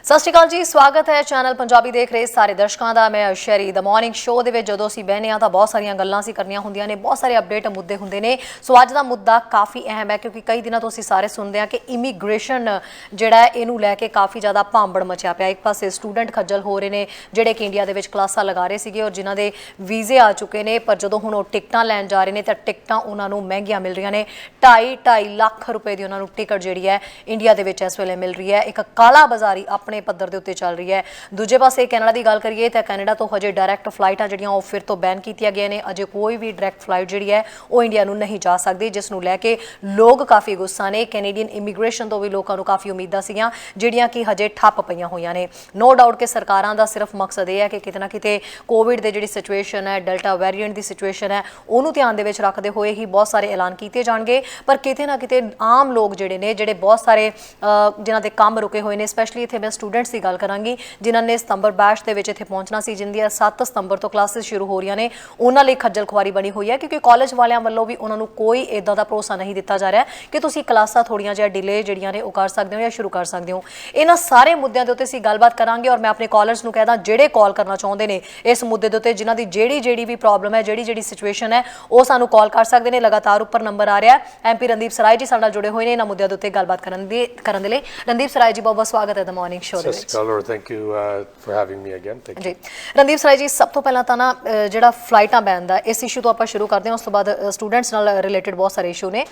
ਸਤਿ ਸ਼੍ਰੀ ਅਕਾਲ ਜੀ, ਸਵਾਗਤ ਹੈ ਚੈਨਲ ਪੰਜਾਬੀ ਦੇਖ ਰਹੇ ਸਾਰੇ ਦਰਸ਼ਕਾਂ ਦਾ। ਮੈਂ ਸ਼ੈਰੀ ਦ ਮਾਰਨਿੰਗ ਸ਼ੋਅ ਦੇ ਵਿੱਚ ਜਦੋਂ ਅਸੀਂ ਬਹਿਨੇ ਆ ਤਾਂ ਬਹੁਤ ਸਾਰੀਆਂ ਗੱਲਾਂ ਅਸੀਂ ਕਰਨੀਆਂ ਹੁੰਦੀਆਂ ਨੇ, ਬਹੁਤ ਸਾਰੇ ਅਪਡੇਟ ਮੁੱਦੇ ਹੁੰਦੇ ਨੇ। ਸੋ ਅੱਜ ਦਾ ਮੁੱਦਾ ਕਾਫੀ ਅਹਿਮ ਹੈ ਕਿਉਂਕਿ ਕਈ ਦਿਨਾਂ ਤੋਂ ਅਸੀਂ ਸਾਰੇ ਸੁਣਦੇ ਆ ਕਿ ਇਮੀਗ੍ਰੇਸ਼ਨ ਜਿਹੜਾ ਇਹਨੂੰ ਲੈ ਕੇ ਕਾਫੀ ਜ਼ਿਆਦਾ ਭਾਂਬੜ ਮਚਿਆ ਪਿਆ। ਇੱਕ ਪਾਸੇ ਸਟੂਡੈਂਟ ਖੱਜਲ ਹੋ ਰਹੇ ਨੇ ਜਿਹੜੇ ਕਿ ਇੰਡੀਆ ਦੇ ਵਿੱਚ ਕਲਾਸਾਂ ਲਗਾ ਰਹੇ ਸੀਗੇ ਔਰ ਜਿਨ੍ਹਾਂ ਦੇ ਵੀਜ਼ੇ ਆ ਚੁੱਕੇ ਨੇ, ਪਰ ਜਦੋਂ ਹੁਣ ਉਹ ਟਿਕਟਾਂ ਲੈਣ ਜਾ ਰਹੇ ਨੇ ਤਾਂ ਟਿਕਟਾਂ ਉਹਨਾਂ ਨੂੰ ਮਹਿੰਗੀਆਂ ਮਿਲ ਰਹੀਆਂ ਨੇ। 2.5 ਲੱਖ ਰੁਪਏ ਦੀ ਉਹਨਾਂ ਨੂੰ ਟਿਕਟ ਜਿਹੜੀ ਹੈ ਇੰਡੀਆ ਦੇ ਵਿੱਚ ਇਸ ਵੇਲੇ ਮਿਲ ਰਹੀ ਹੈ। ਇੱਕ ਕਾਲਾ ਬਾਜ਼ਾਰੀ ਆਪਣੇ ਪੱਧਰ ਦੇ ਉੱਤੇ ਚੱਲ ਰਹੀ ਹੈ। ਦੂਜੇ ਪਾਸੇ ਕੈਨੇਡਾ ਦੀ ਗੱਲ ਕਰੀਏ ਤਾਂ ਕੈਨੇਡਾ ਤੋਂ ਹਜੇ ਡਾਇਰੈਕਟ ਫਲਾਈਟਾਂ ਜਿਹੜੀਆਂ ਉਹ ਫਿਰ ਤੋਂ ਬੈਨ ਕੀਤੀਆਂ ਗਈਆਂ ਨੇ। ਅਜੇ ਕੋਈ ਵੀ ਡਾਇਰੈਕਟ ਫਲਾਈਟ ਜਿਹੜੀ ਹੈ ਉਹ ਇੰਡੀਆ ਨੂੰ ਨਹੀਂ ਜਾ ਸਕਦੀ, ਜਿਸ ਨੂੰ ਲੈ ਕੇ ਲੋਕ ਕਾਫੀ ਗੁੱਸਾ ਨੇ। ਕੈਨੇਡੀਅਨ ਇਮੀਗ੍ਰੇਸ਼ਨ ਤੋਂ ਵੀ ਲੋਕਾਂ ਨੂੰ ਕਾਫੀ ਉਮੀਦਾਂ ਸੀਗੀਆਂ ਜਿਹੜੀਆਂ ਕਿ ਹਜੇ ਠੱਪ ਪਈਆਂ ਹੋਈਆਂ ਨੇ। ਨੋ ਡਾਊਟ ਕਿ ਸਰਕਾਰਾਂ ਦਾ ਸਿਰਫ ਮਕਸਦ ਇਹ ਹੈ ਕਿ ਕਿਤੇ ਨਾ ਕਿਤੇ ਕੋਵਿਡ ਦੇ ਜਿਹੜੀ ਸਿਚੁਏਸ਼ਨ ਹੈ, ਡੈਲਟਾ ਵੇਰੀਐਂਟ ਦੀ ਸਿਚੁਏਸ਼ਨ ਹੈ, ਉਹਨੂੰ ਧਿਆਨ ਦੇ ਵਿੱਚ ਰੱਖਦੇ ਹੋਏ ਹੀ ਬਹੁਤ ਸਾਰੇ ਐਲਾਨ ਕੀਤੇ ਜਾਣਗੇ। ਪਰ ਕਿਤੇ ਨਾ ਕਿਤੇ ਆਮ ਲੋਕ ਜਿਹੜੇ ਨੇ, ਜਿਹੜੇ ਬਹੁਤ ਸਾਰੇ ਜਿਨ੍ਹਾਂ ਦੇ ਕੰਮ ਰੁਕੇ ਹੋਏ ਨੇ, ਸਪੈਸ਼ਲੀ ਇੱਥੇ ਮੈਂ ਸਟੂਡੈਂਟਸ ਦੀ ਗੱਲ ਕਰਾਂਗੀ ਜਿਨ੍ਹਾਂ ਨੇ ਸਤੰਬਰ ਬੈਚ ਦੇ ਵਿੱਚ ਇੱਥੇ ਪਹੁੰਚਣਾ ਸੀ, ਜਿਨ੍ਹਾਂ 7 ਸਤੰਬਰ ਤੋਂ ਕਲਾਸਿਸ ਸ਼ੁਰੂ ਹੋ ਰਹੀਆਂ ਨੇ, ਉਹਨਾਂ ਲਈ ਖੱਜਲ ਖੁਆਰੀ ਬਣੀ ਹੋਈ ਹੈ ਕਿਉਂਕਿ ਕਾਲਜ ਵਾਲਿਆਂ ਵੱਲੋਂ ਵੀ ਉਹਨਾਂ ਨੂੰ ਕੋਈ ਇੱਦਾਂ ਦਾ ਭਰੋਸਾ ਨਹੀਂ ਦਿੱਤਾ ਜਾ ਰਿਹਾ ਕਿ ਤੁਸੀਂ ਕਲਾਸਾਂ ਥੋੜ੍ਹੀਆਂ ਜਿਹਾ ਡਿਲੇ ਜਿਹੜੀਆਂ ਨੇ ਉਹ ਕਰ ਸਕਦੇ ਹੋ ਜਾਂ ਸ਼ੁਰੂ ਕਰ ਸਕਦੇ ਹੋ। ਇਹਨਾਂ ਸਾਰੇ ਮੁੱਦਿਆਂ ਦੇ ਉੱਤੇ ਅਸੀਂ ਗੱਲਬਾਤ ਕਰਾਂਗੇ ਔਰ ਮੈਂ ਆਪਣੇ ਕਾਲਰਸ ਨੂੰ ਕਹਿਦਾ ਜਿਹੜੇ ਕਾਲ ਕਰਨਾ ਚਾਹੁੰਦੇ ਨੇ ਇਸ ਮੁੱਦੇ ਦੇ ਉੱਤੇ, ਜਿਨ੍ਹਾਂ ਦੀ ਜਿਹੜੀ ਵੀ ਪ੍ਰੋਬਲਮ ਹੈ, ਜਿਹੜੀ ਸਿਚੁਏਸ਼ਨ ਹੈ, ਉਹ ਸਾਨੂੰ ਕਾਲ ਕਰ ਸਕਦੇ ਨੇ। ਲਗਾਤਾਰ ਉੱਪਰ ਨੰਬਰ ਆ ਰਿਹਾ। MP ਰਣਦੀਪ ਸਰਾਏ ਜੀ ਸਾਡੇ ਨਾਲ ਜੁੜੇ ਹੋਏ ਨੇ ਇਹਨਾਂ ਮੁੱਦਿਆਂ ਦੇ ਉੱਤੇ ਗੱਲਬਾਤ ਕਰਨ ਦੇ ਲਈ। ਰਣਦੀਪ ਸਰਾਏ ਜੀ, ਬਹੁਤ ਬਹੁਤ ਸਵਾਗਤ ਹੈ ਦ ਮਾਰਨਿੰਗ ਸ਼ੋਅ ਦੇ ਵਿੱਚ। Thank you for having me again. Thank you. ਜੀ ਰਣਦੀਪ ਸਰਾਏ ਜੀ, ਸਭ ਤੋਂ ਪਹਿਲਾਂ ਤਾਂ ਨਾ ਜਿਹੜਾ ਫਲਾਈਟਾਂ ਬੈਨ ਦਾ ਇਸ ਇਸ਼ੂ ਤੋਂ ਆਪਾਂ ਸ਼ੁਰੂ ਕਰਦੇ ਹਾਂ, ਉਸ ਤੋਂ ਬਾਅਦ ਸਟੂਡੈਂਟਸ ਨਾਲ ਰਿਲੇਟਡ ਬਹੁਤ ਸਾਰੇ ਇਸ਼ੂ ਨੇ।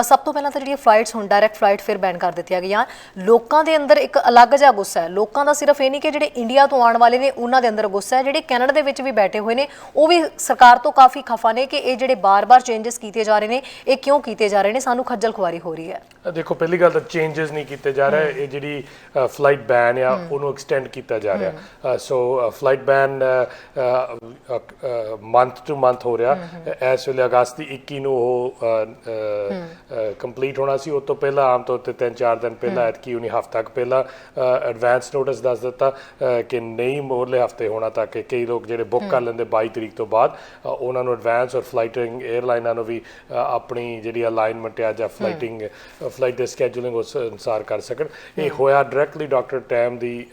ਸਭ ਤੋਂ ਪਹਿਲਾਂ ਤਾਂ ਜਿਹੜੀਆਂ ਫਲਾਈਟਸ ਹੁਣ ਡਾਇਰੈਕਟ ਫਲਾਈਟ ਫਿਰ ਬੈਨ ਕਰ ਦਿੱਤੀਆਂ ਗਈਆਂ, ਲੋਕਾਂ ਦੇ ਅੰਦਰ ਇੱਕ ਅਲੱਗ ਜਿਹਾ ਗੁੱਸਾ ਹੈ। ਲੋਕਾਂ ਦਾ ਸਿਰਫ ਇਹ ਨਹੀਂ ਕਿ ਜਿਹੜੇ ਇੰਡੀਆ ਤੋਂ ਆਉਣ ਵਾਲੇ ਨੇ ਉਹਨਾਂ ਦੇ ਅੰਦਰ ਗੁੱਸਾ ਹੈ, ਜਿਹੜੇ ਕੈਨੇਡਾ ਦੇ ਵਿੱਚ ਵੀ ਬੈਠੇ ਹੋਏ ਨੇ ਉਹ ਵੀ ਸਰਕਾਰ ਤੋਂ ਕਾਫੀ ਖਫਾ ਨੇ ਕਿ ਇਹ ਜਿਹੜੇ ਬਾਰ-ਬਾਰ ਚੇਂਜਸ ਕੀਤੇ ਜਾ ਰਹੇ ਨੇ ਇਹ ਕਿਉਂ ਕੀਤੇ ਜਾ ਰਹੇ ਨੇ, ਸਾਨੂੰ ਖੱਜਲ ਖੁਆਰੀ ਹੋ ਰਹੀ ਹੈ। ਦੇਖੋ, ਪਹਿਲੀ ਗੱਲ ਤਾਂ ਚੇਂਜਸ ਨਹੀਂ ਕੀਤੇ ਜਾ ਰਹੇ, ਇਹ ਜਿਹੜੀ ਫਲਾਈਟ ਬੈਨ ਆ ਉਹਨੂੰ ਐਕਸਟੈਂਡ ਕੀਤਾ ਜਾ ਰਿਹਾ। So flight ban month to month ਹੋ ਰਿਹਾ। ਇਸ ਵੇਲੇ ਅਗਸਤ ਦੀ 21 ਨੂੰ ਉਹ ਕੰਪਲੀਟ ਹੋਣਾ ਸੀ। ਉਸ ਤੋਂ ਪਹਿਲਾਂ ਆਮ ਤੌਰ ਤੇ 3-4 ਦਿਨ ਪਹਿਲਾਂ, ਐਤਕੀ ਉਹਨੇ ਹਫ਼ਤਾ ਕੁ ਪਹਿਲਾਂ ਐਡਵਾਂਸ ਨੋਟਿਸ ਦੱਸ ਦਿੱਤਾ ਕਿ ਨਹੀਂ ਮੋਰਲੇ ਹਫ਼ਤੇ ਹੋਣਾ, ਤਾਂ ਕਿ ਕਈ ਲੋਕ ਜਿਹੜੇ ਬੁੱਕ ਕਰ ਲੈਂਦੇ 22 ਤਰੀਕ ਤੋਂ ਬਾਅਦ ਉਹਨਾਂ ਨੂੰ ਐਡਵਾਂਸ, ਔਰ ਫਲਾਈਟਿੰਗ ਏਅਰਲਾਈਨਾਂ ਨੂੰ ਵੀ ਆਪਣੀ ਜਿਹੜੀ ਅਲਾਈਨਮੈਂਟ ਆ ਜਾਂ ਫਲਾਈਟ ਦੇ ਸਕੈਜੂਲਿੰਗ ਉਸ ਅਨੁਸਾਰ ਕਰ ਸਕਣ। ਇਹ ਹੋਇਆ ਡਾਇਰੈਕਟਲੀ ਡਾਕਟਰ ਟੈਮ ਦੀ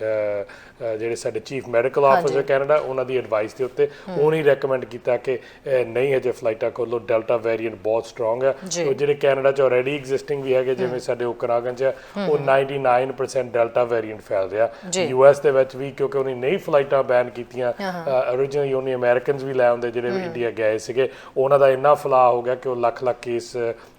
ਜਿਹੜੇ ਸਾਡੇ ਚੀਫ ਮੈਡੀਕਲ ਆਫਿਸਰ ਕੈਨੇਡਾ, ਉਹਨਾਂ ਦੀ ਐਡਵਾਈਸ ਦੇ ਉੱਤੇ ਉਹਨੇ ਰეკਮੈਂਡ ਕੀਤਾ ਕਿ ਨਹੀਂ ਹਜੇ ਫਲਾਈਟਾਂ ਖੋਲੋ, ਡੈਲਟਾ ਵੇਰੀਐਂਟ ਬਹੁਤ ਸਟਰੋਂਗ ਹੈ। ਜਿਹੜੇ ਕੈਨੇਡਾ 'ਚ ਆਲਰੇਡੀ ਐਗਜ਼ਿਸਟਿੰਗ ਵੀ ਹੈਗੇ, ਜਿਵੇਂ ਸਾਡੇ ਓਕਰਾਗਨ 'ਚ ਉਹ 99% ਡੈਲਟਾ ਵੇਰੀਐਂਟ ਫੈਲ ਰਿਹਾ। US ਦੇ ਵਿੱਚ ਵੀ ਕਿਉਂਕਿ ਉਹਨੇ ਨਹੀਂ ਫਲਾਈਟਾਂ ਬੈਨ ਕੀਤੀਆਂ, ਓਰੀਜਨਲੀ ਉਹਨੇ ਅਮਰੀਕਨਸ ਵੀ ਲੈ ਆਉਂਦੇ ਜਿਹੜੇ ਇੰਡੀਆ ਗਏ ਸੀਗੇ, ਉਹਨਾਂ ਦਾ ਇੰਨਾ ਫੈਲਾਅ ਹੋ ਗਿਆ ਕਿ ਉਹ ਲੱਖ ਕੇਸ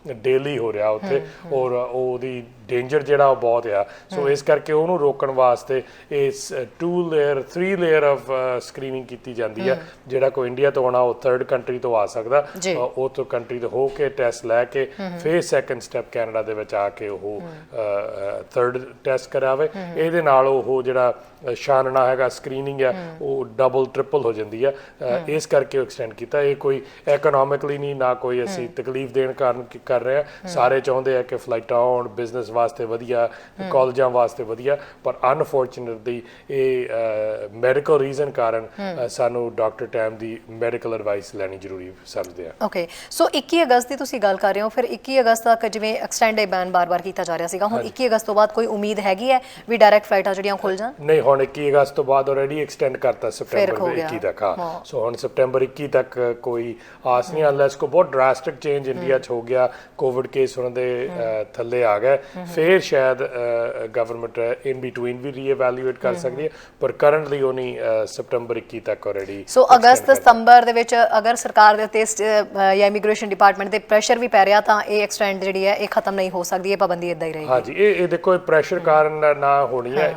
ਡੇਲੀ ਹੋ ਰਿਹਾ ਉੱਥੇ, ਔਰ ਉਹਦੀ ਡੇਂਜਰ ਜਿਹੜਾ ਉਹ ਬਹੁਤ ਆ। ਸੋ ਇਸ ਕਰਕੇ ਉਹਨੂੰ ਰੋਕਣ ਵਾਸਤੇ ਇਸ 3 ਲੇਅਰ ਆਫ ਸਕਰੀਨਿੰਗ ਕੀਤੀ ਜਾਂਦੀ ਹੈ। ਜਿਹੜਾ ਕੋਈ ਇੰਡੀਆ ਤੋਂ ਆਉਣਾ ਉਹ 3rd ਕੰਟਰੀ ਤੋਂ ਆ ਸਕਦਾ, ਉਹ ਤੋਂ ਕੰਟਰੀ ਤੋਂ ਹੋ ਕੇ ਟੈਸਟ ਲੈ ਕੇ ਫਿਰ 2nd ਸਟੈਪ ਕੈਨੇਡਾ ਦੇ ਵਿੱਚ ਆ ਕੇ ਉਹ 3rd ਟੈਸਟ ਕਰਾਵੇ। ਇਹਦੇ ਨਾਲ ਉਹ ਜਿਹੜਾ ਛਾਨਣਾ ਹੈਗਾ, ਸਕਰੀਨਿੰਗ ਆ, ਉਹ ਡਬਲ ਟ੍ਰਿਪਲ ਹੋ ਜਾਂਦੀ ਆ। ਇਸ ਕਰਕੇ ਉਹ ਐਕਸਟੈਂਡ ਕੀਤਾ। ਇਹ ਕੋਈ ਇਕਨੋਮਿਕਲੀ ਨਹੀਂ, ਨਾ ਕੋਈ ਅਸੀਂ ਤਕਲੀਫ ਦੇਣ ਕਾਰਨ ਕਰ ਰਹੇ ਹਾਂ। ਸਾਰੇ ਚਾਹੁੰਦੇ ਆ ਕਿ ਫਲਾਈਟਾਂ ਆਉਣ, ਬਿਜ਼ਨਸ ਵਾਸਤੇ ਵਧੀਆ, ਕਾਲਜਾਂ ਵਾਸਤੇ ਵਧੀਆ, ਪਰ ਅਨਫੋਰਚੂਨੇਟਲੀ ਇਹ ਮੈਡੀਕਲ ਰੀਜ਼ਨ ਕਾਰਨ ਸਾਨੂੰ ਡਾਕਟਰ ਟੈਮ ਦੀ ਮੈਡੀਕਲ ਐਡਵਾਈਸ ਲੈਣੀ ਜ਼ਰੂਰੀ ਸਮਝਦੇ ਆ। ਓਕੇ, ਸੋ 21 ਅਗਸਤ ਦੀ ਤੁਸੀਂ ਗੱਲ ਕਰ ਰਹੇ ਹੋ, ਫਿਰ 21 ਅਗਸਤ ਤੱਕ ਜਿਵੇਂ ਐਕਸਟੈਂਡ ਬੈਨ ਬਾਰ-ਬਾਰ ਕੀਤਾ ਜਾ ਰਿਹਾ ਸੀਗਾ, ਹੁਣ 21 ਅਗਸਤ ਤੋਂ ਬਾਅਦ ਕੋਈ ਉਮੀਦ ਹੈਗੀ ਹੈ ਵੀ ਡਾਇਰੈਕਟ ਫਲਾਈਟਾਂ ਜਿਹੜੀਆਂ ਖੁੱਲ ਜਾਣ? ਨਹੀਂ, ਹੁਣ 21 ਅਗਸਤ ਤੋਂ ਬਾਅਦ ਆਲਰੇਡੀ ਐਕਸਟੈਂਡ ਕਰਤਾ ਸਪਟੈਂਬਰ 21 ਤੱਕ। ਹਾਂ, ਸੋ ਹੁਣ ਸਪਟੈਂਬਰ 21 ਤੱਕ ਕੋਈ ਆਸ ਨਹੀਂ, ਅਨਲੈਸ ਕੋਈ ਬਹੁਤ ਡਰਾਸਟਿਕ ਚੇਂਜ ਇੰਡੀਆ 'ਚ ਹੋ ਗਿਆ, ਕੋਵਿਡ ਕੇਸ ਉਹਨਾਂ ਦੇ ਥੱਲੇ ਆ ਗਏ, ਫਿਰ ਸ਼ਾਇਦ ਗਵਰਨਮੈਂਟ ਇਨ ਬਿਟਵੀਨ ਵੀ ਰੀਐਵੈਲੂਏਟ ਕਰ ਸਕਦੀ ਹੈ, ਪਰ ਕਰੰਟਲੀ ਉਹਨੀ ਸਪਟੈਂਬਰ 21 ਤੱਕ ਆਲਰੇਡੀ। ਸੋ ਅਗਸਤ ਸਤੰਬਰ ਦੇ ਵਿੱਚ ਅਗਰ ਸਰਕਾਰ ਦੇ ਉੱਤੇ ਜਾਂ ਇਮੀਗ੍ਰੇਸ਼ਨ ਡਿਪਾਰਟਮੈਂਟ ਦੇ ਪ੍ਰੈਸ਼ਰ ਵੀ ਪੈ ਰਿਹਾ ਤਾਂ ਇਹ ਐਕਸਟੈਂਡ ਜਿਹੜੀ ਹੈ ਇਹ ਖਤਮ ਨਹੀਂ ਹੋ ਸਕਦੀ, ਇਹ ਪਾਬੰਦੀ ਇੱਦਾਂ ਹੀ ਰਹੇਗੀ। ਹਾਂਜੀ, ਇਹ ਦੇਖੋ, ਇਹ ਪ੍ਰੈਸ਼ਰ ਕਾਰਨ ਨਾ ਹੋਣੀ ਹੈ,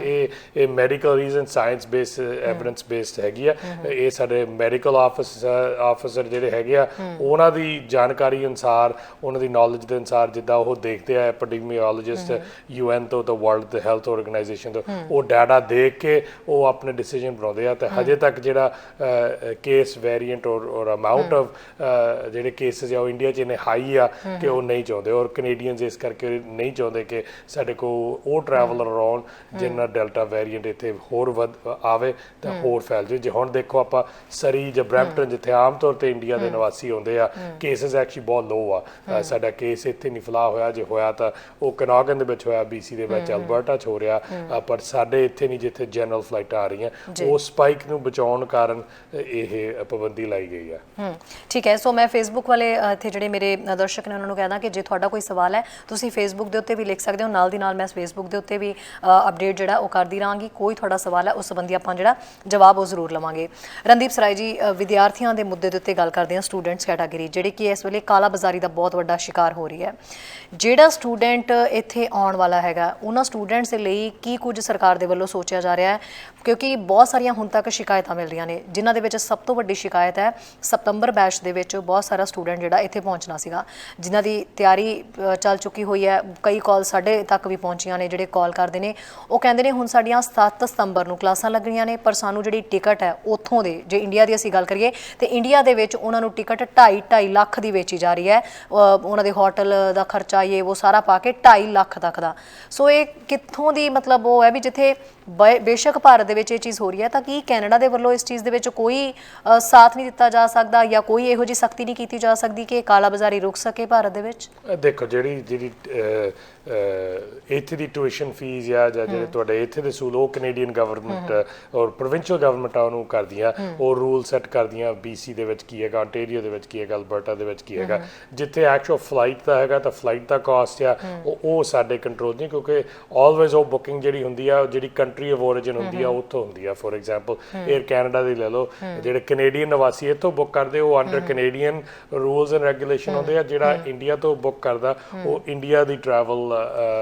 ਇਹ medical reason, science based, evidence based ਹੈਗੀ ਆ। ਇਹ ਸਾਡੇ ਮੈਡੀਕਲ ਆਫਿਸਰ ਜਿਹੜੇ ਹੈਗੇ ਆ, ਉਹਨਾਂ ਦੀ ਜਾਣਕਾਰੀ ਅਨੁਸਾਰ, ਉਹਨਾਂ ਦੀ ਨੌਲੇਜ ਦੇ ਅਨੁਸਾਰ, ਜਿੱਦਾਂ ਉਹ ਦੇਖਦੇ ਆ ਐਪੀਡੈਮੀਓਲੋਜਿਸਟ UN ਤੋਂ, ਤਾਂ ਵਰਲਡ ਹੈਲਥ ਆਰਗੇਨਾਈਜੇਸ਼ਨ ਤੋਂ, ਉਹ ਡਾਟਾ ਦੇਖ ਕੇ ਉਹ ਆਪਣੇ ਡਿਸੀਜਨ ਬਣਾਉਂਦੇ ਆ। ਤੇ ਹਜੇ ਤੱਕ ਜਿਹੜਾ ਕੇਸ ਵੇਰੀਐਂਟ ਔਰ ਅਮਾਊਂਟ ਆਫ ਜਿਹੜੇ ਕੇਸਿਸ ਆ ਉਹ ਇੰਡੀਆ 'ਚ ਇੰਨੇ ਹਾਈ ਆ ਕਿ ਉਹ ਨਹੀਂ ਚਾਹੁੰਦੇ, ਔਰ ਕੈਨੇਡੀਅਨਸ ਇਸ ਕਰਕੇ ਨਹੀਂ ਚਾਹੁੰਦੇ ਕਿ ਸਾਡੇ ਕੋਲ ਉਹ ਟਰੈਵਲਰ ਆਉਣ ਜਿਹਨਾਂ ਡੈਲਟਾ ਵੇਰੀਐਂਟ ਇੱਥੇ ਹੋਰ ਆਵੇ ਤਾਂ ਹੋਰ ਫੈਲ ਜਾਵੇ। ਜੇ ਹੁਣ ਦੇਖੋ ਆਪਾਂ ਸਰੀ ਜਾਂ ਬਰੈਂਪਟਨ, ਜਿੱਥੇ ਆਮ ਤੌਰ ਤੇ ਇੰਡੀਆ ਦੇ ਨਿਵਾਸੀ ਆਉਂਦੇ ਆ, ਕੇਸਿਸ ਐਕਚੁਅਲੀ ਬਹੁਤ ਲੋ ਆ। ਸਾਡੇ ਸਾਡਾ ਕੇਸ ਇੱਥੇ ਨਹੀਂ ਫਲਾ ਹੋਇਆ, ਜੇ ਹੋਇਆ ਤਾਂ ਉਹ ਕਨਾਗਨ ਦੇ ਵਿੱਚ ਹੋਇਆ, BC ਦੇ ਵਿੱਚ ਅਲਬਰਟਾ 'ਚ ਹੋ ਰਿਹਾ, ਪਰ ਸਾਡੇ ਇੱਥੇ ਨਹੀਂ ਜਿੱਥੇ ਜਨਰਲ ਫਲਾਈਟਾਂ ਆ ਰਹੀਆਂ। ਉਹ ਸਪਾਈਕ ਨੂੰ ਬਚਾਉਣ ਕਾਰਨ ਇਹ ਪਾਬੰਦੀ ਲਾਈ ਗਈ ਹੈ। ਠੀਕ ਹੈ। ਸੋ ਮੈਂ ਫੇਸਬੁੱਕ ਵਾਲੇ ਇੱਥੇ ਜਿਹੜੇ ਮੇਰੇ ਦਰਸ਼ਕ ਨੇ ਉਹਨਾਂ ਨੂੰ ਕਹਿਦਾ ਕਿ ਜੇ ਤੁਹਾਡਾ ਕੋਈ ਸਵਾਲ ਹੈ ਤੁਸੀਂ ਫੇਸਬੁੱਕ ਦੇ ਉੱਤੇ ਵੀ ਲਿਖ ਸਕਦੇ ਹੋ, ਨਾਲ ਦੀ ਨਾਲ ਮੈਂ ਫੇਸਬੁੱਕ ਦੇ ਉੱਤੇ ਵੀ ਅਪਡੇਟ ਜਿਹੜਾ ਉਹ ਕਰਦੀ ਰਹਾਂਗੀ। ਕੋਈ ਤੁਹਾਡਾ ਸਵਾਲ ਹੈ ਉਸ ਸੰਬੰਧੀ ਆਪਾਂ ਜਿਹੜਾ ਜਵਾਬ ਉਹ ਜ਼ਰੂਰ ਲਵਾਂਗੇ। ਰਣਦੀਪ ਸਰਾਏ ਜੀ, ਵਿਦਿਆਰਥੀਆਂ ਦੇ ਮੁੱਦੇ ਦੇ ਉੱਤੇ ਗੱਲ ਕਰਦੇ ਹਾਂ, ਸਟੂਡੈਂਟਸ ਕੈਟਾਗਰੀ ਜਿਹੜੀ ਕਿ ਇਸ ਵੇਲੇ ਕਾਲਾ ਬਾਜ਼ਾਰੀ ਦਾ ਬਹੁਤ ਵੱਡਾ ਸ਼ਿਕਾਰ ਹੋ ਰਹੀ ਹੈ। ਜਿਹੜਾ ਸਟੂਡੈਂਟ ਇੱਥੇ ਆਉਣ ਵਾਲਾ ਹੈਗਾ ਉਹਨਾਂ ਸਟੂਡੈਂਟਸ ਦੇ ਲਈ ਕੀ ਕੁਝ ਸਰਕਾਰ ਦੇ ਵੱਲੋਂ ਸੋਚਿਆ ਜਾ ਰਿਹਾ ਹੈ? ਕਿਉਂਕਿ ਬਹੁਤ ਸਾਰੀਆਂ ਹੁਣ ਤੱਕ ਸ਼ਿਕਾਇਤਾਂ ਮਿਲ ਰਹੀਆਂ ਨੇ, ਜਿਨ੍ਹਾਂ ਦੇ ਵਿੱਚ ਸਭ ਤੋਂ ਵੱਡੀ ਸ਼ਿਕਾਇਤ ਹੈ ਸਤੰਬਰ ਬੈਚ ਦੇ ਵਿੱਚ ਬਹੁਤ ਸਾਰਾ ਸਟੂਡੈਂਟ ਜਿਹੜਾ ਇੱਥੇ ਪਹੁੰਚਣਾ ਸੀਗਾ, ਜਿਨ੍ਹਾਂ ਦੀ ਤਿਆਰੀ ਚੱਲ ਚੁੱਕੀ ਹੋਈ ਹੈ। ਕਈ ਕਾਲ ਸਾਡੇ ਤੱਕ ਵੀ ਪਹੁੰਚੀਆਂ ਨੇ, ਜਿਹੜੇ ਕਾਲ ਕਰਦੇ ਨੇ ਉਹ ਕਹਿੰਦੇ ਨੇ ਹੁਣ ਸਾਡੀਆਂ 7 ਸਤੰਬਰ ਨੂੰ ਕਲਾਸਾਂ ਲੱਗਣੀਆਂ ਨੇ, ਪਰ ਸਾਨੂੰ ਜਿਹੜੀ ਟਿਕਟ ਹੈ ਉੱਥੋਂ ਦੇ, ਜੇ ਇੰਡੀਆ ਦੀ ਅਸੀਂ ਗੱਲ ਕਰੀਏ ਤੇ ਇੰਡੀਆ ਦੇ ਵਿੱਚ ਉਹਨਾਂ ਨੂੰ ਟਿਕਟ 2.5 ਲੱਖ ਦੀ ਵੇਚੀ ਜਾ ਰਹੀ ਹੈ। ਉਹਨਾਂ ਦੇ ਹੋਟਲ ਦਾ ਖਰਚਾ ਇਹ ਉਹ ਸਾਰਾ ਪਾ ਕੇ 2.5 ਲੱਖ ਤੱਕ ਦਾ। ਸੋ ਇਹ ਕਿੱਥੋਂ ਦੀ ਮਤਲਬ ਉਹ ਹੈ ਵੀ ਜਿੱਥੇ ਬੇਸ਼ੱਕ ਭਾਰਤ ਦੇ ਵਿੱਚ ਇਹ ਚੀਜ਼ ਹੋ ਰਹੀ ਹੈ, ਤਾਂ ਕੀ ਕੈਨੇਡਾ ਦੇ ਵੱਲੋਂ ਇਸ ਚੀਜ਼ ਦੇ ਵਿੱਚ ਕੋਈ ਸਾਥ ਨਹੀਂ ਦਿੱਤਾ ਜਾ ਸਕਦਾ ਜਾਂ ਕੋਈ ਇਹੋ ਜਿਹੀ ਸਖਤੀ ਨਹੀਂ ਕੀਤੀ ਜਾ ਸਕਦੀ ਕਿ ਕਾਲਾ ਬਾਜ਼ਾਰੀ ਰੁਕ ਸਕੇ ਭਾਰਤ ਦੇ ਵਿੱਚ? ਦੇਖੋ, ਜਿਹੜੀ ਇੱਥੇ ਦੀ ਟਿਊਸ਼ਨ ਫੀਸ ਜਾਂ ਜਿਹੜੇ ਤੁਹਾਡੇ ਇੱਥੇ ਦੇ ਸਕੂਲ ਉਹ ਕੈਨੇਡੀਅਨ ਗਵਰਨਮੈਂਟ ਔਰ ਪ੍ਰੋਵਿੰਸ਼ੀਅਲ ਗਵਰਨਮੈਂਟਾਂ ਉਹਨੂੰ ਕਰਦੀਆਂ, ਉਹ ਰੂਲ ਸੈੱਟ ਕਰਦੀਆਂ। BC ਦੇ ਵਿੱਚ ਕੀ ਹੈਗਾ, ontario ਦੇ ਵਿੱਚ ਕੀ ਹੈਗਾ, ਅਲਬਰਟਾ ਦੇ ਵਿੱਚ ਕੀ ਹੈਗਾ। ਜਿੱਥੇ ਐਕਚੁਅਲ ਫਲਾਈਟ ਦਾ ਹੈਗਾ ਤਾਂ ਫਲਾਈਟ ਦਾ ਕਾਸਟ ਆ ਉਹ ਸਾਡੇ ਕੰਟਰੋਲ ਨਹੀਂ, ਕਿਉਂਕਿ ਆਲਵੇਜ਼ ਉਹ ਬੁਕਿੰਗ ਜਿਹੜੀ ਹੁੰਦੀ ਆ ਜਿਹੜੀ ਕੰਟਰੀ ਆਫ ਓਰੀਜਨ ਹੁੰਦੀ ਆ ਉੱਥੋਂ ਹੁੰਦੀ ਆ। ਫੋਰ ਐਗਜ਼ਾਮਪਲ 에ਅਰ ਕੈਨੇਡਾ ਦੀ ਲੈ ਲਓ, ਜਿਹੜੇ ਕੈਨੇਡੀਅਨ ਨਿਵਾਸੀ ਇੱਥੋਂ ਬੁੱਕ ਕਰਦੇ ਉਹ under Canadian rules and regulation ਹੁੰਦੇ ਆ। ਜਿਹੜਾ ਇੰਡੀਆ ਤੋਂ ਬੁੱਕ ਕਰਦਾ ਉਹ ਇੰਡੀਆ ਦੀ ਟਰੈਵਲ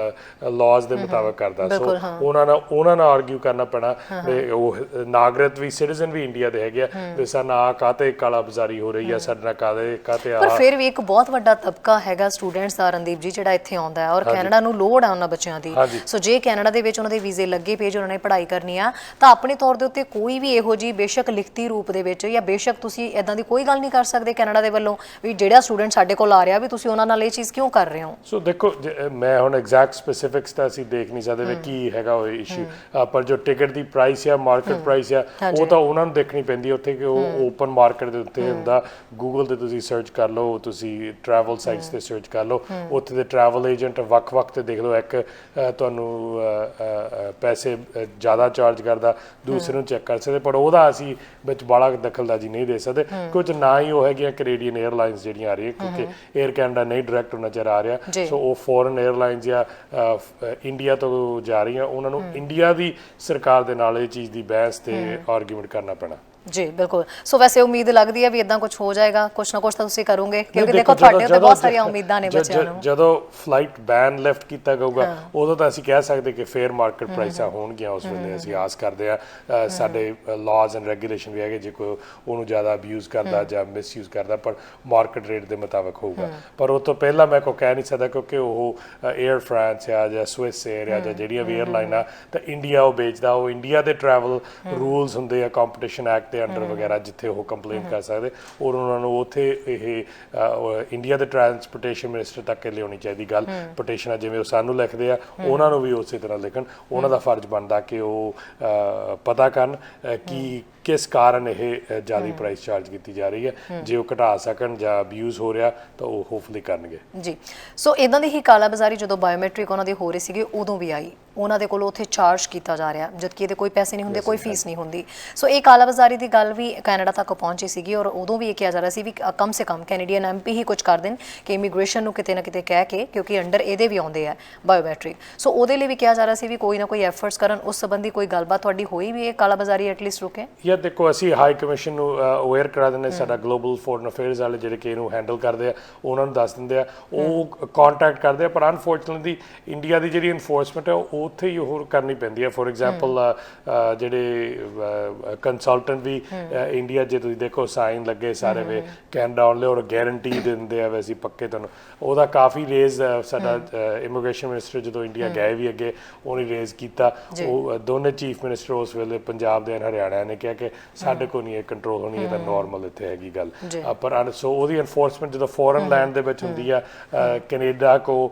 ਲਾਜ਼ ਦੇ ਮੁਤਾਬਕ ਕਰਦਾ। ਸੋ ਉਹਨਾਂ ਨਾਲ ਆਰਗਿਊ ਕਰਨਾ ਪੈਣਾ ਵੀ ਉਹ ਨਾਗਰਿਕ ਵੀ ਸਿਟੀਜ਼ਨ ਵੀ ਇੰਡੀਆ ਦੇ ਹੈਗੇ ਆ ਵੀ ਸਾਨੂੰ ਆਹ ਕਾਹਤੇ ਕਾਲਾ ਬਾਜ਼ਾਰੀ ਹੋ ਰਹੀ ਆ, ਸਾਡੇ ਨਾਲ ਕਾਹਤੇ ਪਰ ਫਿਰ ਵੀ ਇੱਕ ਬਹੁਤ ਵੱਡਾ ਤਬਕਾ ਹੈਗਾ ਸਟੂਡੈਂਟਸ ਦਾ ਰਣਦੀਪ ਜੀ ਜਿਹੜਾ ਇੱਥੇ ਆਉਂਦਾ ਹੈ ਔਰ ਕੈਨੇਡਾ ਨੂੰ ਲੋੜ ਆ ਉਹਨਾਂ ਬੱਚਿਆਂ ਦੀ। ਸੋ ਜੇ ਕੈਨੇਡਾ ਦੇ ਵਿੱਚ ਉਹਨਾਂ ਦੇ ਵੀਜ਼ੇ ਲੱਗੇ ਪਏ, ਉਹਨਾਂ ਨੇ ਪੜ੍ਹਾਈ ਕਰਨੀ ਆ, ਤਾਂ ਆਪਣੇ ਤੌਰ ਦੇ ਉੱਤੇ ਕੋਈ ਵੀ ਇਹੋ ਜਿਹੀ ਬੇਸ਼ੱਕ ਲਿਖਤੀ ਰੂਪ ਦੇ ਵਿੱਚ ਜਾਂ ਬੇਸ਼ੱਕ ਤੁਸੀਂ ਇਦਾਂ ਦੀ ਕੋਈ ਗੱਲ ਨਹੀਂ ਕਰ ਸਕਦੇ ਕੈਨੇਡਾ ਦੇ ਵੱਲੋਂ ਵੀ ਜਿਹੜਾ ਸਟੂਡੈਂਟ ਸਾਡੇ ਕੋਲ ਆ ਰਿਹਾ ਵੀ ਤੁਸੀਂ ਉਹਨਾਂ ਨਾਲ ਇਹ ਚੀਜ਼ ਕਿਉਂ ਕਰ ਰਹੇ ਹੋ? ਸੋ ਦੇਖੋ, ਮੈਂ ਹੁਣ ਐਗਜ਼ੈਕਟ ਸਪੈਸੀਫਿਕਸ ਤਾਂ ਅਸੀਂ ਦੇਖ ਨਹੀਂ ਸਕਦੇ ਵੀ ਕੀ ਹੈਗਾ ਉਹ ਇਸ਼ੂ, ਪਰ ਜੋ ਟਿਕਟ ਦੀ ਪ੍ਰਾਈਸ ਆ, ਮਾਰਕੀਟ ਪ੍ਰਾਈਸ ਆ, ਉਹ ਤਾਂ ਉਹਨਾਂ ਨੂੰ ਦੇਖਣੀ ਪੈਂਦੀ ਉੱਥੇ ਕਿ ਉਹ ਓਪਨ ਮਾਰਕੀਟ ਦੇ ਉੱਤੇ ਹੁੰਦਾ। ਗੂਗਲ ਤੇ ਤੁਸੀਂ ਸਰਚ ਕਰ ਲਓ, ਤੁਸੀਂ ਟਰੈਵਲ ਸਾਈਟਸ ਤੇ ਸਰਚ ਕਰ ਲਓ, ਉੱਥੇ ਦੇ ਟਰੈਵਲ ਏਜੰਟ ਵੱਖ-ਵੱਖ ਤੇ ਦੇਖ ਲਓ। ਇੱਕ ਤੁਹਾਨੂੰ ਪੈਸੇ ਜ਼ਿਆਦਾ ਚਾਰਜ ਕਰਦਾ, ਦੂਸਰੇ ਨੂੰ ਚੈੱਕ ਕਰ ਸਕਦੇ, ਪਰ ਉਹਦਾ ਅਸੀਂ ਵਿੱਚ ਬਾਹਲਾ ਦਖਲਅੰਦਾਜ਼ੀ ਨਹੀਂ ਦੇ ਸਕਦੇ। ਕੁਝ ਨਾ ਹੀ ਉਹ ਹੈਗੀਆਂ ਕੈਨੇਡੀਅਨ 에ਅਰਲਾਈਨਸ ਜਿਹੜੀਆਂ ਆ ਰਹੀਆਂ, ਕਿਉਂਕਿ 에ਅਰ ਕੈਨੇਡਾ ਨਹੀਂ ਡਾਇਰੈਕਟ ਨਜ਼ਰ ਆ ਰਿਹਾ। ਸੋ ਉਹ ਫੋਰਨ 에ਅਰਲਾਈਨਸ ਜਾਂ ਇੰਡੀਆ ਤੋਂ ਜਾ ਰਹੀਆਂ, ਉਹਨਾਂ ਨੂੰ ਇੰਡੀਆ ਦੀ ਸਰਕਾਰ ਦੇ ਨਾਲ ਇਹ ਚੀਜ਼ ਦੀ ਬਹਿਸ ਤੇ ਆਰਗੂਮੈਂਟ ਕਰਨਾ ਪੈਣਾ। ਜੀ ਬਿਲਕੁਲ। ਸੋ ਵੈਸੇ ਉਮੀਦ ਲੱਗਦੀ ਹੈ ਵੀ ਇਦਾਂ ਕੁਝ ਹੋ ਜਾਏਗਾ, ਕੁਝ ਨਾ ਕੁਝ ਤਾਂ ਤੁਸੀਂ ਕਰੋਗੇ, ਕਿਉਂਕਿ ਦੇਖੋ ਤੁਹਾਡੇ ਉੱਤੇ ਬਹੁਤ ਸਾਰੀਆਂ ਉਮੀਦਾਂ ਨੇ ਬੱਚਿਆਂ ਨੂੰ। ਜਦੋਂ ਫਲਾਈਟ ਬੈਨ ਲਿਫਟ ਕੀਤਾ ਜਾਊਗਾ ਉਦੋਂ ਤਾਂ ਅਸੀਂ ਕਹਿ ਸਕਦੇ ਕਿ ਫੇਅਰ ਮਾਰਕੀਟ ਪ੍ਰਾਈਸਾਂ ਹੋਣਗੀਆਂ। ਉਸ ਵੇਲੇ ਅਸੀਂ ਆਸ ਕਰਦੇ ਹਾਂ ਸਾਡੇ ਲਾਜ਼ ਐਂਡ ਰੈਗੂਲੇਸ਼ਨ ਵੀ ਹੈਗੇ, ਜੇ ਕੋਈ ਉਹਨੂੰ ਜ਼ਿਆਦਾ ਅਬਿਊਜ਼ ਕਰਦਾ ਜਾਂ ਮਿਸਯੂਜ਼ ਕਰਦਾ, ਪਰ ਮਾਰਕੀਟ ਰੇਟ ਦੇ ਮੁਤਾਬਕ ਹੋਊਗਾ। ਪਰ ਉਹ ਤੋਂ ਪਹਿਲਾਂ ਮੈਂ ਕੋਈ ਕਹਿ ਨਹੀਂ ਸਕਦਾ, ਕਿਉਂਕਿ ਉਹ 에ਅਰ ਫਰਾਂਸ ਆ ਜਾਂ ਸਵਿਸ 에ਅਰ ਆ ਜਾਂ ਜਿਹੜੀਆਂ ਵੀ 에ਅਰਲਾਈਨਾਂ ਤਾਂ ਇੰਡੀਆ ਉਹ ਵੇਚਦਾ, ਉਹ ਇੰਡੀਆ ਦੇ ਟਰੈਵਲ ਰੂਲਸ ਹੁੰਦੇ ਆ, ਕੰਪੀਟੀਸ਼ਨ ਐਕਟ ਦੇ ਅੰਡਰ ਵਗੈਰਾ, ਜਿੱਥੇ ਉਹ ਕੰਪਲੇਨ ਕਰ ਸਕਦੇ, ਔਰ ਉਹਨਾਂ ਨੂੰ ਉੱਥੇ ਇਹ ਇੰਡੀਆ ਦੇ ਟਰਾਂਸਪੋਰਟੇਸ਼ਨ ਮਿਨਿਸਟਰ ਤੱਕ ਲਿਆਉਣੀ ਚਾਹੀਦੀ ਗੱਲ। ਪਟੀਸ਼ਨਾਂ ਜਿਵੇਂ ਉਹ ਸਾਨੂੰ ਲਿਖਦੇ ਆ, ਉਹਨਾਂ ਨੂੰ ਵੀ ਉਸੇ ਤਰ੍ਹਾਂ ਲਿਖਣ। ਉਹਨਾਂ ਦਾ ਫਰਜ਼ ਬਣਦਾ ਕਿ ਉਹ ਪਤਾ ਕਰਨ ਕਿ ਕਿਸ ਕਾਰਨ ਇਹ ਜ਼ਿਆਦਾ ਪ੍ਰਾਈਸ ਚਾਰਜ ਕੀਤੀ ਜਾ ਰਹੀ ਹੈ। ਜੇ ਉਹ ਘਟਾ ਸਕਣ ਜਾਂ ਅਬਿਊਜ਼ ਹੋ ਰਿਹਾ ਤਾਂ ਉਹ ਹੋਪਫੁਲੀ ਕਰਨਗੇ। ਜੀ। ਸੋ ਇਦਾਂ ਦੀ ਹੀ ਕਾਲਾ ਬਾਜ਼ਾਰੀ ਜਦੋਂ ਬਾਇਓਮੈਟ੍ਰਿਕ ਉਹਨਾਂ ਦੇ ਹੋ ਰਹੇ ਸੀਗੇ ਉਦੋਂ ਵੀ ਆਈ, ਉਹਨਾਂ ਦੇ ਕੋਲੋਂ ਉੱਥੇ ਚਾਰਜ ਕੀਤਾ ਜਾ ਰਿਹਾ, ਜਦਕਿ ਇਹਦੇ ਕੋਈ ਪੈਸੇ ਨਹੀਂ ਹੁੰਦੇ, ਕੋਈ ਫੀਸ ਨਹੀਂ ਹੁੰਦੀ। ਸੋ ਇਹ ਕਾਲਾ ਬਾਜ਼ਾਰੀ ਦੀ ਗੱਲ ਵੀ ਕੈਨੇਡਾ ਤੱਕ ਪਹੁੰਚੀ ਸੀਗੀ, ਔਰ ਉਦੋਂ ਵੀ ਇਹ ਕਿਹਾ ਜਾ ਰਿਹਾ ਸੀ ਵੀ ਕਮ ਸੇ ਕਮ ਕੈਨੇਡੀਅਨ MP ਹੀ ਕੁਝ ਕਰ ਦੇਣ ਕਿ ਇਮੀਗ੍ਰੇਸ਼ਨ ਨੂੰ ਕਿਤੇ ਨਾ ਕਿਤੇ ਕਹਿ ਕੇ, ਕਿਉਂਕਿ ਅੰਡਰ ਇਹਦੇ ਵੀ ਆਉਂਦੇ ਆ ਬਾਇਓਮੈਟ੍ਰਿਕ। ਸੋ ਉਹਦੇ ਲਈ ਵੀ ਕਿਹਾ ਜਾ ਰਿਹਾ ਸੀ ਵੀ ਕੋਈ ਨਾ ਕੋਈ ਐਫਰਟਸ ਕਰਨ। ਉਸ ਸੰਬੰਧੀ ਕੋਈ ਗੱਲਬਾਤ ਤੁਹਾਡੀ ਹੋਈ ਵੀ ਇਹ ਕਾਲਾ ਬਾਜ਼ਾਰੀ ਐਟਲੀਸਟ ਰੁਕੇ? ਯਾ ਦੇਖੋ, ਅਸੀਂ ਹਾਈ ਕਮਿਸ਼ਨ ਨੂੰ ਅਵੇਅਰ ਕਰਾ ਦਿੰਦੇ, ਸਾਡਾ ਗਲੋਬਲ ਫੋਰਨ ਅਫੇਅਰਸ ਵਾਲੇ ਜਿਹੜੇ ਕਿ ਇਹਨੂੰ ਹੈਂਡਲ ਕਰਦੇ ਆ ਉਹਨਾਂ ਨੂੰ ਦੱਸ ਦਿੰਦੇ ਆ, ਉਹ ਕੰਟੈਕਟ ਕਰਦੇ ਆ। ਪਰ ਅਨਫੋਰਚੂਨੇਟਲੀ ਇੰਡੀਆ ਦੀ ਜਿਹੜੀ ਇਨਫੋਰਸਮੈਂਟ ਹੈ ਉਹ ਉੱਥੇ ਹੀ ਉਹ ਕਰਨੀ ਪੈਂਦੀ ਹੈ। ਫੋਰ ਐਗਜ਼ਾਮਪਲ ਜਿਹੜੇ ਕੰਸਲਟੈਂਟ ਵੀ ਇੰਡੀਆ, ਜੇ ਤੁਸੀਂ ਦੇਖੋ ਸਾਈਨ ਲੱਗੇ ਸਾਰੇ ਵੇ ਕੈਨੇਡਾ ਆਉਣ ਲਈ ਔਰ ਗਾਰੰਟੀ ਦਿੰਦੇ ਆ ਵੀ ਅਸੀਂ ਪੱਕੇ ਤੁਹਾਨੂੰ, ਉਹਦਾ ਕਾਫੀ ਰੇਜ਼ ਸਾਡਾ ਇਮੀਗ੍ਰੇਸ਼ਨ ਮਿਨਿਸਟਰ ਜਦੋਂ ਇੰਡੀਆ ਗਏ ਵੀ ਅੱਗੇ ਉਹਨੇ ਰੇਜ਼ ਕੀਤਾ। ਉਹ ਦੋਨੇ ਚੀਫ ਮਿਨਿਸਟਰ ਉਸ ਵੇਲੇ ਪੰਜਾਬ ਦੇ ਹਰਿਆਣਾ ਨੇ ਕਿਹਾ ਕਿ ਸਾਡੇ ਕੋਲ ਨਹੀਂ ਇਹ ਕੰਟਰੋਲ ਹੋਣੀ, ਇਹ ਤਾਂ ਨੋਰਮਲ ਇੱਥੇ ਹੈਗੀ ਗੱਲ। ਪਰ ਸੋ ਉਹਦੀ ਐਨਫੋਰਸਮੈਂਟ ਜਦੋਂ ਫੋਰਨ ਲੈਂਡ ਦੇ ਵਿੱਚ ਹੁੰਦੀ ਆ ਕੈਨੇਡਾ ਕੋ,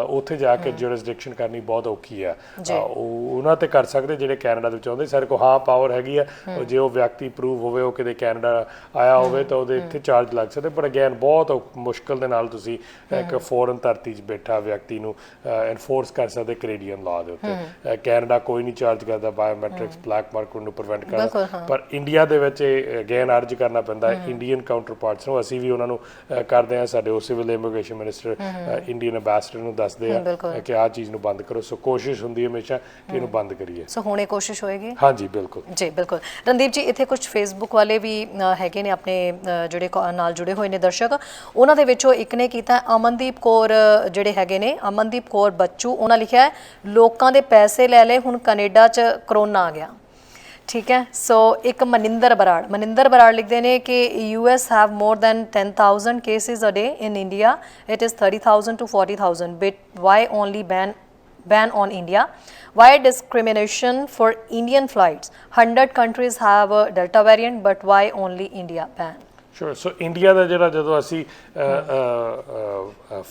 ਉੱਥੇ ਜਾ ਕੇ ਜੁਰਿਸਡਿਕਸ਼ਨ ਕਰਨੀ ਬਹੁਤ ਔਖੀ ਆ ਉਹਨਾਂ ਤੇ ਕਰ ਸਕਦੇ ਜਿਹੜੇ ਕੈਨੇਡਾ ਦੇ ਵਿੱਚ ਆਉਂਦੇ। ਸਾਡੇ ਕੋਲ ਹਾਂ ਪਾਵਰ ਹੈਗੀ ਆ, ਜੇ ਉਹ ਵਿਅਕਤੀ ਪ੍ਰੂਵ ਹੋਵੇ ਉਹ ਕਿਤੇ ਕੈਨੇਡਾ ਆਇਆ ਹੋਵੇ ਤਾਂ ਉਹਦੇ ਇੱਥੇ ਚਾਰਜ ਲੱਗ ਸਕਦੇ। ਪਰ ਅਗੇਨ ਬਹੁਤ ਮੁਸ਼ਕਿਲ ਦੇ ਨਾਲ ਤੁਸੀਂ ਇੱਕ ਫੋਰਨ ਧਰਤੀ 'ਚ ਬੈਠਾ ਵਿਅਕਤੀ ਨੂੰ ਐਨਫੋਰਸ ਕਰ ਸਕਦੇ ਕੈਨੇਡੀਅਨ ਲਾਅ ਦੇ ਉੱਤੇ। ਕੈਨੇਡਾ ਕੋਈ ਨਹੀਂ ਚਾਰਜ ਕਰਦਾ ਬਾਇਓਮੈਟ੍ਰਿਕਸ ਬਲੈਕ ਮਾਰਕੀਟ ਨੂੰ ਪ੍ਰੀਵੈਂਟ ਕਰਦਾ, ਪਰ ਇੰਡੀਆ ਦੇ ਵਿੱਚ ਅਗੇਨ ਅਰਜ ਕਰਨਾ ਪੈਂਦਾ ਇੰਡੀਅਨ ਕਾਊਂਟਰ ਪਾਰਟਸ ਨੂੰ। ਅਸੀਂ ਵੀ ਉਹਨਾਂ ਨੂੰ ਕਰਦੇ ਹਾਂ, ਸਾਡੇ ਉਸੇ ਵੇਲੇ ਇਮੀਗ੍ਰੇਸ਼ਨ ਮਿਨਿਸਟਰ ਇੰਡੀਅਨ ਅੰਬੈਸਡਰ ਨੂੰ ਦੱਸਦੇ ਆ ਕਿ ਆਹ ਚੀਜ਼ ਨੂੰ ਬੰਦ ਕਰੋ। ਸੋ ਕੋਸ਼ਿਸ਼ ਹੁੰਦੀ ਹੈ ਹਮੇਸ਼ਾ ਕਿ ਇਹਨੂੰ ਬੰਦ ਕਰੀਏ। ਸੋ ਹੁਣੇ ਕੋਸ਼ਿਸ਼ ਹੋਏਗੀ। ਹਾਂਜੀ ਬਿਲਕੁਲ ਜੀ ਬਿਲਕੁਲ। ਰਣਦੀਪ ਜੀ, ਇੱਥੇ ਕੁਝ ਫੇਸਬੁੱਕ ਵਾਲੇ ਵੀ ਹੈਗੇ ਨੇ ਆਪਣੇ ਜਿਹੜੇ ਨਾਲ ਜੁੜੇ ਹੋਏ ਨੇ ਦਰਸ਼ਕ, ਉਹਨਾਂ ਦੇ ਵਿੱਚੋਂ ਇੱਕ ਨੇ ਕੀਤਾ ਅਮਨਦੀਪ ਕੌਰ ਜਿਹੜੇ ਹੈਗੇ ਨੇ, ਅਮਨਦੀਪ ਕੌਰ ਬੱਚੂ, ਉਹਨਾਂ ਲਿਖਿਆ ਲੋਕਾਂ ਦੇ ਪੈਸੇ ਲੈ ਲਏ, ਹੁਣ ਕੈਨੇਡਾ 'ਚ ਕਰੋਨਾ ਆ ਗਿਆ। ਠੀਕ ਹੈ। ਸੋ ਇੱਕ ਮਨਿੰਦਰ ਬਰਾੜ ਲਿਖਦੇ ਨੇ ਕਿ US have more than 10,000 cases a day in India. It is 30,000 to 40,000. But why only ban on India? Why discrimination for Indian flights? 100 countries have a Delta variant, but why only India ban? ਸ਼ੋਰ। So India ਦਾ ਜਿਹੜਾ ਜਦੋਂ ਅਸੀਂ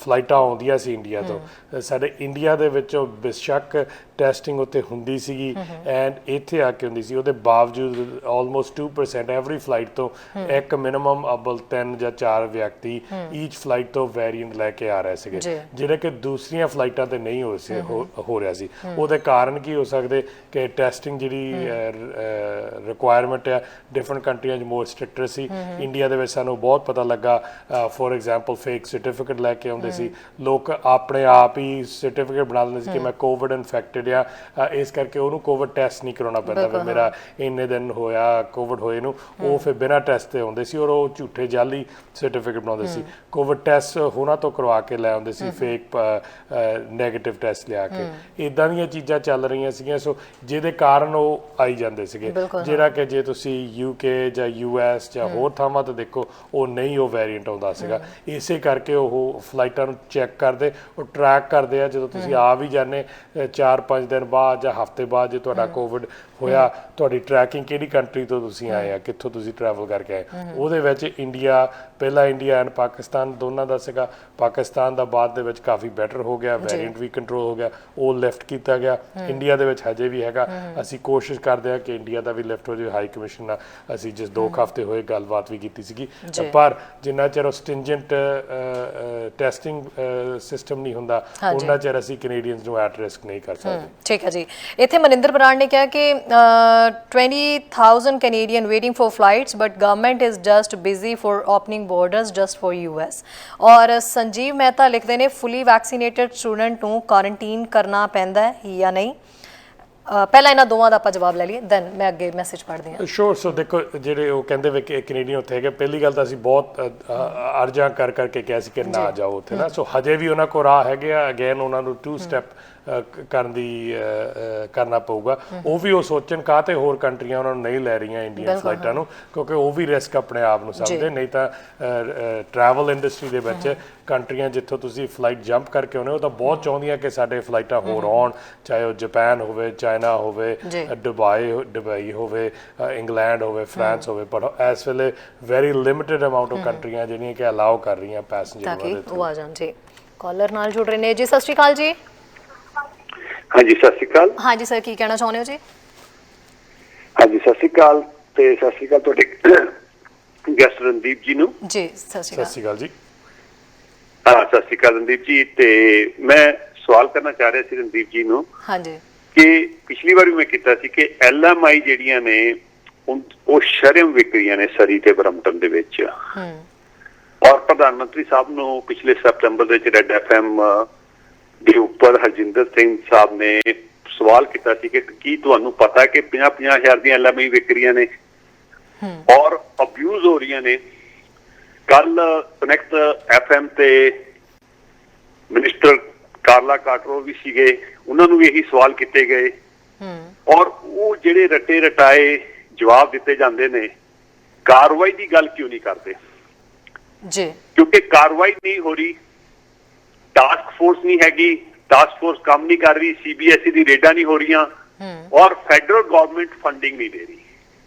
ਫਲਾਈਟਾਂ ਆਉਂਦੀਆਂ ਸੀ India ਤੋਂ, ਸਾਡੇ India ਦੇ ਵਿੱਚੋਂ ਬੇਸ਼ੱਕ ਟੈਸਟਿੰਗ ਉੱਤੇ ਹੁੰਦੀ ਸੀਗੀ ਐਂਡ ਇੱਥੇ ਆ ਕੇ ਹੁੰਦੀ ਸੀ, ਉਹਦੇ ਬਾਵਜੂਦ ਆਲਮੋਸਟ 2% ਐਵਰੀ ਫਲਾਈਟ ਤੋਂ ਇੱਕ ਮਿਨੀਮਮ ਅਬਲ 3 ਜਾਂ 4 ਵਿਅਕਤੀ ਈਚ ਫਲਾਈਟ ਤੋਂ ਵੇਰੀਐਂਟ ਲੈ ਕੇ ਆ ਰਹੇ ਸੀਗੇ, ਜਿਹੜੇ ਕਿ ਦੂਸਰੀਆਂ ਫਲਾਈਟਾਂ ਤੇ ਨਹੀਂ ਹੋ ਰਿਹਾ ਸੀ। ਉਹਦੇ ਕਾਰਨ ਕੀ ਹੋ ਸਕਦੇ ਕਿ ਟੈਸਟਿੰਗ ਜਿਹੜੀ ਰਿਕੁਆਇਰਮੈਂਟ ਆ ਡਿਫਰੈਂਟ ਕੰਟਰੀਆਂ 'ਚ ਮੋਰ ਸਟ੍ਰਿਕਟਰ ਸੀ। ਇੰਡੀਆ ਦੇ ਵਿੱਚ ਸਾਨੂੰ ਬਹੁਤ ਪਤਾ ਲੱਗਾ, ਫੋਰ ਐਗਜ਼ਾਮਪਲ ਫੇਕ ਸਰਟੀਫਿਕੇਟ ਲੈ ਕੇ ਆਉਂਦੇ ਸੀ ਲੋਕ, ਆਪਣੇ ਆਪ ਹੀ ਸਰਟੀਫਿਕੇਟ ਬਣਾ ਦਿੰਦੇ ਸੀ ਕਿ ਮੈਂ ਕੋਵਿਡ ਇਨਫੈਕਟਡ ਆ, ਇਸ ਕਰਕੇ ਉਹਨੂੰ ਕੋਵਿਡ ਟੈਸਟ ਨਹੀਂ ਕਰਾਉਣਾ ਪੈਂਦਾ ਵੀ ਮੇਰਾ ਇੰਨੇ ਦਿਨ ਹੋਇਆ ਕੋਵਿਡ ਹੋਏ ਨੂੰ। ਉਹ ਫਿਰ ਬਿਨਾਂ ਟੈਸਟ ਤੇ ਆਉਂਦੇ ਸੀ ਔਰ ਉਹ ਝੂਠੇ ਜਾਲੀ ਸਰਟੀਫਿਕੇਟ ਬਣਾਉਂਦੇ ਸੀ। ਕੋਵਿਡ ਟੈਸਟ ਉਹਨਾਂ ਤੋਂ ਕਰਵਾ ਕੇ ਲੈ ਆਉਂਦੇ ਸੀ, ਫੇਕ ਨੈਗੇਟਿਵ ਟੈਸਟ ਲਿਆ ਕੇ। ਇੱਦਾਂ ਦੀਆਂ ਚੀਜ਼ਾਂ ਚੱਲ ਰਹੀਆਂ ਸੀਗੀਆਂ, ਸੋ ਜਿਹਦੇ ਕਾਰਨ ਉਹ ਆਈ ਜਾਂਦੇ ਸੀਗੇ, ਜਿਹੜਾ ਕਿ ਜੇ ਤੁਸੀਂ UK ਜਾਂ US ਜਾਂ ਹੋਰ ਥਾਵਾਂ ਤੇ ਦੇਖੋ ਉਹ ਨਹੀਂ ਉਹ ਵੇਰੀਐਂਟ ਆਉਂਦਾ ਸੀਗਾ। ਇਸੇ ਕਰਕੇ ਉਹ ਫਲਾਈਟਾਂ ਨੂੰ ਚੈੱਕ ਕਰਦੇ, ਉਹ ਟਰੈਕ ਕਰਦੇ ਆ। ਜਦੋਂ ਤੁਸੀਂ ਆ ਵੀ ਜਾਂਦੇ 4-5 ਦਿਨ ਬਾਅਦ ਜਾਂ ਹਫ਼ਤੇ ਬਾਅਦ ਜੇ ਤੁਹਾਡਾ ਕੋਵਿਡ ਹੋਇਆ, ਤੁਹਾਡੀ ਟਰੈਕਿੰਗ ਕਿਹੜੀ ਕੰਟਰੀ ਤੋਂ ਤੁਸੀਂ ਆਏ ਆ, ਕਿੱਥੋਂ ਤੁਸੀਂ ਟਰੈਵਲ ਕਰਕੇ ਆਏ। ਉਹਦੇ ਵਿੱਚ ਇੰਡੀਆ, ਪਹਿਲਾਂ ਇੰਡੀਆ ਐਂਡ ਪਾਕਿਸਤਾਨ ਦੋਨਾਂ ਦਾ ਸੀਗਾ। ਪਾਕਿਸਤਾਨ ਦਾ ਬਾਅਦ ਦੇ ਵਿੱਚ ਕਾਫੀ ਬੈਟਰ ਹੋ ਗਿਆ, ਵੇਰੀਐਂਟ ਵੀ ਕੰਟਰੋਲ ਹੋ ਗਿਆ, ਉਹ ਲਿਫਟ ਕੀਤਾ ਗਿਆ। ਇੰਡੀਆ ਦੇ ਵਿੱਚ ਹਜੇ ਵੀ ਹੈਗਾ, ਅਸੀਂ ਕੋਸ਼ਿਸ਼ ਕਰਦੇ ਹਾਂ ਕਿ ਇੰਡੀਆ ਦਾ ਵੀ ਲਿਫਟ ਹੋ ਜਾਵੇ। ਹਾਈ ਕਮਿਸ਼ਨ ਨਾਲ ਅਸੀਂ ਜਿਸ 2 ਹਫ਼ਤੇ ਹੋਏ ਗੱਲਬਾਤ ਵੀ ਕੀਤੀ ਸੀਗੀ, ਪਰ ਜਿੰਨਾ ਚਿਰ ਉਹ ਸਟਿੰਜੈਂਟ ਟੈਸਟਿੰਗ ਸਿਸਟਮ ਨਹੀਂ ਹੁੰਦਾ ਉਹਨਾਂ ਚਿਰ ਅਸੀਂ ਕੈਨੇਡੀਅਨਸ ਨੂੰ ਐਟ ਰਿਸਕ ਨਹੀਂ ਕਰ ਸਕਦੇ। ਠੀਕ ਹੈ ਜੀ। ਇੱਥੇ ਮਨਿੰਦਰ ਬਰਾੜ ਨੇ ਕਿਹਾ ਕਿ 20,000 Canadian waiting for flights, but government is just busy for opening borders just for US. ਔਰ ਸੰਜੀਵ ਮਹਿਤਾ ਲਿਖਦੇ ਨੇ ਫੁੱਲੀ ਵੈਕਸੀਨੇਟਡ ਸਟੂਡੈਂਟ ਨੂੰ ਕੁਆਰੰਟੀਨ ਕਰਨਾ ਪੈਂਦਾ ਹੈ ਜਾਂ ਨਹੀਂ। ਪਹਿਲਾਂ ਇਹਨਾਂ ਦੋਵਾਂ ਦਾ ਆਪਾਂ ਜਵਾਬ ਲੈ ਲਈਏ, ਦੈਨ ਮੈਂ ਅੱਗੇ ਮੈਸੇਜ ਪੜ੍ਹਦੀ ਹਾਂ। ਸ਼ੋਰ। ਸੋ ਦੇਖੋ, ਜਿਹੜੇ ਉਹ ਕਹਿੰਦੇ ਵੇ ਕਿ ਕੈਨੇਡੀਅਨ ਉੱਥੇ ਹੈਗੇ, ਪਹਿਲੀ ਗੱਲ ਤਾਂ ਅਸੀਂ ਬਹੁਤ ਅਰਜ਼ਾਂ ਕਰਕੇ ਕਿਹਾ ਸੀ ਕਿ ਨਾ ਜਾਓ ਉੱਥੇ ਨਾ। ਸੋ ਹਜੇ ਵੀ ਉਹਨਾਂ ਕੋਲ ਰਾਹ ਹੈਗੇ ਆ, ਅਗੇਨ ਉਹਨਾਂ ਨੂੰ 2 ਸਟੈਪ ਕਰਨਾ ਪਊਗਾ। ਉਹ ਵੀ ਉਹ ਸੋਚਣ ਕਾਹਤੇ ਹੋਰ ਕੰਟਰੀਆਂ ਉਹਨਾਂ ਨੂੰ ਨਹੀਂ ਲੈ ਰਹੀਆਂ ਇੰਡੀਅਨ ਫਲਾਈਟਾਂ ਨੂੰ, ਕਿਉਂਕਿ ਉਹ ਵੀ ਰਿਸਕ ਆਪਣੇ ਆਪ ਨੂੰ ਸਮਝਦੇ। ਨਹੀਂ ਤਾਂ ਟਰੈਵਲ ਇੰਡਸਟਰੀ ਦੇ ਵਿੱਚ ਕੰਟਰੀਆਂ ਜਿੱਥੋਂ ਤੁਸੀਂ ਫਲਾਈਟ ਜੰਪ ਕਰਕੇ ਆਉਂਦੇ ਹੋ ਤਾਂ ਬਹੁਤ ਚਾਹੁੰਦੀਆਂ ਕਿ ਸਾਡੇ ਫਲਾਈਟਾਂ ਹੋਰ ਆਉਣ, ਚਾਹੇ ਉਹ ਜਾਪਾਨ ਹੋਵੇ, ਚਾਈਨਾ ਹੋਵੇ, ਦੁਬਈ ਹੋਵੇ, ਇੰਗਲੈਂਡ ਹੋਵੇ, ਫਰਾਂਸ ਹੋਵੇ। ਪਰ ਇਸ ਵੇਲੇ ਵੈਰੀ ਲਿਮਿਟਡ ਅਮਾਊਂਟ ਆਫ ਕੰਟਰੀਆਂ ਜਿਹੜੀਆਂ ਕਿ ਅਲਾਓ ਕਰ ਰਹੀਆਂ ਪੈਸੇਂਜਰ ਉਹ ਆ ਜਾਣ। ਜੀ ਕਾਲਰ ਨਾਲ ਜੁੜ ਰਹੇ ਨੇ ਜੀ। ਸਤਿ ਸ਼੍ਰੀ ਅਕਾਲ ਜੀ। ਹਾਂਜੀ ਸਤਿ ਸ਼੍ਰੀ ਅਕਾਲ। ਹਾਂਜੀ ਸਰ, ਕੀ ਕਹਿਣਾ ਚਾਹੁੰਦੇ ਹੋ ਜੀ? ਹਾਂਜੀ ਸਤਿ ਸ਼੍ਰੀ ਅਕਾਲ, ਤੇ ਸਤਿ ਸ਼੍ਰੀ ਅਕਾਲ ਤੁਹਾਡੇ ਗੈਸਟ ਰਣਦੀਪ ਜੀ ਨੂੰ। ਜੀ ਸਤਿ ਸ਼੍ਰੀ ਅਕਾਲ ਜੀ। ਹਾਂ ਸਤਿ ਸ਼੍ਰੀ ਅਕਾਲ ਰਣਦੀਪ ਜੀ। ਤੇ ਮੈਂ ਸਵਾਲ ਕਰਨਾ ਚਾਹ ਰਿਹਾ ਸੀ ਰਣਦੀਪ ਜੀ ਨੂੰ, ਹਾਂਜੀ, ਕਿ ਪਿਛਲੀ ਵਾਰ ਵੀ ਮੈਂ ਕੀਤਾ ਸੀ ਕਿ LMI ਜਿਹੜੀਆਂ ਨੇ ਉਹ ਸ਼ਰਮ ਵਿਕ ਰਹੀਆਂ ਨੇ ਸਰੀ ਤੇ ਬਰਮਟਨ ਦੇ ਵਿੱਚ। ਔਰ ਪ੍ਰਧਾਨ ਮੰਤਰੀ ਸਾਹਿਬ ਨੂੰ ਪਿਛਲੇ ਸਤੰਬਰ ਦੇ ਵਿੱਚ ਰੈਡ FM ਦੇ ਉੱਪਰ ਹਰਜਿੰਦਰ ਸਿੰਘ ਸਾਹਿਬ ਨੇ ਸਵਾਲ ਕੀਤਾ ਸੀ ਕਿ ਕੀ ਤੁਹਾਨੂੰ ਪਤਾ ਕਿ 50,000 ਦੀਆਂ LMI ਵਿਕ ਰਹੀਆਂ ਨੇ ਔਰ ਅਬਿਊਜ਼ ਹੋ ਰਹੀਆਂ ਨੇ। ਕੱਲ ਕਨੈਕਟ FM ਤੇ ਮਿਨਿਸਟਰ ਕਾਰਲਾ ਕਾਟਰੋ ਵੀ ਸੀਗੇ, ਉਹਨਾਂ ਨੂੰ ਵੀ ਇਹੀ ਸਵਾਲ ਕੀਤੇ ਗਏ ਔਰ ਉਹ ਜਿਹੜੇ ਰੱਟੇ ਰਟਾਏ ਜਵਾਬ ਦਿੱਤੇ ਜਾਂਦੇ ਨੇ। ਕਾਰਵਾਈ ਦੀ ਗੱਲ ਕਿਉਂ ਨਹੀਂ ਕਰਦੇ ਜੀ? ਕਿਉਂਕਿ ਕਾਰਵਾਈ ਨਹੀਂ ਹੋ ਰਹੀ, ਟਾਸਕ ਫੋਰਸ ਨਹੀਂ ਹੈਗੀ, ਟਾਸਕ ਫੋਰਸ ਕੰਮ ਨਹੀਂ ਕਰ ਰਹੀ, CBSE ਦੀ ਰੇਡਾਂ ਨਹੀਂ ਹੋ ਰਹੀਆਂ ਔਰ ਫੈਡਰਲ ਗਵਰਨਮੈਂਟ ਫੰਡਿੰਗ ਨਹੀਂ ਦੇ ਰਹੀ,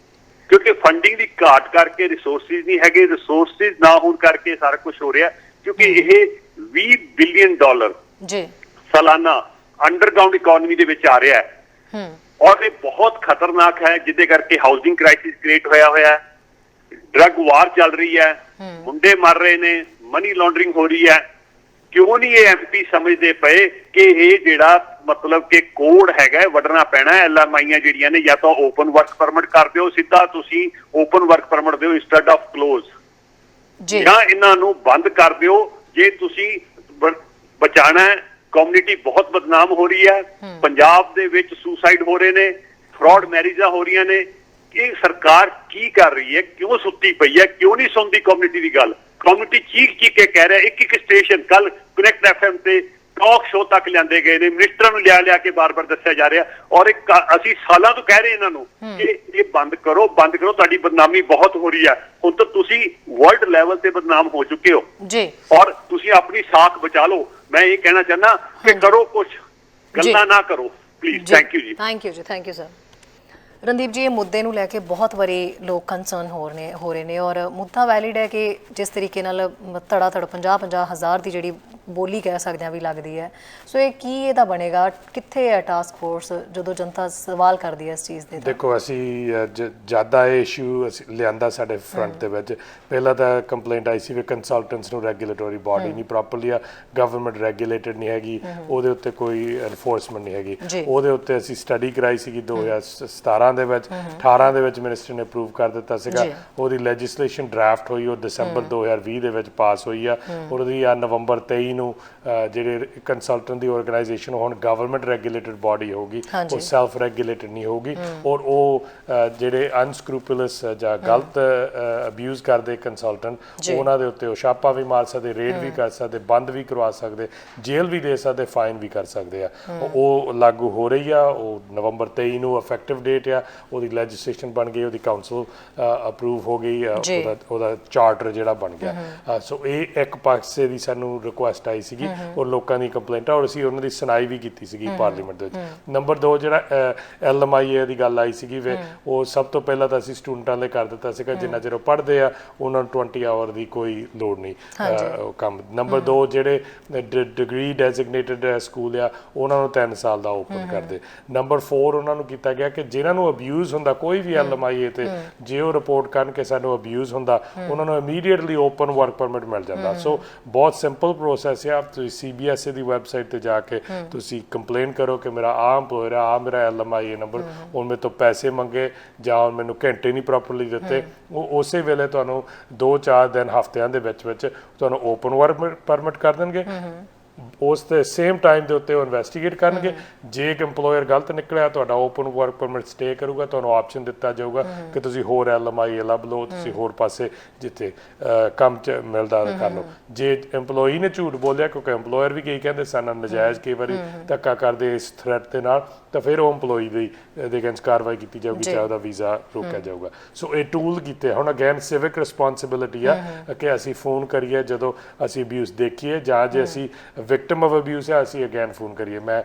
ਕਿਉਂਕਿ ਫੰਡਿੰਗ ਦੀ ਘਾਟ ਕਰਕੇ ਰਿਸੋਰਸਿਸ ਨਹੀਂ ਹੈਗੇ। ਰਿਸੋਰਸਿਸ ਨਾ ਹੋਣ ਕਰਕੇ ਸਾਰਾ ਕੁਝ ਹੋ ਰਿਹਾ, ਕਿਉਂਕਿ ਇਹ $20 ਬਿਲੀਅਨ ਜੀ ਸਾਲਾਨਾ ਅੰਡਰਗਰਾਉਂਡ ਇਕਨੋਮੀ ਦੇ ਵਿੱਚ ਆ ਰਿਹਾ ਹੈ ਔਰ ਇਹ ਬਹੁਤ ਖਤਰਨਾਕ ਹੈ, ਜਿਹਦੇ ਕਰਕੇ ਹਾਊਸਿੰਗ ਕ੍ਰਾਈਸਿਸ ਕ੍ਰੀਏਟ ਹੋਇਆ ਹੈ, ਡਰੱਗ ਵਾਰ ਚੱਲ ਰਹੀ ਹੈ, ਮੁੰਡੇ ਮਰ ਰਹੇ ਨੇ, ਮਨੀ ਲਾਂਡਰਿੰਗ ਹੋ ਰਹੀ ਹੈ। ਕਿਉਂ ਨਹੀਂ ਇਹ ਐਮਪੀ ਸਮਝਦੇ ਪਏ ਕਿ ਇਹ ਜਿਹੜਾ ਮਤਲਬ ਕਿ ਕੋਡ ਹੈਗਾ ਵੱਢਣਾ ਪੈਣਾ। ਐਲਐਮਆਈਆਂ ਜਿਹੜੀਆਂ ਨੇ ਜਾਂ ਤਾਂ ਓਪਨ ਵਰਕ ਪਰਮਿਟ ਕਰ ਦਿਓ, ਸਿੱਧਾ ਤੁਸੀਂ ਓਪਨ ਵਰਕ ਪਰਮਿਟ ਦਿਓ ਇੰਸਟੈਡ ਆਫ ਕਲੋਜ਼, ਜਾਂ ਇਹਨਾਂ ਨੂੰ ਬੰਦ ਕਰ ਦਿਓ ਜੇ ਤੁਸੀਂ ਬਚਾਣਾ। ਕਮਿਊਨਿਟੀ ਬਹੁਤ ਬਦਨਾਮ ਹੋ ਰਹੀ ਹੈ, ਪੰਜਾਬ ਦੇ ਵਿੱਚ ਸੁਸਾਈਡ ਹੋ ਰਹੇ ਨੇ, ਫਰਾਡ ਮੈਰਿਜਾਂ ਹੋ ਰਹੀਆਂ ਨੇ। ਇਹ ਸਰਕਾਰ ਕੀ ਕਰ ਰਹੀ ਹੈ? ਕਿਉਂ ਸੁੱਤੀ ਪਈ ਹੈ? ਕਿਉਂ ਨਹੀਂ ਸੁਣਦੀ ਕਮਿਊਨਿਟੀ ਦੀ ਗੱਲ? ਕਮਿਊਨਿਟੀ ਚੀਖ ਕੇ ਕਹਿ ਰਿਹਾ। ਇੱਕ ਸਟੇਸ਼ਨ ਕੱਲ ਕਨੈਕਟ ਐਫਐਮ ਤੇ ਟਾਕ ਸ਼ੋਅ ਤੱਕ ਲਿਆਂਦੇ ਗਏ ਨੇ, ਮਿਨਿਸਟਰਾਂ ਨੂੰ ਲਿਆ ਕੇ ਬਾਰ-ਬਾਰ ਦੱਸਿਆ ਜਾ ਰਿਹਾ। ਔਰ ਅਸੀਂ ਸਾਲਾਂ ਤੋਂ ਕਹਿ ਰਹੇ ਇਹਨਾਂ ਨੂੰ ਕਿ ਇਹ ਬੰਦ ਕਰੋ, ਤੁਹਾਡੀ ਬਦਨਾਮੀ ਬਹੁਤ ਹੋ ਰਹੀ ਹੈ। ਹੁਣ ਤਾਂ ਤੁਸੀਂ ਵਰਲਡ ਲੈਵਲ ਤੇ ਬਦਨਾਮ ਹੋ ਚੁੱਕੇ ਹੋ ਜੀ, ਔਰ ਤੁਸੀਂ ਆਪਣੀ ਸਾਖ ਬਚਾ ਲਓ। ਮੈਂ ਇਹ ਕਹਿਣਾ ਚਾਹੁੰਦਾ ਕਿ ਕਰੋ ਕੁਝ, ਗੱਲਾਂ ਨਾ ਕਰੋ please. Thank you ji. Thank you sir. Randeep ji, ਇਹ ਮੁੱਦੇ ਨੂੰ ਲੈ ਕੇ ਬਹੁਤ ਵਾਰੀ ਲੋਕ ਕੰਸਰਨ ਹੋ ਰਹੇ ਨੇ ਔਰ ਮੁੱਦਾ ਵੈਲਿਡ ਹੈ ਕਿ ਜਿਸ ਤਰੀਕੇ ਨਾਲ ਧੜਾ 50 ਹਜ਼ਾਰ ਦੀ ਜਿਹੜੀ ਬੋਲੀ ਕਹਿ ਸਕਦੇ ਹਾਂ ਵੀ ਲੱਗਦੀ ਹੈ, ਸੋ ਇਹ ਕੀ ਇਹਦਾ ਬਣੇਗਾ? ਕਿੱਥੇ ਹੈ ਟਾਸਕ ਫੋਰਸ ਜਦੋਂ ਜਨਤਾ ਸਵਾਲ ਕਰਦੀ ਹੈ ਇਸ ਚੀਜ਼ ਦੇ? ਦੇਖੋ, ਅਸੀਂ ਜ਼ਿਆਦਾ ਇਹ ਇਸ਼ੂ ਅਸੀਂ ਲਿਆਂਦਾ ਸਾਡੇ ਫਰੰਟ ਦੇ ਵਿੱਚ। ਪਹਿਲਾਂ ਤਾਂ ਕੰਪਲੇਂਟ ਆਈ ਸੀ ਵੀ ਕੰਸਲਟੈਂਟਸ ਨੂੰ ਰੈਗੂਲੇਟਰੀ ਬਾਡੀ ਨਹੀਂ ਪ੍ਰੋਪਰਲੀ ਆ, ਗਵਰਨਮੈਂਟ ਰੈਗੂਲੇਟਡ ਨਹੀਂ ਹੈਗੀ, ਉਹਦੇ ਉੱਤੇ ਕੋਈ ਐਨਫੋਰਸਮੈਂਟ ਨਹੀਂ ਹੈਗੀ। ਉਹਦੇ ਉੱਤੇ ਅਸੀਂ ਸਟੱਡੀ ਕਰਾਈ ਸੀਗੀ 2017 ਦੇ ਵਿੱਚ, 18 ਦੇ ਵਿੱਚ ਮਿਨਿਸਟਰ ਨੇ ਅਪਰੂਵ ਕਰ ਦਿੱਤਾ ਸੀਗਾ। ਉਹਦੀ ਲੈਜਿਸਲੇਸ਼ਨ ਡਰਾਫਟ ਹੋਈ, ਉਹ ਦਸੰਬਰ 2020 ਦੇ ਵਿੱਚ ਪਾਸ ਹੋਈ ਆ। ਉਹਦੀ ਆ ਨਵੰਬਰ 23 ਨੂੰ ਜਿਹੜੇ ਕੰਸਲਟੈਂਟ ਦੀ ਆਰਗੇਨਾਈਜੇਸ਼ਨ ਹੁਣ ਗਵਰਨਮੈਂਟ ਰੈਗੂਲੇਟਡ ਬਾਡੀ ਹੋਊਗੀ, ਉਹ ਸੈਲਫ ਰੈਗੂਲੇਟਡ ਨਹੀਂ ਹੋਊਗੀ। ਔਰ ਉਹ ਜਿਹੜੇ ਅਨਸਕਰੂਪੂਲਸ ਜਾਂ ਗਲਤ ਅਬਿਊਜ਼ ਕਰਦੇ ਕੰਸਲਟੈਂਟ, ਉਹਨਾਂ ਦੇ ਉੱਤੇ ਉਹ ਛਾਪਾ ਵੀ ਮਾਰ ਸਕਦੇ, ਰੇਡ ਵੀ ਕਰ ਸਕਦੇ, ਬੰਦ ਵੀ ਕਰਵਾ ਸਕਦੇ, ਜੇਲ੍ਹ ਵੀ ਦੇ ਸਕਦੇ, ਫਾਈਨ ਵੀ ਕਰ ਸਕਦੇ ਆ। ਉਹ ਲਾਗੂ ਹੋ ਰਹੀ ਆ। ਉਹ ਨਵੰਬਰ 23 ਨੂੰ ਇਫੈਕਟਿਵ ਡੇਟ ਆ। ਉਹਦੀ ਲੈਜਿਸਲੇਸ਼ਨ ਬਣ ਗਈ, ਉਹਦੀ ਕਾਉਂਸਲ ਅਪਰੂਵ ਹੋ ਗਈ, ਉਹਦਾ ਚਾਰਟਰ ਜਿਹੜਾ ਬਣ ਗਿਆ। ਸੋ ਇਹ ਇੱਕ ਪਾਸੇ ਦੀ ਸਾਨੂੰ ਰਿਕੁਐਸਟ ਆਈ ਸੀਗੀ ਔਰ ਲੋਕਾਂ ਦੀ ਕੰਪਲੇਂਟਾਂ, ਔਰ ਅਸੀਂ ਉਹਨਾਂ ਦੀ ਸੁਣਾਈ ਵੀ ਕੀਤੀ ਸੀਗੀ ਪਾਰਲੀਮੈਂਟ ਦੇ ਵਿੱਚ। ਨੰਬਰ 2 ਜਿਹੜਾ LMIA ਦੀ ਗੱਲ ਆਈ ਸੀਗੀ, ਉਹ ਸਭ ਤੋਂ ਪਹਿਲਾਂ ਤਾਂ ਅਸੀਂ ਸਟੂਡੈਂਟਾਂ ਲਈ ਕਰ ਦਿੱਤਾ ਸੀਗਾ, ਜਿੰਨਾ ਚਿਰ ਉਹ ਪੜ੍ਹਦੇ ਆ ਉਹਨਾਂ ਨੂੰ 20 ਆਵਰ ਦੀ ਕੋਈ ਲੋੜ ਨਹੀਂ ਕੰਮ। ਨੰਬਰ 2 ਜਿਹੜੇ ਡਿਗਰੀ ਡੈਜ਼ਿਗਨੇਟਡ ਸਕੂਲ ਆ ਉਹਨਾਂ ਨੂੰ 3 ਸਾਲ ਦਾ ਓਪਨ ਕਰਦੇ। ਨੰਬਰ 4 ਉਹਨਾਂ ਨੂੰ ਕੀਤਾ ਗਿਆ ਕਿ ਜਿਨ੍ਹਾਂ ਨੂੰ ਅਬਿਊਜ਼ ਹੁੰਦਾ ਕੋਈ ਵੀ LMIA ਤੇ, ਜੇ ਉਹ ਰਿਪੋਰਟ ਕਰਨ ਕਿ ਸਾਨੂੰ ਅਬਿਊਜ਼ ਹੁੰਦਾ, ਉਹਨਾਂ ਨੂੰ ਇਮੀਡੀਏਟਲੀ ਓਪਨ ਵਰਕ ਪਰਮਿਟ ਮਿਲ ਜਾਂਦਾ। ਸੋ ਬਹੁਤ ਸਿੰਪਲ ਪ੍ਰੋਸੈਸ ਆ। ਤੁਸੀਂ CBSE ਦੀ ਵੈਬਸਾਈਟ ਤੇ ਜਾ ਕੇ ਤੁਸੀਂ ਕੰਪਲੇਨ ਕਰੋ ਕਿ ਮੇਰਾ ਆਹ ਇੰਪਲੋਇਰ ਆ, ਮੇਰਾ LMIA ਨੰਬਰ, ਹੁਣ ਮੇਰੇ ਤੋਂ ਪੈਸੇ ਮੰਗੇ ਜਾਂ ਮੈਨੂੰ ਘੰਟੇ ਨਹੀਂ ਪ੍ਰੋਪਰਲੀ ਦਿੱਤੇ, ਉਹ ਉਸੇ ਵੇਲੇ ਤੁਹਾਨੂੰ 2-4 ਦਿਨ ਹਫ਼ਤਿਆਂ ਦੇ ਵਿੱਚ ਤੁਹਾਨੂੰ ਓਪਨ ਵਰਕ ਪਰਮਿਟ ਕਰ ਦੇਣਗੇ। ਉਸ ਦੇ ਸੇਮ ਟਾਈਮ ਦੇ ਉੱਤੇ ਉਹ ਇਨਵੈਸਟੀਗੇਟ ਕਰਨਗੇ। ਜੇ ਇੱਕ ਇੰਪਲੋਇਰ ਗਲਤ ਨਿਕਲਿਆ, ਤੁਹਾਡਾ ਓਪਨ ਵਰਕ ਪਰਮਿਟ ਸਟੇ ਕਰੂਗਾ, ਤੁਹਾਨੂੰ ਆਪਸ਼ਨ ਦਿੱਤਾ ਜਾਊਗਾ ਕਿ ਤੁਸੀਂ ਹੋਰ LMIA ਲੱਭ ਲਓ, ਤੁਸੀਂ ਹੋਰ ਪਾਸੇ ਜਿੱਥੇ ਕੰਮ 'ਚ ਮਿਲਦਾ ਕਰ ਲਓ। ਜੇ ਇੰਪਲੋਈ ਨੇ ਝੂਠ ਬੋਲਿਆ, ਕਿਉਂਕਿ ਇੰਪਲੋਇਰ ਵੀ ਕਈ ਕਹਿੰਦੇ ਸਾਨੂੰ ਨਜਾਇਜ਼ ਕਈ ਵਾਰੀ ਧੱਕਾ ਕਰਦੇ ਇਸ ਥ੍ਰੈਟ ਦੇ ਨਾਲ, ਤਾਂ ਫਿਰ ਉਹ ਇੰਪਲੋਈ ਦੇ ਅਗੇਂਸਟ ਕਾਰਵਾਈ ਕੀਤੀ ਜਾਊਗੀ, ਚਾਹੇ ਉਹਦਾ ਵੀਜ਼ਾ ਰੋਕਿਆ ਜਾਊਗਾ। ਸੋ ਇਹ ਟੂਲ ਕੀਤੇ। ਹੁਣ ਅਗੇਨ ਸਿਵਿਕ ਰਿਸਪੌਂਸਿਬਿਲਿਟੀ ਆ ਕਿ ਅਸੀਂ ਫੋਨ ਕਰੀਏ ਜਦੋਂ ਅਸੀਂ ਅਬਿਊਜ਼ ਦੇਖੀਏ, ਜਾਂ ਜੇ ਅਸੀਂ ਵਿਕਟਮ ਆਫ ਅਬਿਊਜ਼ ਆ, ਅਸੀਂ ਅਗੇਨ ਫੋਨ ਕਰੀਏ। ਮੈਂ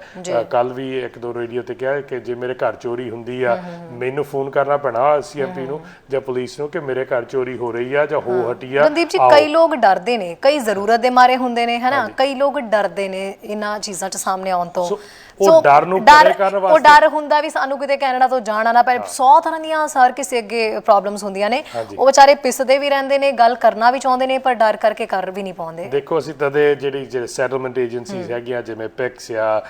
ਕੱਲ ਵੀ 1-2 ਰੇਡੀਓ ਤੇ ਕਿਹਾ ਕਿ ਜੇ ਮੇਰੇ ਘਰ ਚੋਰੀ ਹੁੰਦੀ ਆ, ਮੈਨੂੰ ਫੋਨ ਕਰਨਾ ਪੈਣਾ CMP ਨੂੰ ਜਾਂ ਪੁਲਿਸ ਨੂੰ ਕਿ ਮੇਰੇ ਘਰ ਚੋਰੀ ਹੋ ਰਹੀ ਆ ਜਾਂ ਹੋ ਹਟੀ ਆ। ਰਣਦੀਪ ਜੀ, ਕਈ ਲੋਕ ਡਰਦੇ ਨੇ, ਕਈ ਜ਼ਰੂਰਤ ਦੇ ਮਾਰੇ ਹੁੰਦੇ ਨੇ, ਹਨਾ, ਕਈ ਲੋਕ ਡਰਦੇ ਨੇ ਇਹਨਾਂ ਚੀਜ਼ਾਂ 'ਚ ਸਾਹਮਣੇ ਆਉਣ ਤੋਂ। ਉਹ ਡਰ ਨੂੰ ਪਰੇ ਕਰਨ ਵਾਸਤੇ, ਉਹ ਡਰ ਹੁੰਦਾ ਵੀ ਸਾਨੂੰ ਕਿਤੇ ਕੈਨੇਡਾ ਤੋਂ ਜਾਣਾ ਨਾ ਪਏ। 100 ਤਰ੍ਹਾਂ ਦੀਆਂ ਹਰ ਕਿਸੇ ਅੱਗੇ ਪ੍ਰੋਬਲਮਸ ਹੁੰਦੀਆਂ ਨੇ। ਉਹ ਵਿਚਾਰੇ ਪਿਸਦੇ ਵੀ ਰਹਿੰਦੇ ਨੇ, ਗੱਲ ਕਰਨਾ ਵੀ ਚਾਹੁੰਦੇ ਨੇ, ਪਰ ਡਰ ਕਰਕੇ ਕਰ ਵੀ ਨਹੀਂ ਪਾਉਂਦੇ। ਦੇਖੋ, ਅਸੀਂ ਤਦੇ ਜਿਹੜੇ ਸੈਟਲਮੈਂਟ ਏਜੰਸੀਜ਼ ਹੈਗੀਆਂ, ਜਿਵੇਂ PICS ਆ,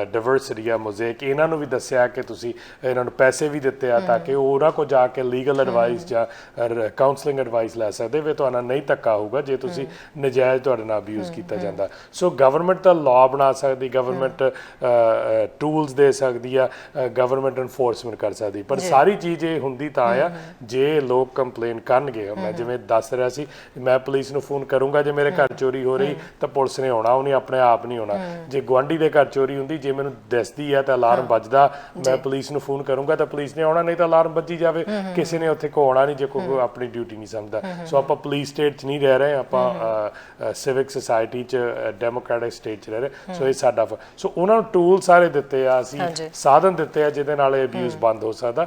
ਡਾਇਵਰਸਿਟੀ ਆ, ਮੋਜ਼ੇਕ, ਇਹਨਾਂ ਨੂੰ ਵੀ ਦੱਸਿਆ ਕਿ ਤੁਸੀਂ ਇਹਨਾਂ ਨੂੰ ਪੈਸੇ ਵੀ ਦਿੱਤੇ ਆ ਤਾਂ ਕਿ ਉਹ ਉਹਨਾਂ ਕੋਲ ਜਾ ਕੇ ਲੀਗਲ ਐਡਵਾਈਸ ਜਾਂ ਕਾਉਂਸਲਿੰਗ ਐਡਵਾਈਸ ਲੈ ਸਕਦੇ ਵੇ। ਤੁਹਾਨੂੰ ਨਹੀਂ ਧੱਕਾ ਹੋਊਗਾ ਜੇ ਤੁਸੀਂ ਨਜਾਇਜ਼ ਤੁਹਾਡੇ ਨਾਲ ਅਬਿਊਜ਼ ਕੀਤਾ ਜਾਂਦਾ। ਸੋ ਗਵਰਨਮੈਂਟ ਤਾਂ ਲਾਅ ਬਣਾ ਸਕਦੀ, ਗਵਰਨਮੈਂਟ ਟੂਲਸ ਦੇ ਸਕਦੀ ਆ, ਗਵਰਨਮੈਂਟ ਇਨਫੋਰਸਮੈਂਟ ਕਰ ਸਕਦੀ, ਪਰ ਸਾਰੀ ਚੀਜ਼ ਇਹ ਹੁੰਦੀ ਤਾਂ ਆ ਜੇ ਲੋਕ ਕੰਪਲੇਨ ਕਰਨਗੇ। ਮੈਂ ਜਿਵੇਂ ਦੱਸ ਰਿਹਾ ਸੀ, ਮੈਂ ਪੁਲਿਸ ਨੂੰ ਫੋਨ ਕਰੂੰਗਾ ਜੇ ਮੇਰੇ ਘਰ ਚੋਰੀ ਹੋ ਰਹੀ ਤਾਂ ਪੁਲਿਸ ਨੇ ਆਉਣਾ, ਉਹਨੇ ਆਪਣੇ ਆਪ ਨਹੀਂ ਆਉਣਾ। ਜੇ ਗੁਆਂਢੀ ਦੇ ਘਰ ਚੋਰੀ ਹੁੰਦੀ, ਜੇ ਮੈਨੂੰ ਦੱਸਦੀ ਆ ਤਾਂ ਅਲਾਰਮ ਵੱਜਦਾ, ਮੈਂ ਪੁਲਿਸ ਨੂੰ ਫੋਨ ਕਰੂੰਗਾ ਤਾਂ ਪੁਲਿਸ ਨੇ ਆਉਣਾ, ਨਹੀਂ ਤਾਂ ਅਲਾਰਮ ਵੱਜੀ ਜਾਵੇ, ਕਿਸੇ ਨੇ ਉੱਥੇ ਕੋ ਆਉਣਾ ਨਹੀਂ ਜੇ ਕੋਈ ਆਪਣੀ ਡਿਊਟੀ ਨਹੀਂ ਸਮਝਦਾ। ਸੋ ਆਪਾਂ ਪੁਲਿਸ ਸਟੇਟ 'ਚ ਨਹੀਂ ਰਹਿ ਰਹੇ, ਆਪਾਂ ਸਿਵਿਕ ਸੁਸਾਇਟੀ 'ਚ, ਡੈਮੋਕ੍ਰੈਟਿਕ ਸਟੇਟ 'ਚ ਰਹਿ ਰਹੇ। ਸੋ ਇਹ ਸਾਡਾ, ਸੋ ਉਹਨਾਂ ਨੂੰ ਟੂਲ ਟੂਲ ਸਾਰੇ ਦਿੱਤੇ ਆ, ਅਸੀਂ ਹਾਂਜੀ। ਸਾਧਨ ਦਿੱਤੇ ਆ ਜਿਹਦੇ ਨਾਲ ਇਹ ਅਬਿਊਜ਼ ਬੰਦ ਹੋ ਸਕਦਾ।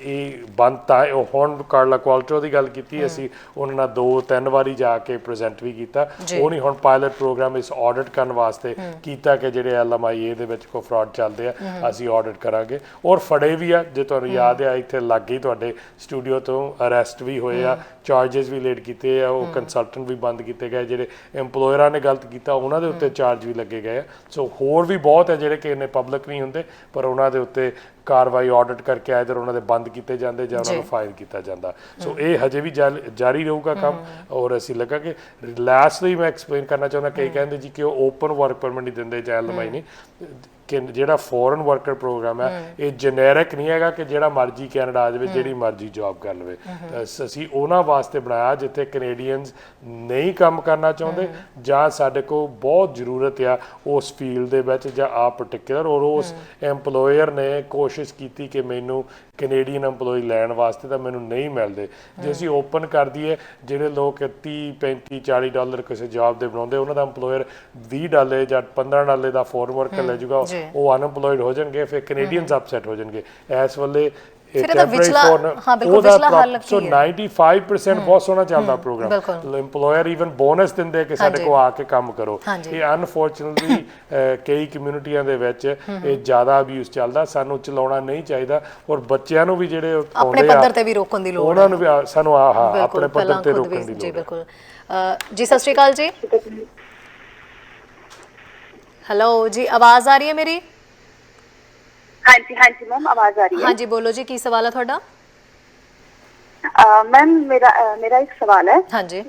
ਇਹ ਬੰਦ ਤਾਂ ਹੁਣ ਕਾਰਲਾ ਕੁਆਲਟਰੋ ਦੀ ਗੱਲ ਕੀਤੀ, ਅਸੀਂ ਉਹਨਾਂ ਨਾਲ 2-3 ਵਾਰੀ ਜਾ ਕੇ ਪ੍ਰੈਜ਼ੈਂਟ ਵੀ ਕੀਤਾ। ਉਹ ਨਹੀਂ ਹੁਣ ਪਾਇਲਟ ਪ੍ਰੋਗਰਾਮ ਇਸ ਆਡਿਟ ਕਰਨ ਵਾਸਤੇ ਕੀਤਾ ਕਿ ਜਿਹੜੇ LMIA ਦੇ ਵਿੱਚ ਕੋਈ ਫਰਾਡ ਚੱਲਦੇ ਆ ਅਸੀਂ ਆਡਿਟ ਕਰਾਂਗੇ, ਔਰ ਫੜੇ ਵੀ ਆ। ਜੇ ਤੁਹਾਨੂੰ ਯਾਦ ਆ ਇੱਥੇ ਲੱਗ ਹੀ ਤੁਹਾਡੇ ਸਟੂਡੀਓ ਤੋਂ ਅਰੈਸਟ ਵੀ ਹੋਏ ਆ, ਚਾਰजेस ਵੀ ਲੇਟ ਕੀਤੇ ਆ, ਉਹ ਕੰਸਲਟੈਂਟ ਵੀ ਬੰਦ ਕੀਤੇ ਗਏ, ਜਿਹੜੇ ਇੰਪਲੋਇਰਾਂ ਨੇ ਗਲਤ ਕੀਤਾ ਉਹਨਾਂ ਦੇ ਉੱਤੇ ਚਾਰਜ ਵੀ ਲੱਗੇ ਗਏ ਆ। ਸੋ ਹੋਰ ਵੀ ਬਹੁਤ ਹੈ ਜਿਹੜੇ ਕਿ ਇੰਨੇ ਪਬਲਿਕ ਨਹੀਂ ਹੁੰਦੇ, ਪਰ ਉਹਨਾਂ ਦੇ ਉੱਤੇ ਕਾਰਵਾਈ ਆਡਿਟ ਕਰਕੇ ਆਇਦਰ ਉਹਨਾਂ ਦੇ ਬੰਦ ਕੀਤੇ ਜਾਂਦੇ ਜਾਂ ਉਹਨਾਂ ਨੂੰ ਫਾਈਲ ਕੀਤਾ ਜਾਂਦਾ। ਸੋ ਇਹ ਹਜੇ ਵੀ ਜਾਰੀ ਰਹੂਗਾ ਕੰਮ, ਔਰ ਅਸੀਂ ਲੱਗਾਂਗੇ। ਲਾਸਟਲੀ ਮੈਂ ਐਕਸਪਲੇਨ ਕਰਨਾ ਚਾਹੁੰਦਾ, ਕਈ ਕਹਿੰਦੇ ਜੀ ਕਿ ਉਹ ਓਪਨ ਵਰਕ ਪਰਮਿਟ ਨਹੀਂ ਦਿੰਦੇ ਜਾਂ LMI ਨਹੀਂ, ਕਿ ਜਿਹੜਾ ਫੋਰਨ ਵਰਕਰ ਪ੍ਰੋਗਰਾਮ ਹੈ ਇਹ ਜਨੈਰਿਕ ਨਹੀਂ ਹੈਗਾ ਕਿ ਜਿਹੜਾ ਮਰਜ਼ੀ ਕੈਨੇਡਾ ਆ ਜਾਵੇ, ਜਿਹੜੀ ਮਰਜ਼ੀ ਜੌਬ ਕਰ ਲਵੇ। ਅਸੀਂ ਉਹਨਾਂ ਵਾਸਤੇ ਬਣਾਇਆ ਜਿੱਥੇ ਕੈਨੇਡੀਅਨਸ ਨਹੀਂ ਕੰਮ ਕਰਨਾ ਚਾਹੁੰਦੇ ਜਾਂ ਸਾਡੇ ਕੋਲ ਬਹੁਤ ਜ਼ਰੂਰਤ ਆ ਉਸ ਫੀਲਡ ਦੇ ਵਿੱਚ ਜਾਂ ਆ ਪਰਟੀਕੂਲਰ, ਔਰ ਉਸ ਐਮਪਲੋਇਰ ਨੇ ਕੋਸ਼ਿਸ਼ ਕੀਤੀ ਕਿ ਮੈਨੂੰ ਕੈਨੇਡੀਅਨ ਐਮਪਲੋਈ ਲੈਣ ਵਾਸਤੇ ਤਾਂ ਮੈਨੂੰ ਨਹੀਂ ਮਿਲਦੇ। ਜੇ ਅਸੀਂ ਓਪਨ ਕਰ ਦਈਏ, ਜਿਹੜੇ ਲੋਕ $30-35-40 ਕਿਸੇ ਜੌਬ ਦੇ ਬਣਾਉਂਦੇ, ਉਹਨਾਂ ਦਾ ਐਮਪਲੋਇਰ $20 ਜਾਂ $15 ਦਾ ਫੋਰਨ ਵਰਕਰ ਲੈ ਜਾਊਗਾ, ਉਹ ਅਨਐਮਪਲੋਇਡ ਹੋ ਜਾਣਗੇ, ਫਿਰ ਕੈਨੇਡੀਅਨਸ ਅਪਸੈਟ ਹੋ ਜਾਣਗੇ। ਇਸ ਵੇਲੇ ਉਹਦਾ 95% ਬਹੁਤ ਸੋਹਣਾ ਚੱਲਦਾ ਪ੍ਰੋਗਰਾਮ। ਇੰਪਲੋਇਰ ਈਵਨ ਬੋਨਸ ਦਿੰਦੇ ਕਿ ਸਾਡੇ ਕੋਲ ਆ ਕੇ ਕੰਮ ਕਰੋ। ਇਹ ਅਨਫੋਰਚੂਨਟਲੀ ਕਈ ਕਮਿਊਨਿਟੀਆਂ ਦੇ ਵਿੱਚ ਇਹ ਜ਼ਿਆਦਾ ਅਬਿਊਜ਼ ਚੱਲਦਾ, ਸਾਨੂੰ ਚਲਾਉਣਾ ਨਹੀਂ ਚਾਹੀਦਾ। ਔਰ ਬੱਚਿਆਂ ਨੂੰ ਵੀ ਜਿਹੜੇ ਆਪਣੇ ਪੱਧਰ ਤੇ ਵੀ ਰੋਕਣ ਦੀ ਲੋੜ ਹੈ, ਉਹਨਾਂ ਨੂੰ ਵੀ ਸਾਨੂੰ ਆਪਣੇ ਪੱਧਰ ਤੇ ਰੋਕਣ ਦੀ ਲੋੜ ਹੈ। ਬਿਲਕੁਲ ਜੀ। ਸਤਿ ਸ਼੍ਰੀ ਅਕਾਲ ਜੀ। ਹੈਲੋ ਜੀ, ਆਵਾਜ਼ ਆ ਰਹੀ ਹੈ ਮੇਰੀ? ਹਾਂਜੀ ਹਾਂਜੀ ਮੈਮ, ਆਵਾਜ਼ ਆ ਰਹੀ ਹੈ। ਹਾਂਜੀ ਬੋਲੋ ਜੀ, ਕੀ ਸਵਾਲ ਹੈ ਤੁਹਾਡਾ? ਮੈਮ ਮੇਰਾ ਇੱਕ ਸਵਾਲ ਹੈ। ਹਾਂਜੀ।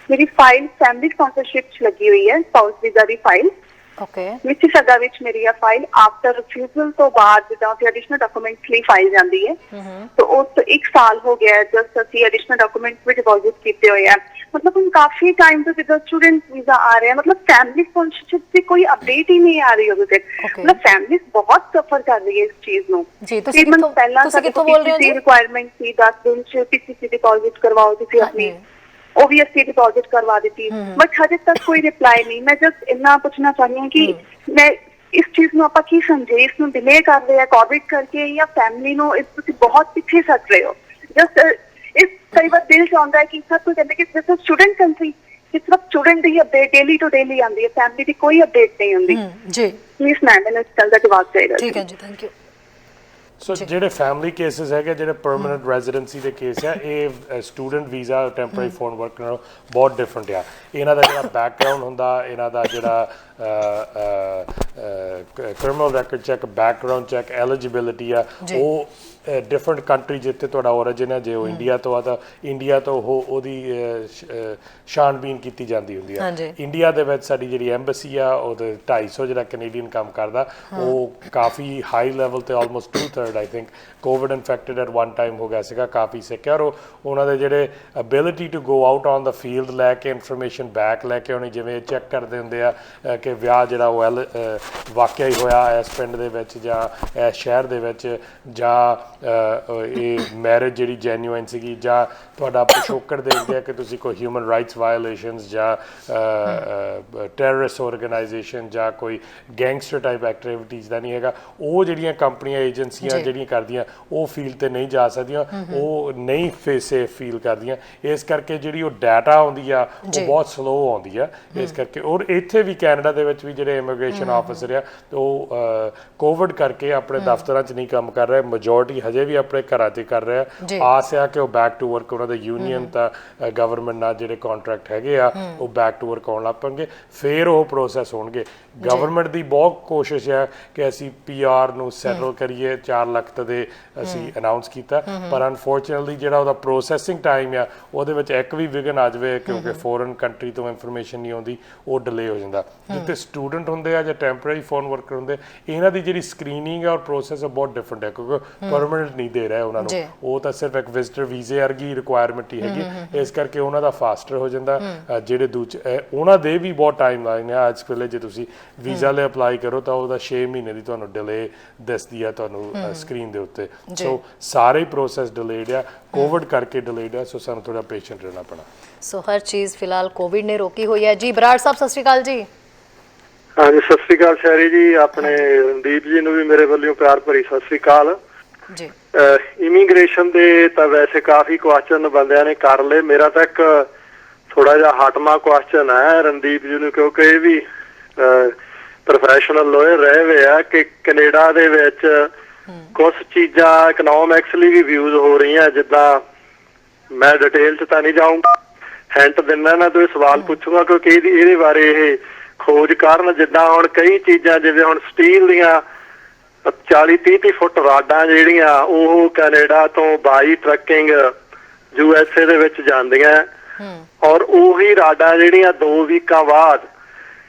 ਮੇਰੀ ਫਾਈਲ ਫੈਮਿਲੀ ਸਪਾਂਸਰਸ਼ਿਪ ਚ ਲੱਗੀ ਹੋਈ ਹੈ, ਸਪਾਊਸ ਵੀਜ਼ਾ ਦੀ ਫਾਈਲ। ਓਕੇ। ਮਿਸੀਸਾਗਾ ਵਿੱਚ ਮੇਰੀ ਇਹ ਫਾਈਲ ਆਫਟਰ ਰਿਫਿਊਜ਼ਲ ਤੋਂ ਬਾਅਦ ਜਿੱਦਾਂ ਕਿ ਐਡੀਸ਼ਨਲ ਡਾਕੂਮੈਂਟਸ ਲਈ ਫਾਈਲ ਜਾਂਦੀ ਹੈ, ਤਾਂ ਉਸ ਤੋਂ 1 ਸਾਲ ਹੋ ਗਿਆ ਜਦ ਅਸੀਂ ਐਡੀਸ਼ਨਲ ਡਾਕੂਮੈਂਟਸ ਵੀ ਡਿਪੋਜ਼ਿਟ ਕੀਤੇ ਹੋਏ ਆ। ਮਤਲਬ ਹੁਣ ਕਾਫੀ ਟਾਈਮ ਤੋਂ ਜਿੱਦਾਂ ਸਟੂਡੈਂਟ ਵੀਜ਼ਾ ਆ ਰਿਹਾ, ਮਤਲਬ ਫੈਮਿਲੀ ਸਪਾਂਸਰਸ਼ਿਪ ਦੀ ਕੋਈ ਅਪਡੇਟ ਹੀ ਨਹੀਂ ਆ ਰਹੀ ਉਹਦੇ ਤੇ। ਮਤਲਬ ਫੈਮਿਲੀਜ਼ ਬਹੁਤ ਸਫਰ ਕਰ ਰਹੀ ਹੈ ਇਸ ਚੀਜ਼ ਨੂੰ। ਜੀ ਤੁਸੀਂ ਕਿੱਥੋਂ ਬੋਲ ਰਹੇ ਹੋ ਜੀ? ਰਿਕੁਆਇਰਮੈਂਟ ਸੀ 10 ਦਿਨ ਚ PCC ਡਿਪੋਜ਼ਿਟ ਕਰਵਾਓ ਤੁਸੀਂ ਆਪਣੀ, ਉਹ ਵੀ ਅਸੀਂ ਡਿਪੋਜ਼ਿਟ ਕਰਵਾ ਦਿੱਤੀ, ਬਟ ਹਜੇ ਤੱਕ ਕੋਈ ਰਿਪਲਾਈ ਨਹੀਂ। ਮੈਂ ਜਸਟ ਇੰਨਾ ਪੁੱਛਣਾ ਚਾਹੁੰਦੀ ਹਾਂ ਕਿ ਮੈਂ ਇਸ ਚੀਜ਼ ਨੂੰ ਆਪਾਂ ਕੀ ਸਮਝੇ, ਇਸ ਨੂੰ ਡਿਲੇ ਕਰ ਰਹੇ ਆ ਕੋਵਿਡ ਕਰਕੇ ਜਾਂ ਫੈਮਿਲੀ ਨੂੰ ਇਸ ਤੁਸੀਂ ਬਹੁਤ ਪਿੱਛੇ ਸੱਟ ਰਹੇ ਹੋ? ਜਸਟ ਇਸ ਕਈ ਵਾਰ ਦਿਲ ਚਾਹੁੰਦਾ ਹੈ ਕਿ ਸਭ ਕੋਈ ਕਹਿੰਦੇ ਕਿ ਜਿਸ ਸਟੂਡੈਂਟ ਕੰਟਰੀ ਕਿ ਸਿਰਫ student the update daily to daily ਆਉਂਦੀ ਹੈ, ਫੈਮਿਲੀ ਦੀ ਕੋਈ ਅਪਡੇਟ ਨਹੀਂ ਹੁੰਦੀ। ਜੀ ਪਲੀਜ਼ ਮੈਮ ਮੈਨੂੰ ਇਸ ਗੱਲ ਦਾ ਜਵਾਬ ਚਾਹੀਦਾ। ਠੀਕ ਹੈ ਜੀ, ਥੈਂਕ ਯੂ। ਸੋ ਜਿਹੜੇ ਫੈਮਿਲੀ ਕੇਸਿਸ ਹੈਗੇ, ਜਿਹੜੇ ਪਰਮਨੈਂਟ ਰੈਜ਼ੀਡੈਂਸੀ ਦੇ ਕੇਸ ਆ, ਇਹ student visa temporary foreign work ਨਾਲੋਂ ਬਹੁਤ ਡਿਫਰੈਂਟ ਆ। ਇਹਨਾਂ ਦਾ ਜਿਹੜਾ ਬੈਕਗਰਾਉਂਡ ਹੁੰਦਾ, ਇਹਨਾਂ ਦਾ ਜਿਹੜਾ criminal record check, background check, eligibility ਆ, ਉਹ ਡਿਫਰੈਂਟ ਕੰਟਰੀ ਜਿੱਥੇ ਤੁਹਾਡਾ ਓਰੀਜਨ ਹੈ, ਜੇ ਉਹ ਇੰਡੀਆ ਤੋਂ ਆ ਤਾਂ ਇੰਡੀਆ ਤੋਂ ਉਹਦੀ ਛਾਣਬੀਨ ਕੀਤੀ ਜਾਂਦੀ ਹੁੰਦੀ ਆ। ਇੰਡੀਆ ਦੇ ਵਿੱਚ ਸਾਡੀ ਜਿਹੜੀ ਐਮਬੈਸੀ ਆ, ਉਹਦੇ 250 ਜਿਹੜਾ ਕੈਨੇਡੀਅਨ ਕੰਮ ਕਰਦਾ, ਉਹ ਕਾਫੀ ਹਾਈ ਲੈਵਲ ਤੇ almost 2/3 I think Covid infected at one time ਹੋ ਗਿਆ ਸੀਗਾ, ਕਾਫੀ ਸਿੱਖ ਹੈ। ਔਰ ਉਹਨਾਂ ਦੇ ਜਿਹੜੇ ability to go out on the field ਲੈ ਕੇ ਇਨਫੋਰਮੇਸ਼ਨ ਬੈਕ ਲੈ ਕੇ ਆਉਣੀ, ਜਿਵੇਂ ਚੈੱਕ ਕਰਦੇ ਹੁੰਦੇ ਆ ਕਿ ਵਿਆਹ ਜਿਹੜਾ ਉਹ ਵਾਕਿਆ ਹੀ ਹੋਇਆ ਇਸ ਪਿੰਡ ਦੇ ਵਿੱਚ ਜਾਂ ਇਸ ਸ਼ਹਿਰ ਦੇ ਵਿੱਚ, ਜਾਂ ਇਹ ਮੈਰਿਜ ਜਿਹੜੀ ਜੈਨੂਇਨ ਸੀਗੀ, ਜਾਂ ਤੁਹਾਡਾ ਪਿਛੋਕੜ ਦੇਖਦੇ ਆ ਕਿ ਤੁਸੀਂ ਕੋਈ ਹਿਊਮਨ ਰਾਈਟਸ ਵਾਇਓਲੇਸ਼ਨਸ ਜਾਂ ਟੈਰਰਿਸਟ ਆਰਗੇਨਾਈਜੇਸ਼ਨ ਜਾਂ ਕੋਈ ਗੈਂਗਸਟਰ ਟਾਈਪ ਐਕਟੀਵਿਟੀਜ਼ ਦਾ ਨਹੀਂ ਹੈਗਾ। ਉਹ ਜਿਹੜੀਆਂ ਕੰਪਨੀਆਂ ਏਜੰਸੀਆਂ ਜਿਹੜੀਆਂ ਕਰਦੀਆਂ ਉਹ ਫੀਲਡ ਤੇ ਨਹੀਂ ਜਾ ਸਕਦੀਆਂ, ਉਹ ਨਹੀਂ ਸੇਫ ਫੀਲ ਕਰਦੀਆਂ। ਇਸ ਕਰਕੇ ਜਿਹੜੀ ਉਹ ਡਾਟਾ ਆਉਂਦੀ ਆ ਉਹ ਬਹੁਤ ਸਲੋ ਆਉਂਦੀ ਆ। ਇਸ ਕਰਕੇ ਔਰ ਇੱਥੇ ਵੀ ਕੈਨੇਡਾ ਦੇ ਵਿੱਚ ਵੀ ਜਿਹੜੇ ਇਮੀਗ੍ਰੇਸ਼ਨ ਆਫਿਸਰ ਆ ਉਹ ਕੋਵਿਡ ਕਰਕੇ ਆਪਣੇ ਦਫ਼ਤਰਾਂ 'ਚ ਨਹੀਂ ਕੰਮ ਕਰ ਰਹੇ, ਮੈਜੋਰਟੀ ਹਜੇ ਵੀ ਆਪਣੇ ਘਰਾਂ 'ਚ ਕਰ ਰਹੇ ਆ। ਆਸ ਆ ਕਿ ਉਹ ਬੈਕ ਟੂ ਵਰਕ, ਉਹਨਾਂ ਦੇ ਯੂਨੀਅਨ ਤਾਂ ਗਵਰਨਮੈਂਟ ਨਾਲ ਜਿਹੜੇ ਕੰਟਰੈਕਟ ਹੈਗੇ ਆ ਉਹ ਬੈਕ ਟੂ ਵਰਕ ਆਉਣ ਲੱਗ ਪੈਣਗੇ, ਫਿਰ ਉਹ ਪ੍ਰੋਸੈਸ ਹੋਣਗੇ। ਗਵਰਨਮੈਂਟ ਦੀ ਬਹੁਤ ਕੋਸ਼ਿਸ਼ ਹੈ ਕਿ ਅਸੀਂ PR ਨੂੰ ਸੈਟਲ ਕਰੀਏ, 4 ਲੱਖ ਦੇ ਅਸੀਂ ਅਨਾਉਂਸ ਕੀਤਾ, ਪਰ ਅਨਫੋਰਚੂਨਟਲੀ ਜਿਹੜਾ ਉਹਦਾ ਪ੍ਰੋਸੈਸਿੰਗ ਟਾਈਮ ਆ ਉਹਦੇ ਵਿੱਚ ਇੱਕ ਵੀ ਵਿਘਨ ਆ ਜਾਵੇ ਕਿਉਂਕਿ ਫੋਰਨ ਕੰਟਰੀ ਤੋਂ ਇਨਫੋਰਮੇਸ਼ਨ ਨਹੀਂ ਆਉਂਦੀ, ਉਹ ਡਿਲੇ ਹੋ ਜਾਂਦਾ। ਜਿੱਥੇ ਸਟੂਡੈਂਟ ਹੁੰਦੇ ਆ ਜਾਂ ਟੈਂਪਰੇਰੀ ਫੋਰਨ ਵਰਕਰ ਹੁੰਦੇ, ਇਹਨਾਂ ਦੀ ਜਿਹੜੀ ਸਕਰੀਨਿੰਗ ਹੈ ਔਰ ਪ੍ਰੋਸੈਸ ਬਹੁਤ ਡਿਫਰੈਂਟ ਹੈ ਕਿਉਂਕਿ ਪਰਮਾਨੈਂਟ ਨਹੀਂ ਦੇ ਰਿਹਾ ਉਹਨਾਂ ਨੂੰ, ਉਹ ਤਾਂ ਸਿਰਫ ਇੱਕ ਵਿਜ਼ਟਰ ਵੀਜ਼ੇ ਵਰਗੀ ਰਿਕੁਆਇਰਮੈਂਟ ਹੀ ਹੈਗੀ। ਇਸ ਕਰਕੇ ਉਹਨਾਂ ਦਾ ਫਾਸਟਰ ਹੋ ਜਾਂਦਾ। ਜਿਹੜੇ ਉਹਨਾਂ ਦੇ ਵੀ ਬਹੁਤ ਟਾਈਮ ਲੱਗਦੇ ਆ। ਅੱਜ ਵੇਲੇ ਜੇ ਤੁਸੀਂ ਵੀਜ਼ਾ ਲਈ ਅਪਲਾਈ ਕਰੋ ਤਾਂ ਉਹਦਾ 6 ਮਹੀਨੇ ਦੀ ਤੁਹਾਨੂੰ ਡਿਲੇ ਦੱਸਦੀ ਆ ਤੁਹਾਨੂੰ ਸਕਰੀਨ ਦੇ ਉੱਤੇ। ਸੋ ਸਾਰੇ ਪ੍ਰੋਸੈਸ ਡਿਲੇਡ ਆ, ਕੋਵਿਡ ਕਰਕੇ ਡਿਲੇਡ ਆ। ਸੋ ਸਾਨੂੰ ਥੋੜਾ ਪੇਸ਼ੈਂਟ ਰਹਿਣਾ ਪੈਣਾ। ਸੋ ਹਰ ਚੀਜ਼ ਫਿਲਹਾਲ ਕੋਵਿਡ ਨੇ ਰੋਕੀ ਹੋਈ ਹੈ। ਜੀ ਬਰਾੜ ਸਾਹਿਬ ਸਤਿ ਸ਼੍ਰੀ ਅਕਾਲ ਜੀ। ਹਾਂਜੀ, ਸਤਿ ਸ੍ਰੀ ਅਕਾਲ ਸ਼ਹਿਰੀ ਜੀ। ਆਪਣੇ ਰਣਦੀਪ ਜੀ ਨੂੰ ਵੀ ਮੇਰੇ ਵੱਲੋਂ ਪਿਆਰ ਭਰੀ ਸਤਿ ਸ੍ਰੀ ਅਕਾਲ ਜੀ। ਇਮੀਗ੍ਰੇਸ਼ਨ ਦੇ ਤਾਂ ਵੈਸੇ ਕਾਫੀ ਕੁਐਸਚਨ ਬੰਦਿਆਂ ਨੇ ਕਰ ਲਏ। ਮੇਰਾ ਤਾਂ ਇੱਕ ਥੋੜਾ ਜਿਹਾ ਹਟਮਾ ਕੁਐਸਚਨ ਹੈ ਰਣਦੀਪ ਜੀ ਨੂੰ, ਕਿਉਂਕਿ ਇਹ ਵੀ ਪ੍ਰੋਫੈਸ਼ਨਲ ਲਾਇਰ ਰਹੇ ਹੋਏ ਆ ਕਿ ਕੈਨੇਡਾ ਦੇ ਵਿੱਚ ਕੁਝ ਚੀਜ਼ਾਂ ਇਕਨੋਮਿਕਸ ਲਈ ਵੀ ਵਿਊਜ਼ ਹੋ ਰਹੀਆਂ। ਜਿੱਦਾਂ ਮੈਂ ਡਿਟੇਲ 'ਚ ਤਾਂ ਨਹੀਂ ਜਾਊਂਗਾ, ਹਿੰਟ ਦਿੰਦਾ ਨਾ ਤੋਂ ਇਹ ਸਵਾਲ ਪੁੱਛੂਗਾ ਕਿਉਂਕਿ ਇਹਦੇ ਬਾਰੇ ਇਹ ਖੋਜ ਕਰਨ। ਜਿੱਦਾਂ ਹੁਣ ਕਈ ਚੀਜ਼ਾਂ ਜਿਵੇਂ ਹੁਣ ਸਟੀਲ ਦੀਆਂ 40-30 ਫੁੱਟ ਰਾਡਾਂ ਜਿਹੜੀਆਂ ਉਹ ਕੈਨੇਡਾ ਤੋਂ ਬਾਈ ਟਰੱਕਿੰਗ USA ਦੇ ਵਿੱਚ ਜਾਂਦੀਆਂ, ਔਰ ਉਹੀ ਰਾਡਾਂ ਜਿਹੜੀਆਂ 2 ਵੀਕਾਂ ਬਾਅਦ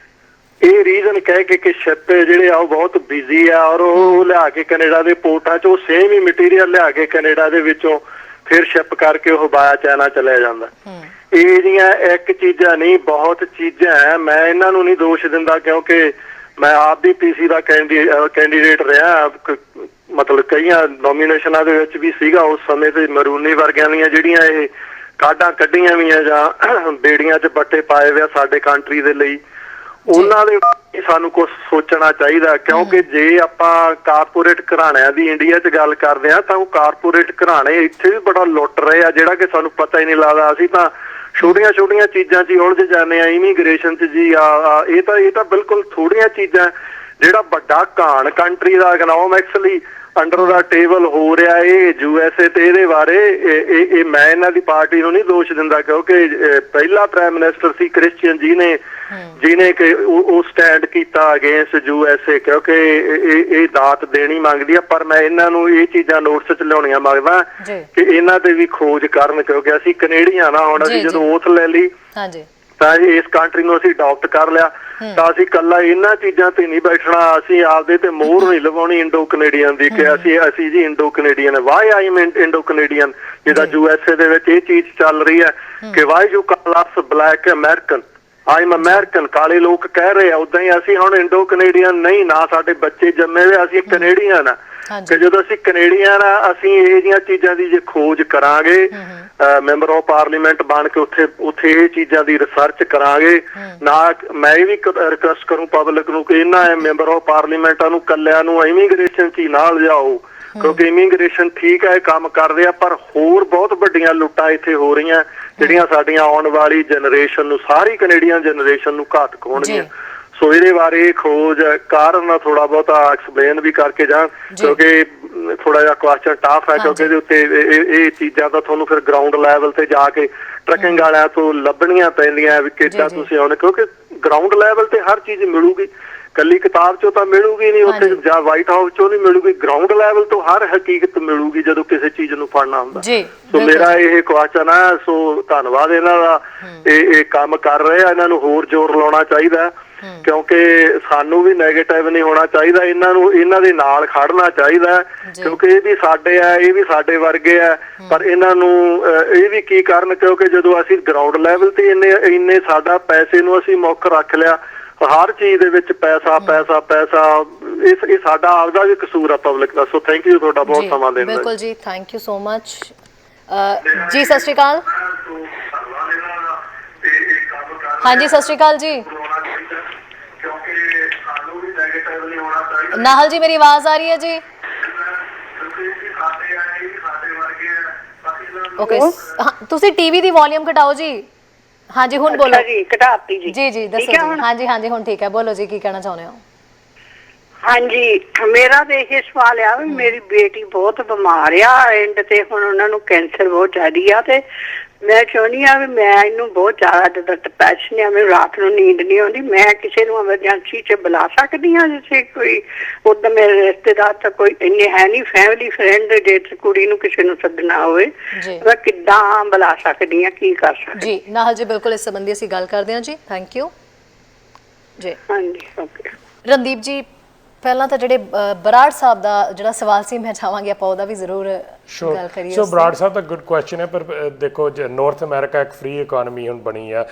ਇਹ ਰੀਜ਼ਨ ਕਹਿ ਕੇ ਕਿ ਸ਼ਿਪ ਜਿਹੜੇ ਆ ਉਹ ਬਹੁਤ ਬਿਜ਼ੀ ਆ, ਔਰ ਉਹ ਲਿਆ ਕੇ ਕੈਨੇਡਾ ਦੇ ਪੋਰਟਾਂ 'ਚ ਉਹ ਸੇਮ ਹੀ ਮਟੀਰੀਅਲ ਲਿਆ ਕੇ ਕੈਨੇਡਾ ਦੇ ਵਿੱਚੋਂ ਫਿਰ ਸ਼ਿਪ ਕਰਕੇ ਉਹ ਬਾਇਆ ਚਾਈਨਾ ਚਲਿਆ ਜਾਂਦਾ। ਇਹ ਜੀਆਂ ਇੱਕ ਚੀਜ਼ਾਂ ਨਹੀਂ, ਬਹੁਤ ਚੀਜ਼ਾਂ ਹੈ। ਮੈਂ ਇਹਨਾਂ ਨੂੰ ਨਹੀਂ ਦੋਸ਼ ਦਿੰਦਾ ਕਿਉਂਕਿ ਮੈਂ ਆਪ ਵੀ PC ਦਾ ਕੈਂਡੀਡੇਟ ਰਿਹਾ, ਮਤਲਬ ਕਈਆਂ ਨੋਮੀਨੇਸ਼ਨਾਂ ਦੇ ਵਿੱਚ ਵੀ ਸੀਗਾ ਉਸ ਸਮੇਂ ਤੇ। ਮਰੂਨੀ ਵਰਗਿਆਂ ਦੀਆਂ ਜਿਹੜੀਆਂ ਇਹ ਕਾਢਾਂ ਕੱਢੀਆਂ ਵੀਆਂ ਜਾਂ ਬੇੜੀਆਂ 'ਚ ਬੱਟੇ ਪਾਏ ਹੋਏ ਆ ਸਾਡੇ ਕੰਟਰੀ ਦੇ ਲਈ, ਉਹਨਾਂ ਦੇ ਸਾਨੂੰ ਕੁਝ ਸੋਚਣਾ ਚਾਹੀਦਾ। ਕਿਉਂਕਿ ਜੇ ਆਪਾਂ ਕਾਰਪੋਰੇਟ ਘਰਾਣਿਆਂ ਦੀ ਇੰਡੀਆ 'ਚ ਗੱਲ ਕਰਦੇ ਹਾਂ ਤਾਂ ਉਹ ਕਾਰਪੋਰੇਟ ਘਰਾਣੇ ਇੱਥੇ ਵੀ ਬੜਾ ਲੁੱਟ ਰਹੇ ਆ, ਜਿਹੜਾ ਕਿ ਸਾਨੂੰ ਪਤਾ ਹੀ ਨਹੀਂ ਲੱਗਦਾ। ਅਸੀਂ ਤਾਂ ਛੋਟੀਆਂ ਚੀਜ਼ਾਂ 'ਚ ਹੀ ਉਲਝ ਜਾਂਦੇ ਆ, ਇਮੀਗ੍ਰੇਸ਼ਨ 'ਚ ਜੀ। ਇਹ ਤਾਂ ਬਿਲਕੁਲ ਥੋੜੀਆਂ ਚੀਜ਼ਾਂ। ਜਿਹੜਾ ਵੱਡਾ ਘਾਣ ਕੰਟਰੀ ਦਾ ਇਕਨੋਮਿਕਸ ਲਈ ਅੰਡਰ ਦਾ ਟੇਬਲ ਹੋ ਰਿਹਾ ਇਹ USA ਤੇ ਇਹਦੇ ਬਾਰੇ ਇਹ ਮੈਂ ਇਹਨਾਂ ਦੀ ਪਾਰਟੀ ਨੂੰ ਨਹੀਂ ਦੋਸ਼ ਦਿੰਦਾ ਕਿਉਂਕਿ ਪਹਿਲਾ ਪ੍ਰਾਈਮ ਮਿਨਿਸਟਰ ਸੀ ਕ੍ਰਿਸਚੀਅਨ ਜਿਹਨੇ ਕਿ ਉਹ ਸਟੈਂਡ ਕੀਤਾ ਅਗੇਂਸਟ USA, ਕਿਉਂਕਿ ਇਹ ਦਾਤ ਦੇਣੀ ਮੰਗਦੀ ਆ। ਪਰ ਮੈਂ ਇਹਨਾਂ ਨੂੰ ਇਹ ਚੀਜ਼ਾਂ ਨੋਟਿਸ 'ਚ ਲਿਆਉਣੀਆਂ ਮੰਗਦਾ ਕਿ ਇਹਨਾਂ ਤੇ ਵੀ ਖੋਜ ਕਰਨ, ਕਿਉਂਕਿ ਅਸੀਂ ਕੈਨੇਡੀਅਨ ਆ। ਹੁਣ ਅਸੀਂ ਜਦੋਂ ਓਥ ਲੈ ਲਈ ਤਾਂ ਇਸ ਕੰਟਰੀ ਨੂੰ ਅਸੀਂ ਅਡਾਪਟ ਕਰ ਲਿਆ, ਤਾਂ ਅਸੀਂ ਇਕੱਲਾ ਇਹਨਾਂ ਚੀਜ਼ਾਂ ਤੇ ਨਹੀਂ ਬੈਠਣਾ। ਅਸੀਂ ਆਪਦੇ ਤੇ ਮੋਹਰ ਨਹੀਂ ਲਵਾਉਣੀ ਇੰਡੋ ਕੈਨੇਡੀਅਨ ਦੀ ਕਿ ਅਸੀਂ ਜੀ Indo Canadian. Why I am Indo Canadian, ਜਿੱਦਾਂ USA ਦੇ ਵਿੱਚ ਇਹ ਚੀਜ਼ ਚੱਲ ਰਹੀ ਹੈ ਕਿ why you call us black American, I am American. ਕਾਲੇ ਲੋਕ ਕਹਿ ਰਹੇ ਆ, ਉਦਾਂ ਹੀ ਅਸੀਂ ਹੁਣ ਇੰਡੋ ਕੈਨੇਡੀਅਨ ਨਹੀਂ, ਨਾ ਸਾਡੇ ਬੱਚੇ ਜੰਮੇ ਹੋਏ, ਅਸੀਂ ਕੈਨੇਡੀਅਨ ਆ। ਕਿ ਜਦੋਂ ਅਸੀਂ ਕੈਨੇਡੀਅਨ ਆ, ਅਸੀਂ ਇਹ ਜਿਹੀਆਂ ਚੀਜ਼ਾਂ ਦੀ ਜੇ ਖੋਜ ਕਰਾਂਗੇ, ਮੈਂਬਰ ਆਫ ਪਾਰਲੀਮੈਂਟ ਬਣ ਕੇ ਉੱਥੇ ਇਹ ਚੀਜ਼ਾਂ ਦੀ ਰਿਸਰਚ ਕਰਾਂਗੇ ਨਾ। ਮੈਂ ਵੀ ਰਿਕੁਐਸਟ ਕਰੂੰ ਪਬਲਿਕ ਨੂੰ ਕਿ ਇਹਨਾਂ ਮੈਂਬਰ ਆਫ ਪਾਰਲੀਮੈਂਟਾਂ ਨੂੰ ਕੱਲਿਆਂ ਨੂੰ ਇਮੀਗ੍ਰੇਸ਼ਨ 'ਚ ਹੀ ਨਾਲ ਲਿਆਓ, ਕਿਉਂਕਿ ਇਮੀਗ੍ਰੇਸ਼ਨ ਠੀਕ ਹੈ ਕੰਮ ਕਰਦੇ ਆ, ਪਰ ਹੋਰ ਬਹੁਤ ਵੱਡੀਆਂ ਲੁੱਟਾਂ ਇੱਥੇ ਹੋ ਰਹੀਆਂ ਜਿਹੜੀਆਂ ਸਾਡੀਆਂ ਆਉਣ ਵਾਲੀ ਜਨਰੇਸ਼ਨ ਨੂੰ, ਸਾਰੀ ਕੈਨੇਡੀਅਨ ਜਨਰੇਸ਼ਨ ਨੂੰ ਘਾਤਕ ਹੋਣਗੀਆਂ। ਸੋ ਇਹਦੇ ਬਾਰੇ ਖੋਜ ਕਾਰਨ ਥੋੜਾ ਬਹੁਤਾ ਐਕਸਪਲੇਨ ਵੀ ਕਰਕੇ ਜਾਣ, ਕਿਉਂਕਿ ਥੋੜਾ ਜਿਹਾ ਕੁਐਸਚਨ ਟਫ ਹੈ, ਕਿਉਂਕਿ ਇਹਦੇ ਉੱਤੇ ਇਹ ਚੀਜ਼ਾਂ ਤਾਂ ਤੁਹਾਨੂੰ ਫਿਰ ਗਰਾਊਂਡ ਲੈਵਲ ਤੇ ਜਾ ਕੇ ਟਰੱਕਿੰਗ ਵਾਲਿਆਂ ਤੋਂ ਲੱਭਣੀਆਂ ਪੈਂਦੀਆਂ ਵੀ ਕਿੱਦਾਂ ਤੁਸੀਂ ਆਉਣੇ, ਕਿਉਂਕਿ ਗਰਾਊਂਡ ਲੈਵਲ ਤੇ ਹਰ ਚੀਜ਼ ਮਿਲੂਗੀ, ਕੱਲੀ ਕਿਤਾਬ ਚੋਂ ਤਾਂ ਮਿਲੂਗੀ ਨਹੀਂ ਉੱਥੇ, ਜਾਂ ਵਾਈਟ ਹਾਊਸ ਚੋਂ ਨਹੀਂ ਮਿਲੂਗੀ। ਗਰਾਊਂਡ ਲੈਵਲ ਤੋਂ ਹਰ ਹਕੀਕਤ ਮਿਲੂਗੀ ਜਦੋਂ ਕਿਸੇ ਚੀਜ਼ ਨੂੰ ਫੜਨਾ ਹੁੰਦਾ। ਸੋ ਮੇਰਾ ਇਹ ਕੁਐਸਚਨ ਹੈ। ਸੋ ਧੰਨਵਾਦ ਇਹਨਾਂ ਦਾ, ਇਹ ਕੰਮ ਕਰ ਰਹੇ ਆ, ਇਹਨਾਂ ਨੂੰ ਹੋਰ ਜ਼ੋਰ ਲਾਉਣਾ ਚਾਹੀਦਾ ਕਿਉਂਕਿ ਸਾਨੂੰ ਵੀ ਨੈਗੇਟਿਵ ਨਹੀਂ ਹੋਣਾ ਚਾਹੀਦਾ, ਇਹਨਾਂ ਦੇ ਨਾਲ ਖੜਨਾ ਚਾਹੀਦਾ ਕਿਉਂਕਿ ਇਹ ਵੀ ਸਾਡੇ ਆ, ਇਹ ਵੀ ਸਾਡੇ ਵਰਗੇ ਆ। ਪਰ ਇਹਨਾਂ ਨੂੰ ਇਹ ਵੀ ਕੀ ਕਰਨ, ਕਿਉਂਕਿ ਜਦੋਂ ਅਸੀਂ ਗਰਾਊਂਡ ਲੈਵਲ ਤੇ ਇੰਨੇ ਸਾਡਾ ਪੈਸੇ ਨੂੰ ਅਸੀਂ ਮੁੱਖ ਰੱਖ ਲਿਆ, ਹਰ ਚੀਜ਼ ਦੇ ਵਿੱਚ ਪੈਸਾ ਪੈਸਾ ਪੈਸਾ, ਇਹ ਸਾਡਾ ਆਪਦਾ ਵੀ ਕਸੂਰ ਆ public the. So thank you ਤੁਹਾਡਾ ਬਹੁਤ ਸਮਾਂ ਦੇਣ ਦਾ। ਬਿਲਕੁਲ ਜੀ, ਥੈਂਕ ਯੂ ਸੋ ਮਚ ਜੀ। ਸਤਿ ਸ਼੍ਰੀ ਅਕਾਲ। ਹਾਂਜੀ, ਸਤਿ ਸ਼੍ਰੀ ਅਕਾਲ ਜੀ। ਨਾਹਲ ਜੀ, ਮੇਰੀ ਆਵਾਜ਼ ਆ ਰਹੀ ਹੈ ਜੀ? ਓਕੇ, ਤੁਸੀਂ ਟੀਵੀ ਦੀ ਵੋਲਿਊਮ ਘਟਾਓ ਜੀ। ਹਾਂਜੀ, ਹੁਣ ਬੋਲੋ ਜੀ। ਘਟਾਤੀ ਜੀ? ਜੀ ਦੱਸੋ ਜੀ। ਹਾਂਜੀ ਹੁਣ ਠੀਕ ਹੈ, ਬੋਲੋ ਜੀ, ਕੀ ਕਹਿਣਾ ਚਾਹੁੰਦੇ ਹੋ? ਹਾਂਜੀ, ਮੇਰਾ ਤਾਂ ਇਹ ਸਵਾਲ ਆ ਵੀ ਮੇਰੀ ਬੇਟੀ ਬਹੁਤ ਬਿਮਾਰ ਆ ਐਂਡ ਤੇ ਹੁਣ ਉਹਨਾਂ ਨੂੰ ਕੈਂਸਰ ਬਹੁਤ ਜ਼ਿਆਦਾ ਆ, ਤੇ ਮੈਂ ਚਾਹੁੰਦੀ ਆ ਵੀ ਮੈਂ ਇਹਨੂੰ ਬਹੁਤ ਜ਼ਿਆਦਾ ਡਿਪਰੈਸ਼ਨ ਆ, ਮੈਨੂੰ ਰਾਤ ਨੂੰ ਨੀਂਦ ਨਹੀਂ ਆਉਂਦੀ। ਮੈਂ ਕਿਸੇ ਨੂੰ ਐਮਰਜੈਂਸੀ 'ਚ ਬੁਲਾ ਸਕਦੀ ਹਾਂ? ਜਿਵੇਂ ਕੋਈ ਉਦਾਂ ਮੇਰੇ ਰਿਸ਼ਤੇਦਾਰ ਤਾਂ ਕੋਈ ਇੰਨੇ ਹੈ ਨਹੀਂ, ਫੈਮਿਲੀ ਫਰੈਂਡ ਜੇ ਕੁੜੀ ਨੂੰ ਕਿਸੇ ਨੂੰ ਸੱਦਣਾ ਹੋਵੇ, ਮੈਂ ਕਿੱਦਾਂ ਬੁਲਾ ਸਕਦੀ ਹਾਂ, ਕੀ ਕਰ ਸਕਦੀ? ਜੀ ਨਾਹਲ ਜੀ, ਬਿਲਕੁਲ ਇਸ ਸੰਬੰਧੀ ਅਸੀਂ ਗੱਲ ਕਰਦੇ ਹਾਂ ਜੀ। ਥੈਂਕ ਯੂ ਜੀ। ਹਾਂਜੀ, ਓਕੇ। ਰਣਦੀਪ ਜੀ, ਪਹਿਲਾਂ ਤਾਂ ਜਿਹੜੇ ਬਰਾੜ ਸਾਹਿਬ ਦਾ ਜਿਹੜਾ ਸਵਾਲ ਸੀ, ਮੈਂ ਚਾਹਾਂਗੀ ਆਪਾਂ ਉਹਦਾ ਵੀ ਜ਼ਰੂਰ ਗੱਲ ਕਰੀਏ ਸੋ ਬਰਾੜ ਸਾਹਿਬ ਦਾ ਗੁੱਡ ਕੁਐਸਚਨ ਹੈ, ਪਰ ਦੇਖੋ ਨਾਰਥ ਅਮਰੀਕਾ ਇੱਕ ਫ੍ਰੀ ਇਕਨੋਮੀ ਹੁਣ ਬਣੀ ਆ,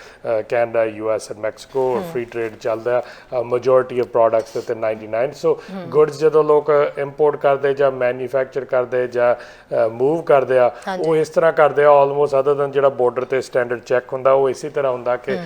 Canada, US and Mexico free trade ਚੱਲਦਾ, ਮੈਜੋਰਿਟੀ ਆਫ ਪ੍ਰੋਡਕਟਸ ਤੇ 99। ਸੋ ਗੁੱਡਸ ਜਦੋਂ ਲੋਕ ਇੰਪੋਰਟ ਕਰਦੇ ਜਾਂ ਮੈਨੂਫੈਕਚਰ ਕਰਦੇ ਜਾਂ ਮੂਵ ਕਰਦੇ ਆ, ਉਹ ਇਸ ਤਰ੍ਹਾਂ ਕਰਦੇ ਆ ਆਲਮੋਸਟ, ਅਦਰ ਦਨ ਜਿਹੜਾ ਬਾਰਡਰ ਤੇ ਸਟੈਂਡਰਡ ਚੈੱਕ ਹੁੰਦਾ, ਉਹ ਇਸੇ ਤਰ੍ਹਾਂ ਹੁੰਦਾ ਕਿ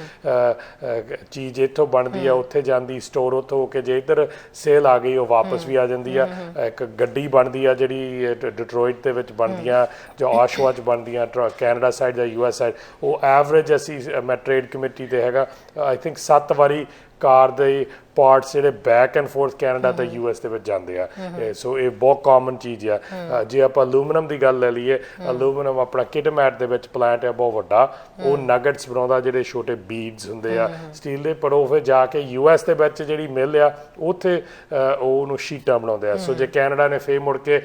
ਚੀਜ਼ ਇੱਥੋਂ ਬਣਦੀ ਆ ਉੱਥੇ ਜਾਂਦੀ, ਸਟੋਰ ਉੱਥੋਂ ਹੋ ਕੇ ਜੇ ਇੱਧਰ ਸੇਲ ਆ ਗਈ ਉਹ ਵਾਪਸ ਵੀ ਆ ਜਾਂਦੀ ਆ। ਇੱਕ ਗੱਡੀ ਬਣਦੀ ਆ ਜਿਹੜੀ ਡਿਟਰੋਇਟ ਦੇ ਵਿੱਚ ਬਣਦੀਆਂ ਜਾਂ ਆਸ਼ਵਾ 'ਚ ਬਣਦੀਆਂ, ਕੈਨੇਡਾ ਸਾਈਡ ਜਾਂ US ਸਾਈਡ, ਉਹ ਐਵਰੇਜ ਅਸੀਂ ਮੈਂ ਟ੍ਰੇਡ ਕਮੇਟੀ ਤੇ ਹੈਗਾ, ਆਈ ਥਿੰਕ 7 ਵਾਰੀ ਕਾਰ ਦੇ ਪਾਰਟਸ ਜਿਹੜੇ ਬੈਕ ਐਂਡ ਫੋਰਥ ਕੈਨੇਡਾ ਤੇ US ਦੇ ਵਿੱਚ ਜਾਂਦੇ ਆ। ਸੋ ਇਹ ਬਹੁਤ ਕਾਮਨ ਚੀਜ਼ ਆ। ਜੇ ਆਪਾਂ ਅਲੂਮੀਨੀਅਮ ਦੀ ਗੱਲ ਲੈ ਲਈਏ, ਅਲੂਮੀਨੀਅਮ ਆਪਣਾ ਕਿਟਮੈਟ ਦੇ ਵਿੱਚ ਪਲਾਂਟ ਆ ਬਹੁਤ ਵੱਡਾ, ਉਹ ਨਗਟਸ ਬਣਾਉਂਦਾ, ਜਿਹੜੇ ਛੋਟੇ ਬੀਡਸ ਹੁੰਦੇ ਆ ਸਟੀਲ ਦੇ, ਪਰ ਉਹ ਫਿਰ ਜਾ ਕੇ US ਦੇ ਵਿੱਚ ਜਿਹੜੀ ਮਿਲ ਆ ਉੱਥੇ ਉਹਨੂੰ ਸ਼ੀਟਾਂ ਬਣਾਉਂਦੇ ਆ। ਸੋ ਜੇ ਕੈਨੇਡਾ ਨੇ ਫੇਰ ਮੁੜ ਕੇ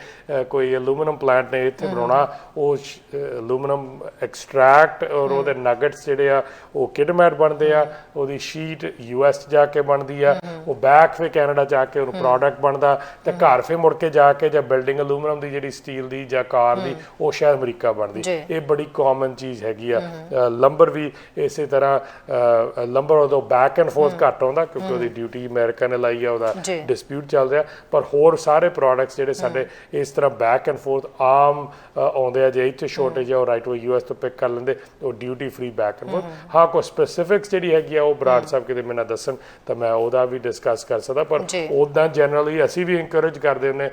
ਕੋਈ ਅਲੂਮੀਨੀਅਮ ਪਲਾਂਟ ਨੇ ਇੱਥੇ ਬਣਾਉਣਾ, ਉਹ ਅਲੂਮੀਨੀਅਮ ਐਕਸਟਰੈਕਟ ਔਰ ਉਹਦੇ ਨਗਟਸ ਜਿਹੜੇ ਆ ਉਹ ਕਿਟਮੈਟ ਬਣਦੇ ਆ, ਉਹਦੀ ਸ਼ੀਟ US ਜਾ ਕੇ ਬਣਦੀ ਆ, ਉਹ ਬੈਕ ਫੇ ਕੈਨੇਡਾ ਜਾ ਕੇ ਉਹਨੂੰ ਪ੍ਰੋਡਕਟ ਬਣਦਾ, ਤੇ ਘਰ ਫੇ ਮੁੜ ਕੇ ਜਾ ਕੇ ਜਾਂ ਬਿਲਡਿੰਗ ਅਲੂਮੀਨੀਅਮ ਦੀ ਜਿਹੜੀ ਸਟੀਲ ਦੀ ਜਾਂ ਕਾਰ ਦੀ, ਉਹ ਸ਼ਾਇਦ ਅਮਰੀਕਾ ਬਣਦੀ। ਇਹ ਬੜੀ ਕਾਮਨ ਚੀਜ਼ ਹੈਗੀ ਆ। ਲੰਬਰ ਵੀ ਇਸੇ ਤਰ੍ਹਾਂ, ਲੰਬਰ ਉਦੋਂ ਬੈਕ ਐਂਡ ਫੋਰਥ ਘੱਟ ਆਉਂਦਾ ਕਿਉਂਕਿ ਉਹਦੀ ਡਿਊਟੀ ਅਮਰੀਕਾ ਨੇ ਲਾਈ ਆ, ਉਹਦਾ ਡਿਸਪਿਊਟ ਚੱਲ ਰਿਹਾ, ਪਰ ਹੋਰ ਸਾਰੇ ਪ੍ਰੋਡਕਟਸ ਜਿਹੜੇ ਸਾਡੇ ਇਸ ਤਰ੍ਹਾਂ ਬੈਕ ਐਂਡ ਫੋਰਥ ਆਮ ਆਉਂਦੇ ਆ। ਜੇ ਇੱਥੇ ਸ਼ੋਰਟੇਜ ਆ ਉਹ ਰਾਈਟ ਵੇ US ਤੋਂ ਪਿਕ ਕਰ ਲੈਂਦੇ, ਉਹ duty free back and fourth. ਹਾਂ, ਕੋਈ ਸਪੈਸੀਫਿਕਸ ਜਿਹੜੀ ਹੈਗੀ ਆ ਉਹ ਬਰਾੜ ਸਾਹਿਬ ਕਿਤੇ ਮੈਨੂੰ ਦੱਸਣ ਤਾਂ ਮੈਂ ਉਹਦਾ ਵੀ ਡਿਸਕਸ ਕਰ ਸਕਦਾ, ਪਰ ਉੱਦਾਂ ਜਨਰਲੀ ਅਸੀਂ ਵੀ ਇਨਕਰੇਜ ਕਰਦੇ ਹੁੰਦੇ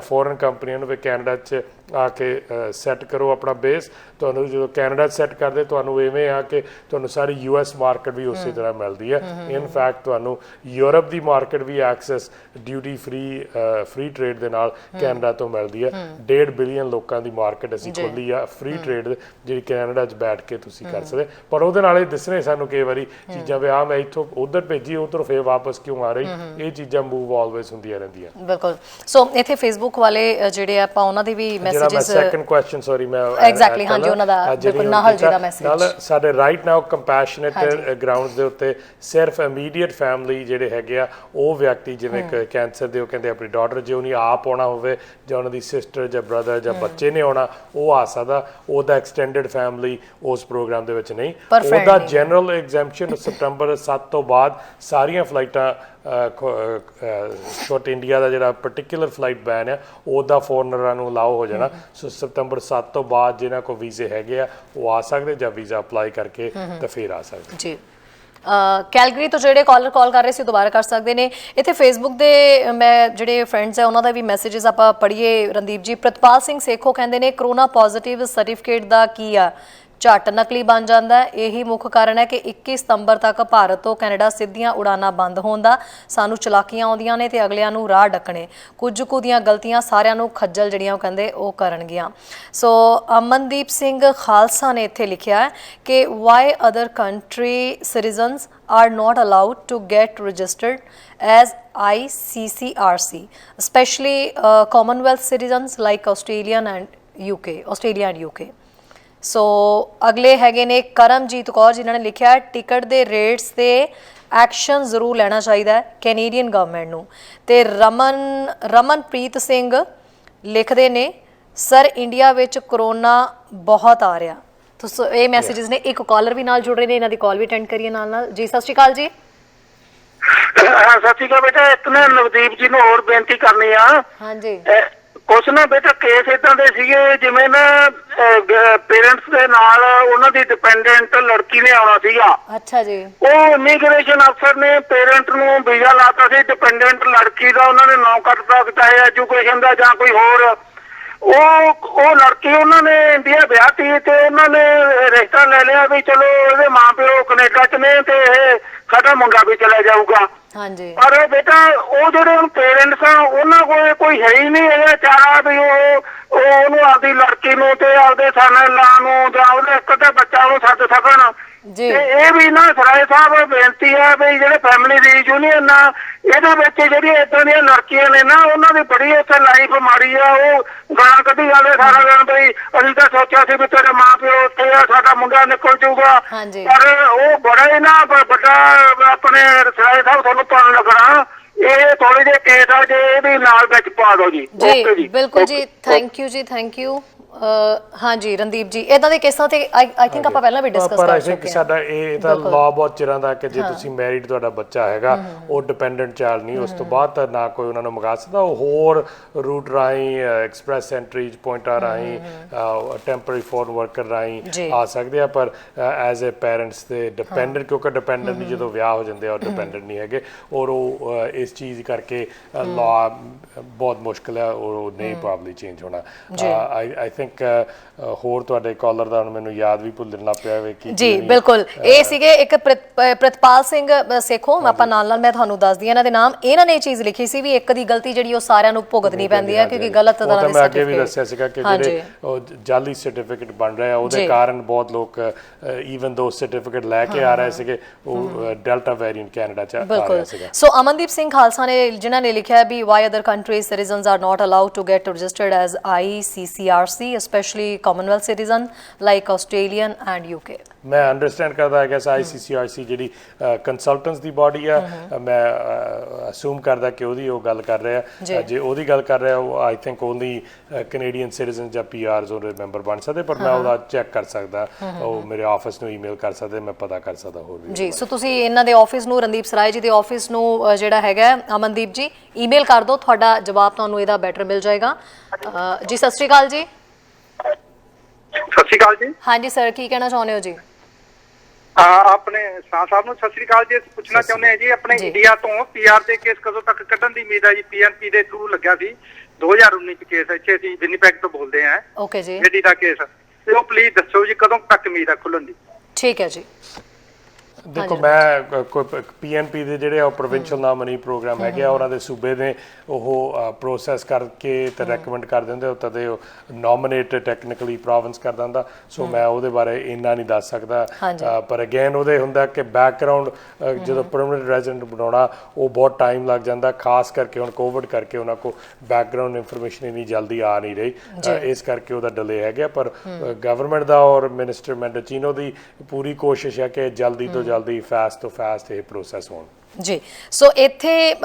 ਫੋਰਨ ਕੰਪਨੀਆਂ ਨੂੰ ਵੀ ਕੈਨੇਡਾ 'ਚ ਆ ਕੇ ਸੈੱਟ ਕਰੋ ਆਪਣਾ ਬੇਸ। ਤੁਹਾਨੂੰ ਜਦੋਂ ਕੈਨੇਡਾ ਸੈੱਟ ਕਰਦੇ ਤੁਹਾਨੂੰ ਇਵੇਂ ਆ ਕਿ ਤੁਹਾਨੂੰ ਸਾਰੀ US ਮਾਰਕੀਟ ਵੀ ਉਸੇ ਤਰ੍ਹਾਂ ਮਿਲਦੀ ਹੈ। ਇਨਫੈਕਟ ਤੁਹਾਨੂੰ ਯੂਰਪ ਦੀ ਮਾਰਕੀਟ ਵੀ ਐਕਸੈਸ ਡਿਊਟੀ ਫ੍ਰੀ ਟ੍ਰੇਡ ਦੇ ਨਾਲ ਕੈਨੇਡਾ ਤੋਂ ਮਿਲਦੀ ਹੈ। 1.5 ਬਿਲੀਅਨ ਲੋਕਾਂ ਦੀ ਮਾਰਕੀਟ ਅਸੀਂ ਖੋਲੀ ਆ ਫ੍ਰੀ ਟ੍ਰੇਡ, ਜਿਹੜੀ ਕੈਨੇਡਾ 'ਚ ਬੈਠ ਕੇ ਤੁਸੀਂ ਕਰ ਸਕਦੇ। ਪਰ ਉਹਦੇ ਨਾਲ ਇਹ ਦੱਸਣੇ ਸਾਨੂੰ ਕਈ ਵਾਰੀ ਚੀਜ਼ਾਂ ਵੀ ਆ ਮੈਂ ਇੱਥੋਂ ਉੱਧਰ ਭੇਜੀ, ਉੱਧਰੋਂ ਫੇਰ ਵਾਪਸ ਕਿਉਂ ਆ ਰਹੀ, ਇਹ ਚੀਜ਼ਾਂ ਮੂਵ ਆਲਵੇਜ਼ ਹੁੰਦੀਆਂ ਰਹਿੰਦੀਆਂ। ਬਿਲਕੁਲ। ਸੋ ਇੱਥੇ ਫੇਸਬੁੱਕ ਵਾਲੇ ਜਿਹੜੇ ਆਪਾਂ ਉਹਨਾਂ ਦੀ ਵੀ ਮੈਸੇजेस, ਸੈਕੰਡ ਕੁਐਸਚਨ ਸੌਰੀ ਮੈਂ ਐਗਜ਼ੈਕਟਲੀ ਹਾਂਜੀ ਉਹਨਾਂ ਦਾ ਬਿਲਕੁਲ ਨਾਹਲ ਜੀ ਦਾ ਮੈਸੇਜ ਨਾਲ ਸਾਡੇ ਰਾਈਟ ਨਾਓ ਕੰਪੈਸ਼ਨੇਟ ਗਰਾਊਂਡਸ ਦੇ ਉੱਤੇ ਸਿਰਫ ਇਮੀਡੀਏਟ ਫੈਮਿਲੀ ਜਿਹੜੇ ਹੈਗੇ ਆ ਉਹ ਵਿਅਕਤੀ ਜਿਵੇਂ ਕੈਂਸਰ ਦੇ, ਉਹ ਕਹਿੰਦੇ ਆਪਣੀ ਡਾਟਰ ਜੇ ਉਹਨੇ ਆਪ ਆਉਣਾ ਹੋਵੇ ਜਾਂ ਉਹਨਾਂ ਦੀ ਸਿਸਟਰ ਜਾਂ ਬ੍ਰਦਰ ਜਾਂ ਬੱਚੇ ਨੇ ਆਉਣਾ, ਉਹ ਆ ਸਕਦਾ। ਉਹਦਾ ਐਕਸਟੈਂਡਡ ਫੈਮਿਲੀ ਉਸ ਪ੍ਰੋਗਰਾਮ ਦੇ ਵਿੱਚ ਨਹੀਂ। ਉਹਦਾ ਜਨਰਲ ਐਗਜ਼ੈਂਪਸ਼ਨ ਸਤੰਬਰ 7 ਤੋਂ ਬਾਅਦ ਸਾਰੀਆਂ ਫਲਾਈਟਾਂ ਸ਼ਾਰਟ ਇੰਡੀਆ ਦਾ ਜਿਹੜਾ ਪਾਰਟਿਕੂਲਰ ਫਲਾਈਟ ਬੈਨ ਹੈ ਉਹਦਾ ਫੋਰਨਰਾਂ ਨੂੰ ਅਲਾਓ ਹੋ ਜਾਣਾ। ਸੋ ਸਤੰਬਰ 7 ਤੋਂ ਬਾਅਦ ਜਿਹਨਾਂ ਕੋਲ ਵੀਜ਼ੇ ਹੈਗੇ ਆ ਉਹ ਆ ਸਕਦੇ ਜਾਂ ਵੀਜ਼ਾ ਅਪਲਾਈ ਕਰਕੇ ਤਾਂ ਫਿਰ ਆ ਸਕਦੇ ਜੀ। ਕੈਲਗਰੀ ਤੋਂ ਜਿਹੜੇ ਕਾਲਰ ਕਾਲ ਕਰ ਰਹੇ ਸੀ ਦੁਬਾਰਾ ਕਰ ਸਕਦੇ ਨੇ। ਇੱਥੇ ਫੇਸਬੁੱਕ ਦੇ ਮੈਂ ਜਿਹੜੇ ਫਰੈਂਡਸ ਹੈ ਉਹਨਾਂ ਦਾ ਵੀ ਮੈਸੇजेस ਆਪਾਂ ਪੜ੍ਹੀਏ। ਰਣਦੀਪ ਜੀ, ਪ੍ਰਿਤਪਾਲ ਸਿੰਘ ਸੇਖੋ ਕਹਿੰਦੇ ਨੇ ਕਰੋਨਾ ਪੋਜ਼ਿਟਿਵ ਸਰਟੀਫਿਕੇਟ ਦਾ ਕੀ ਆ, ਝੱਟ ਨਕਲੀ ਬਣ ਜਾਂਦਾ ਹੈ। ਇਹੀ ਮੁੱਖ ਕਾਰਨ ਹੈ ਕਿ 21 ਸਤੰਬਰ ਤੱਕ ਭਾਰਤ ਤੋਂ ਕੈਨੇਡਾ ਸਿੱਧੀਆਂ ਉਡਾਨਾਂ ਬੰਦ ਹੋਣ ਦਾ। ਸਾਨੂੰ ਚਲਾਕੀਆਂ ਆਉਂਦੀਆਂ ਨੇ ਤੇ ਅਗਲਿਆਂ ਨੂੰ ਰਾਹ ਡੱਕਣੇ। ਕੁਝ ਕੁ ਦੀਆਂ ਗਲਤੀਆਂ ਸਾਰਿਆਂ ਨੂੰ ਖੱਜਲ ਜਿਹੜੀਆਂ ਉਹ ਕਹਿੰਦੇ ਉਹ ਕਰਨਗੀਆਂ। ਸੋ ਅਮਨਦੀਪ ਸਿੰਘ ਖਾਲਸਾ ਨੇ ਇੱਥੇ ਲਿਖਿਆ ਕਿ why other country citizens are not allowed to get registered as ICCRC, especially Commonwealth citizens like Australia and UK. ਸੋ ਅਗਲੇ ਹੈਗੇ ਨੇ ਕਰਮਜੀਤ ਕੌਰ ਜਿਨ੍ਹਾਂ ਨੇ ਲਿਖਿਆ ਟਿਕਟ ਦੇ ਰੇਟਸ ਤੇ ਐਕਸ਼ਨ ਜ਼ਰੂਰ ਲੈਣਾ ਚਾਹੀਦਾ ਹੈ ਕੈਨੇਡੀਅਨ ਗਵਰਨਮੈਂਟ ਨੂੰ। ਤੇ ਰਮਨਪ੍ਰੀਤ ਸਿੰਘ ਲਿਖਦੇ ਨੇ ਸਰ ਇੰਡੀਆ ਵਿੱਚ ਕਰੋਨਾ ਬਹੁਤ ਆ ਰਿਹਾ। ਸੋ ਇਹ ਮੈਸੇजेस ਨੇ। ਇੱਕ ਕਾਲਰ ਵੀ ਨਾਲ ਜੁੜ ਰਹੇ ਨੇ, ਇਹਨਾਂ ਦੀ ਕਾਲ ਵੀ ਅਟੈਂਡ ਕਰੀਏ ਨਾਲ। ਜੀ ਸਤਿ ਸ਼੍ਰੀ ਅਕਾਲ ਜੀ। ਹਾਂ ਸਤਿ ਸ਼੍ਰੀ ਅਕਾਲ ਬੇਟਾ। ਇੱਕ ਨਾ ਨਵਦੀਪ ਜੀ ਨੂੰ ਹੋਰ ਬੇਨਤੀ ਕਰਨੀ ਆ। ਹਾਂਜੀ। ਕੁਛ ਨਾ ਬੇਟਾ ਕੇਸ ਇਦਾਂ ਦੇ ਸੀਗੇ ਜਿਵੇਂ ਨਾ ਪੇਰੈਂਟਸ ਦੇ ਨਾਲ ਉਹਨਾਂ ਦੀ ਡਿਪੈਂਡੈਂਟ ਲੜਕੀ ਨੇ ਆਉਣਾ ਸੀਗਾ। ਅੱਛਾ ਜੀ। ਉਹ ਇਮੀਗ੍ਰੇਸ਼ਨ ਅਫਸਰ ਨੇ ਪੇਰੈਂਟ ਨੂੰ ਵੀਜ਼ਾ ਲਾਤਾ ਸੀ, ਡਿਪੈਂਡੈਂਟ ਲੜਕੀ ਦਾ ਉਹਨਾਂ ਨੇ ਨਾਂ ਕੱਟਤਾ, ਚਾਹੇ ਐਜੂਕੇਸ਼ਨ ਦਾ ਜਾਂ ਕੋਈ ਹੋਰ। ਉਹ ਲੜਕੀ ਉਹਨਾਂ ਨੇ ਇੰਡੀਆ ਵਿਆਹਤੀ ਤੇ ਉਹਨਾਂ ਨੇ ਰਿਸ਼ਤਾ ਲੈ ਲਿਆ ਵੀ ਚਲੋ ਇਹਦੇ ਮਾਂ ਪਿਓ ਕੈਨੇਡਾ 'ਚ ਨੇ ਤੇ ਇਹ ਸਾਡਾ ਮੁੰਡਾ ਵੀ ਚਲਾ ਜਾਊਗਾ। ਹਾਂਜੀ। ਪਰ ਬੇਟਾ ਉਹ ਜਿਹੜੇ ਹੁਣ ਪੇਰੈਂਟਸ ਆ ਉਹਨਾਂ ਕੋਲ ਕੋਈ ਹੈ ਹੀ ਨਹੀਂ ਇਹ ਚਾਰਾ ਵੀ ਉਹਨੂੰ ਆਪਦੀ ਲੜਕੀ ਨੂੰ ਤੇ ਆਪਦੇ ਸਾਨ-in-law ਨੂੰ ਜਾਂ ਉਹਦੇ ਇੱਕ ਅੱਧਾ ਬੱਚਾ ਉਹਨੂੰ ਸੱਦ ਸਕਣ। ਤੇ ਇਹ ਵੀ ਨਾ ਸਰਾਏ ਸਾਹਿਬ ਬੇਨਤੀ ਹੈ ਵੀ ਜਿਹੜੇ ਫੈਮਿਲੀ ਰੀਯੂਨੀਅਨ ਆ ਇਹਦੇ ਵਿੱਚ ਜਿਹੜੀਆਂ ਏਦਾਂ ਦੀਆਂ ਲੜਕੀਆਂ ਨੇ ਨਾ ਉਹਨਾਂ ਦੀ ਬੜੀ ਉੱਥੇ ਲਾਈਫ ਮਾੜੀ ਆ। ਉਹ ਗਾਲਾਂ ਕੱਢੀ ਜਾਂਦੇ ਸਾਰਾ ਦਿਨ ਬਈ ਅਸੀਂ ਤਾਂ ਸੋਚਿਆ ਸੀ ਵੀ ਤੇਰੇ ਮਾਂ ਪਿਓ ਉੱਥੇ ਆ, ਸਾਡਾ ਮੁੰਡਾ ਨਿਕਲ ਜੂਗਾ। ਪਰ ਉਹ ਬੜਾ ਹੀ ਨਾ ਵੱਡਾ ਆਪਣੇ ਸਰਾਏ ਸਾਹਿਬ ਤੁਹਾਨੂੰ ਪਤਾ ਲੱਗਣਾ। ਇਹ ਥੋੜੇ ਜਿਹੇ ਕੇਸ ਆ ਜੇ ਇਹ ਵੀ ਨਾਲ ਵਿੱਚ ਪਾ ਦਿਓ ਜੀ। ਜੀ ਬਿਲਕੁਲ ਜੀ, thank you ji, thank you. ਹਾਂਜੀ ਰਣਦੀਪ ਜੀ, ਇਦਾਂ ਦੇ ਕੇਸਾਂ ਤੇ ਆਈ ਥਿੰਕ ਆਪਾਂ ਪਹਿਲਾਂ ਵੀ ਡਿਸਕਸ ਪਰ ਕਰ ਆਈ ਚੁੱਕੇ ਥਿੰਕ ਹਾਂ। ਸਾਡਾ ਇਹ ਤਾਂ ਲਾਅ ਬਹੁਤ ਚਿਰਾਂ ਦਾ ਕਿ ਜੇ ਤੁਸੀਂ ਮੈਰਿਡ ਤੁਹਾਡਾ ਬੱਚਾ ਹੈਗਾ ਉਹ ਡਿਪੈਂਡੈਂਟ ਚਾਈਲਡ ਨਹੀਂ, ਉਸ ਤੋਂ ਬਾਅਦ ਤਾਂ ਨਾ ਕੋਈ ਉਹਨਾਂ ਨੂੰ ਮੰਗਾ ਸਕਦਾ, ਉਹ ਹੋਰ ਰੂਟ ਰਾਹੀਂ ਐਕਸਪ੍ਰੈਸ ਐਂਟਰੀਜ਼ ਪੁਆਇੰਟਾਂ ਰਾਹੀਂ ਟੈਂਪਰੇਰੀ ਫੋਰਨ ਵਰਕਰ ਰਾਹੀਂ ਆ ਸਕਦੇ ਆ, ਪਰ ਐਜ਼ ਅ ਪੈਰੈਂਟਸ ਦੇ ਡਿਪੈਂਡੈਂਟ, ਕਿਉਂਕਿ ਡਿਪੈਂਡੈਂਟ ਨਹੀਂ ਜਦੋਂ ਵਿਆਹ ਹੋ ਜਾਂਦੇ ਆ ਉਹ ਡਿਪੈਂਡੈਂਟ ਨਹੀਂ ਹੈਗੇ, ਔਰ ਉਹ ਇਸ ਚੀਜ਼ ਕਰਕੇ ਲਾਅ ਬਹੁਤ ਮੁਸ਼ਕਿਲ ਹੈ ਔਰ ਉਹ ਨਹੀਂ ਪ੍ਰੋਬਬਲੀ ਚੇਂਜ ਹੋਣਾ। ਆਈ ਥਿੰਕ ਹੋਰ ਤੁਹਾਡੇ ਕਾਲਰ ਦਾ ਹੁਣ ਮੈਨੂੰ ਯਾਦ ਵੀ ਭੁੱਲਣ ਪਿਆ ਹੋਵੇ ਕਿ ਜੀ ਬਿਲਕੁਲ, ਇਹ ਸੀਗੇ ਇੱਕ ਪ੍ਰਿਤਪਾਲ ਸਿੰਘ ਸੇਖੋਂ, ਆਪਾਂ ਨਾਲ ਮੈਂ ਤੁਹਾਨੂੰ ਦੱਸਦੀ ਹਾਂ ਇਹਨਾਂ ਦੇ ਨਾਮ। ਇਹਨਾਂ ਨੇ ਇਹ ਚੀਜ਼ ਲਿਖੀ ਸੀ ਵੀ ਇੱਕ ਦੀ ਗਲਤੀ ਜਿਹੜੀ ਉਹ ਸਾਰਿਆਂ ਨੂੰ ਭੁਗਤਣੀ ਪੈਂਦੀ ਹੈ, ਕਿਉਂਕਿ ਗਲਤ ਤਰ੍ਹਾਂ ਦੇ ਮੈਂ ਅੱਗੇ ਵੀ ਦੱਸਿਆ ਸੀਗਾ ਕਿ ਜਿਹੜੇ ਜਾਲੀ ਸਰਟੀਫਿਕੇਟ ਬਣ ਰਹੇ ਆ ਉਹਦੇ ਕਾਰਨ ਬਹੁਤ ਲੋਕ ਈਵਨ ਦੋ ਸਰਟੀਫਿਕੇਟ ਲੈ ਕੇ ਆ ਰਹੇ ਸੀਗੇ, ਉਹ ਡੈਲਟਾ ਵੇਰੀਐਂਟ ਕੈਨੇਡਾ ਚ ਆ ਰਿਹਾ ਸੀਗਾ। ਸੋ ਅਮਨਦੀਪ ਸਿੰਘ ਖਾਲਸਾ ਨੇ ਜਿਨ੍ਹਾਂ ਨੇ ਲਿਖਿਆ ਵੀ why other countries citizens are not allowed to get registered as ICCRC specially commonwealth citizen like Australian and UK। ਮੈਂ ਅੰਡਰਸਟੈਂਡ ਕਰਦਾ ਹੈਗਾ ICCRC ਜਿਹੜੀ ਕੰਸਲਟੈਂਟਸ ਦੀ ਬਾਡੀ ਆ, ਮੈਂ ਅਸੂਮ ਕਰਦਾ ਕਿ ਉਹਦੀ ਉਹ ਗੱਲ ਕਰ ਰਿਹਾ, ਜੇ ਉਹਦੀ ਗੱਲ ਕਰ ਰਿਹਾ ਉਹ I think only Canadian citizen ਜਾਂ PRs ਉਹਦੇ ਮੈਂਬਰ ਬਣ ਸਕਦੇ, ਪਰ ਮੈਂ ਉਹਦਾ ਚੈੱਕ ਕਰ ਸਕਦਾ, ਉਹ ਮੇਰੇ ਆਫਿਸ ਨੂੰ ਈਮੇਲ ਕਰ ਸਕਦੇ, ਮੈਂ ਪਤਾ ਕਰ ਸਕਦਾ ਹੋਰ ਵੀ ਜੀ। ਸੋ ਤੁਸੀਂ ਇਹਨਾਂ ਦੇ ਆਫਿਸ ਨੂੰ, ਰਣਦੀਪ ਸਰਾਏ ਜੀ ਦੇ ਆਫਿਸ ਨੂੰ ਜਿਹੜਾ ਹੈਗਾ ਅਮਨਦੀਪ ਜੀ ਈਮੇਲ ਕਰ ਦਿਓ, ਤੁਹਾਡਾ ਜਵਾਬ ਤੁਹਾਨੂੰ ਇਹਦਾ ਬੈਟਰ ਮਿਲ ਜਾਏਗਾ। ਜੀ ਸਤਿ ਸ਼੍ਰੀ ਅਕਾਲ ਜੀ। ਸਤਿ ਸ਼੍ਰੀ ਅਕਾਲ ਜੀ। ਹਾਂਜੀ ਸਰ, ਕੀ ਕਹਿਣਾ ਚਾਹੁੰਦੇ ਹੋ ਜੀ? ਆਪਣੇ ਸ਼ਾਹ ਸਾਹਿਬ ਨੂੰ ਸਤਿ ਸ਼੍ਰੀ ਅਕਾਲ ਜੀ। ਪੁੱਛਣਾ ਚਾਹੁੰਦੇ ਹਾਂ ਜੀ, ਆਪਣੇ ਇੰਡੀਆ ਤੋਂ PR ਦੇ ਕੇਸ ਕਦੋਂ ਤੱਕ ਕੱਢਣ ਦੀ ਉਮੀਦ ਹੈ ਜੀ? PNP ਦੇ ਥਰੂ ਲੱਗਿਆ ਸੀ 2019 ਚ ਕੇਸ, ਇੱਥੇ ਅਸੀਂ ਵਿਨੀਪੈਗ ਤੋਂ ਬੋਲਦੇ ਹਾਂ। ਓਕੇ ਜੀ। ਬੇਟੀ ਦਾ ਕੇਸ, ਤੇ ਉਹ ਪਲੀਜ਼ ਦੱਸੋ ਜੀ ਕਦੋਂ ਤੱਕ ਉਮੀਦ ਹੈ ਖੁੱਲਣ ਦੀ? ਠੀਕ ਹੈ ਜੀ। ਦੇਖੋ, ਮੈਂ PNP ਦੇ ਜਿਹੜੇ ਉਹ ਪ੍ਰੋਵਿੰਸ਼ੀਅਲ ਨਾਮਨੀ ਪ੍ਰੋਗਰਾਮ ਹੈਗੇ ਆ, ਉਹਨਾਂ ਦੇ ਸੂਬੇ ਨੇ ਉਹ ਪ੍ਰੋਸੈਸ ਕਰਕੇ ਤੇ ਰეკਮੈਂਡ ਕਰ ਦਿੰਦੇ, ਉਹ ਤਦੇ ਉਹ ਨੋਮੀਨੇਟ ਟੈਕਨੀਕਲੀ ਪ੍ਰੋਵਿੰਸ ਕਰ ਦਿੰਦਾ, ਸੋ ਮੈਂ ਉਹਦੇ ਬਾਰੇ ਇੰਨਾ ਨਹੀਂ ਦੱਸ ਸਕਦਾ। ਪਰ ਅਗੇਨ ਉਹਦੇ ਹੁੰਦਾ ਕਿ ਬੈਕਗਰਾਉਂਡ ਜਦੋਂ ਪਰਮਨੈਂਟ ਰੈਜ਼ੀਡੈਂਟ ਬਣਾਉਣਾ ਉਹ ਬਹੁਤ ਟਾਈਮ ਲੱਗ ਜਾਂਦਾ, ਖਾਸ ਕਰਕੇ ਹੁਣ ਕੋਵਿਡ ਕਰਕੇ ਉਹਨਾਂ ਕੋਲ ਬੈਕਗਰਾਉਂਡ ਇਨਫੋਰਮੇਸ਼ਨ ਇੰਨੀ ਜਲਦੀ ਆ ਨਹੀਂ ਰਹੀ, ਇਸ ਕਰਕੇ ਉਹਦਾ ਡਿਲੇ ਹੈਗਾ। ਪਰ ਗਵਰਨਮੈਂਟ ਦਾ ਔਰ ਮਿਨਿਸਟਰ ਮੈਂਡੋਚੀਨੋ ਦੀ ਪੂਰੀ ਕੋਸ਼ਿਸ਼ ਹੈ ਕਿ ਜਲਦੀ ਤੋਂ ਜਲਦੀ ਫਾਸਟ ਤੋਂ ਫਾਸਟ ਇਹ ਪ੍ਰੋਸੈਸ ਹੋਣ ਜੀ। ਸੋ ਇੱਥੇ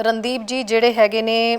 ਰਣਦੀਪ ਜੀ ਜਿਹੜੇ ਹੈਗੇ ਨੇ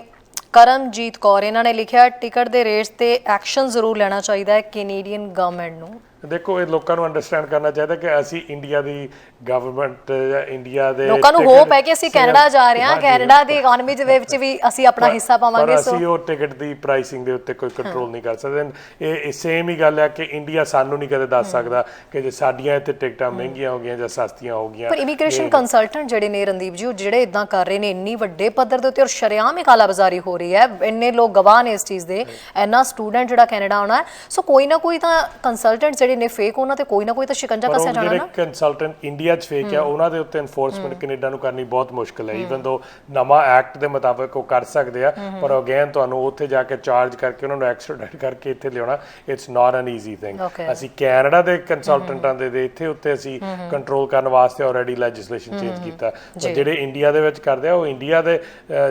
ਕਰਮਜੀਤ ਕੌਰ, ਇਹਨਾਂ ਨੇ ਲਿਖਿਆ ਟਿਕਟ ਦੇ ਰੇਟਸ ਤੇ ਐਕਸ਼ਨ ਜ਼ਰੂਰ ਲੈਣਾ ਚਾਹੀਦਾ ਹੈ ਕੈਨੇਡੀਅਨ ਗਵਰਨਮੈਂਟ ਨੂੰ। ਦੇਖੋ, ਇਹ ਲੋਕਾਂ ਨੂੰ ਅੰਡਰਸਟੈਂਡ ਕਰਨਾ ਚਾਹੀਦਾ ਕਿ ਅਸੀਂ ਇੰਡੀਆ ਦੀ ਗਵਰਨਮੈਂਟ ਜਾਂ ਇੰਡੀਆ ਦੇ ਲੋਕਾਂ ਨੂੰ ਹੋਪ ਹੈ ਕਿ ਅਸੀਂ ਕੈਨੇਡਾ ਜਾ ਰਹੇ ਹਾਂ, ਕੈਨੇਡਾ ਦੀ ਇਕਨੋਮੀ ਦੇ ਵਿੱਚ ਵੀ ਅਸੀਂ ਆਪਣਾ ਹਿੱਸਾ ਪਾਵਾਂਗੇ। ਪਰ ਅਸੀਂ ਉਹ ਟਿਕਟ ਦੀ ਪ੍ਰਾਈਸਿੰਗ ਦੇ ਉੱਤੇ ਕੋਈ ਕੰਟਰੋਲ ਨਹੀਂ ਕਰ ਸਕਦੇ। ਇਹ ਸੇਮ ਹੀ ਗੱਲ ਹੈ ਕਿ ਇੰਡੀਆ ਸਾਨੂੰ ਨਹੀਂ ਕਦੇ ਦੱਸ ਸਕਦਾ ਕਿ ਜੇ ਸਾਡੀਆਂ ਇੱਥੇ ਟਿਕਟਾਂ ਮਹਿੰਗੀਆਂ ਹੋ ਗਈਆਂ ਜਾਂ ਸਸਤੀਆਂ ਹੋ ਗਈਆਂ। ਪਰ ਇਮੀਗ੍ਰੇਸ਼ਨ ਕੰਸਲਟੈਂਟ ਜਿਹੜੇ ਨੇ ਰਣਦੀਪ ਜੀ, ਉਹ ਜਿਹੜੇ ਇਦਾਂ ਕਰ ਰਹੇ ਨੇ ਇੰਨੀ ਵੱਡੇ ਪੱਧਰ ਦੇ ਉੱਤੇ, ਔਰ ਸ਼ਰੇਆਮ ਹੀ ਕਾਲਾਬਾਜ਼ਾਰੀ ਹੋ ਰਹੀ ਹੈ, ਇੰਨੇ ਲੋਕ ਗਵਾਹ ਨੇ ਇਸ ਚੀਜ਼ ਦੇ, ਇੰਨਾ ਸਟੂਡੈਂਟ ਜਿਹੜਾ ਕੈਨੇਡਾ ਆਉਣਾ ਹੈ, ਸੋ ਕੋਈ ਨਾ ਕੋਈ ਤਾਂ ਕੰਸਲਟੈਂਟ ਜਿਹੜੇ ਨੇ ਫੇਕ, ਉਹਨਾਂ ਤੇ ਕੋਈ ਨਾ ਕੋਈ ਤਾਂ ਸ਼ਿਕੰਜਾ ਕੱਸਿਆ ਜਾਣਾ ਨਾ। ਜਿਹੜੇ ਕੰਸਲਟੈਂਟ ਇੰਡੀਆ 'ਚ ਫੇਕ ਆ, ਉਹਨਾਂ ਦੇ ਉੱਤੇ ਐਨਫੋਰਸਮੈਂਟ ਕੈਨੇਡਾ ਨੂੰ ਕਰਨੀ ਬਹੁਤ ਮੁਸ਼ਕਿਲ ਹੈ। ਈਵਨ ਦੋ ਨਵਾਂ ਐਕਟ ਦੇ ਮੁਤਾਬਕ ਉਹ ਕਰ ਸਕਦੇ ਆ, ਪਰ ਅਗੇਨ ਤੁਹਾਨੂੰ ਉੱਥੇ ਜਾ ਕੇ ਚਾਰਜ ਕਰਕੇ ਉਹਨਾਂ ਨੂੰ ਐਕਸਟ੍ਰਾਡਿਟ ਕਰਕੇ ਇੱਥੇ ਲਿਆਉਣਾ, it's not N easy thing. ਅਸੀਂ ਕੈਨੇਡਾ ਦੇ ਕੰਸਲਟੈਂਟਾਂ ਦੇ ਇੱਥੇ ਉੱਤੇ ਅਸੀਂ ਕੰਟਰੋਲ ਕਰਨ ਵਾਸਤੇ ਆਲਰੇਡੀ ਲੈਜਿਸਲੇਸ਼ਨ ਚੇਂਜ ਕੀਤਾ, ਪਰ ਜਿਹੜੇ ਇੰਡੀਆ ਦੇ ਵਿੱਚ ਕਰਦੇ ਆ ਉਹ ਇੰਡੀਆ ਦੇ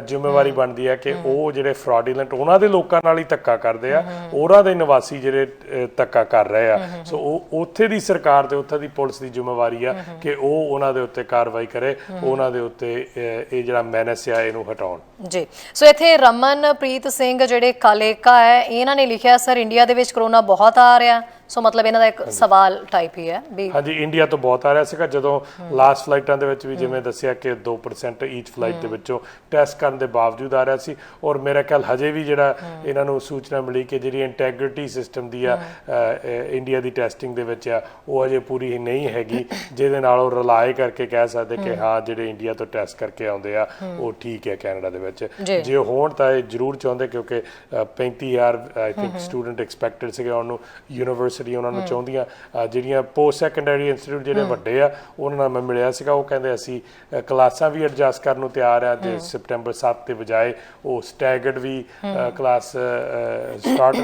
ਜ਼ਿੰਮੇਵਾਰੀ ਬਣਦੀ ਹੈ ਕਿ ਉਹ ਜਿਹੜੇ ਫਰਾਡੀਲੈਂਟ ਉਹਨਾਂ ਦੇ ਲੋਕਾਂ ਨਾਲ ਹੀ ਧੱਕਾ ਕਰਦੇ ਆ, ਉਹਨਾਂ ਦੇ ਨਿਵਾਸੀ ਜਿਹੜੇ ਧੱਕਾ ਕਰ ਰਹੇ ਆ, ਸੋ ਉਹ ਉੱਥੇ ਦੀ ਸਰਕਾਰ ਤੇ ਉੱਥੇ ਦੀ ਪੁਲਿਸ ਦੀ ਜ਼ਿੰਮੇਵਾਰੀ ਆ ਕਿ ਉਹ ਉਹਨਾਂ ਦੇ ਉੱਤੇ ਕਾਰਵਾਈ ਕਰੇ, ਉਹਨਾਂ ਦੇ ਉੱਤੇ ਇਹ ਜਿਹੜਾ ਮੈਨਸ ਆ ਇਹਨੂੰ ਹਟਾਉਣ ਜੀ। ਸੋ ਇੱਥੇ ਰਮਨਪ੍ਰੀਤ ਸਿੰਘ ਜਿਹੜੇ ਕਾਲੇਕਾ ਹੈ, ਇਹਨਾਂ ਨੇ ਲਿਖਿਆ ਸਰ ਇੰਡੀਆ ਦੇ ਵਿੱਚ ਕਰੋਨਾ ਬਹੁਤ ਆ ਰਿਹਾ, ਸੋ ਮਤਲਬ ਇਹਨਾਂ ਦਾ ਇੱਕ ਸਵਾਲ ਟਾਈਪ ਹੀ ਹੈ ਵੀ ਹਾਂਜੀ, ਇੰਡੀਆ ਤੋਂ ਬਹੁਤ ਆ ਰਿਹਾ ਸੀਗਾ। ਜਦੋਂ ਲਾਸਟ ਫਲਾਈਟਾਂ ਦੇ ਵਿੱਚ ਵੀ ਜਿਵੇਂ ਦੱਸਿਆ ਕਿ 2% ਈਚ ਫਲਾਈਟ ਦੇ ਵਿੱਚੋਂ ਟੈਸਟ ਕਰਨ ਦੇ ਬਾਵਜੂਦ ਆ ਰਿਹਾ ਸੀ, ਔਰ ਮੇਰਾ ਖਿਆਲ ਹਜੇ ਵੀ ਜਿਹੜਾ ਇਹਨਾਂ ਨੂੰ ਸੂਚਨਾ ਮਿਲੀ ਕਿ ਜਿਹੜੀ ਇੰਟੈਗ੍ਰਿਟੀ ਸਿਸਟਮ ਦੀ ਆ ਇੰਡੀਆ ਦੀ ਟੈਸਟਿੰਗ ਦੇ ਵਿੱਚ ਆ, ਉਹ ਅਜੇ ਪੂਰੀ ਨਹੀਂ ਹੈਗੀ, ਜਿਹਦੇ ਨਾਲ ਉਹ ਰਿਲਾਈ ਕਰਕੇ ਕਹਿ ਸਕਦੇ ਕਿ ਹਾਂ ਜਿਹੜੇ ਇੰਡੀਆ ਤੋਂ ਟੈਸਟ ਕਰਕੇ ਆਉਂਦੇ ਆ ਉਹ ਠੀਕ ਹੈ ਕੈਨੇਡਾ ਦੇ ਵਿੱਚ। ਜੇ ਹੋਣ ਤਾਂ ਇਹ ਜ਼ਰੂਰ ਚਾਹੁੰਦੇ, ਕਿਉਂਕਿ 35,000 ਆਈ ਥਿੰਕ ਸਟੂਡੈਂਟ ਐਕਸਪੈਕਟਡ ਸੀਗੇ ਆਉਣ ਨੂੰ, ਯੂਨੀਵਰਸਿਟੀ ਉਹਨਾਂ ਨੂੰ ਚਾਹੁੰਦੀਆਂ। ਜਿਹੜੀਆਂ ਪੋਸਟ ਸੈਕੰਡਰੀ ਇੰਸਟੀਟਿਊਟ ਜਿਹੜੇ ਵੱਡੇ ਆ ਉਹਨਾਂ ਨਾਲ ਮੈਂ ਮਿਲਿਆ ਸੀਗਾ, ਉਹ ਕਹਿੰਦੇ ਅਸੀਂ ਕਲਾਸਾਂ ਵੀ ਐਡਜਸਟ ਕਰਨ ਨੂੰ ਤਿਆਰ ਆ, ਜੇ ਸੈਪਟੈਂਬਰ 7 ਦੇ ਬਜਾਏ ਉਹ ਸਟੈਗਰਡ ਵੀ ਕਲਾਸ ਸਟਾਰਟ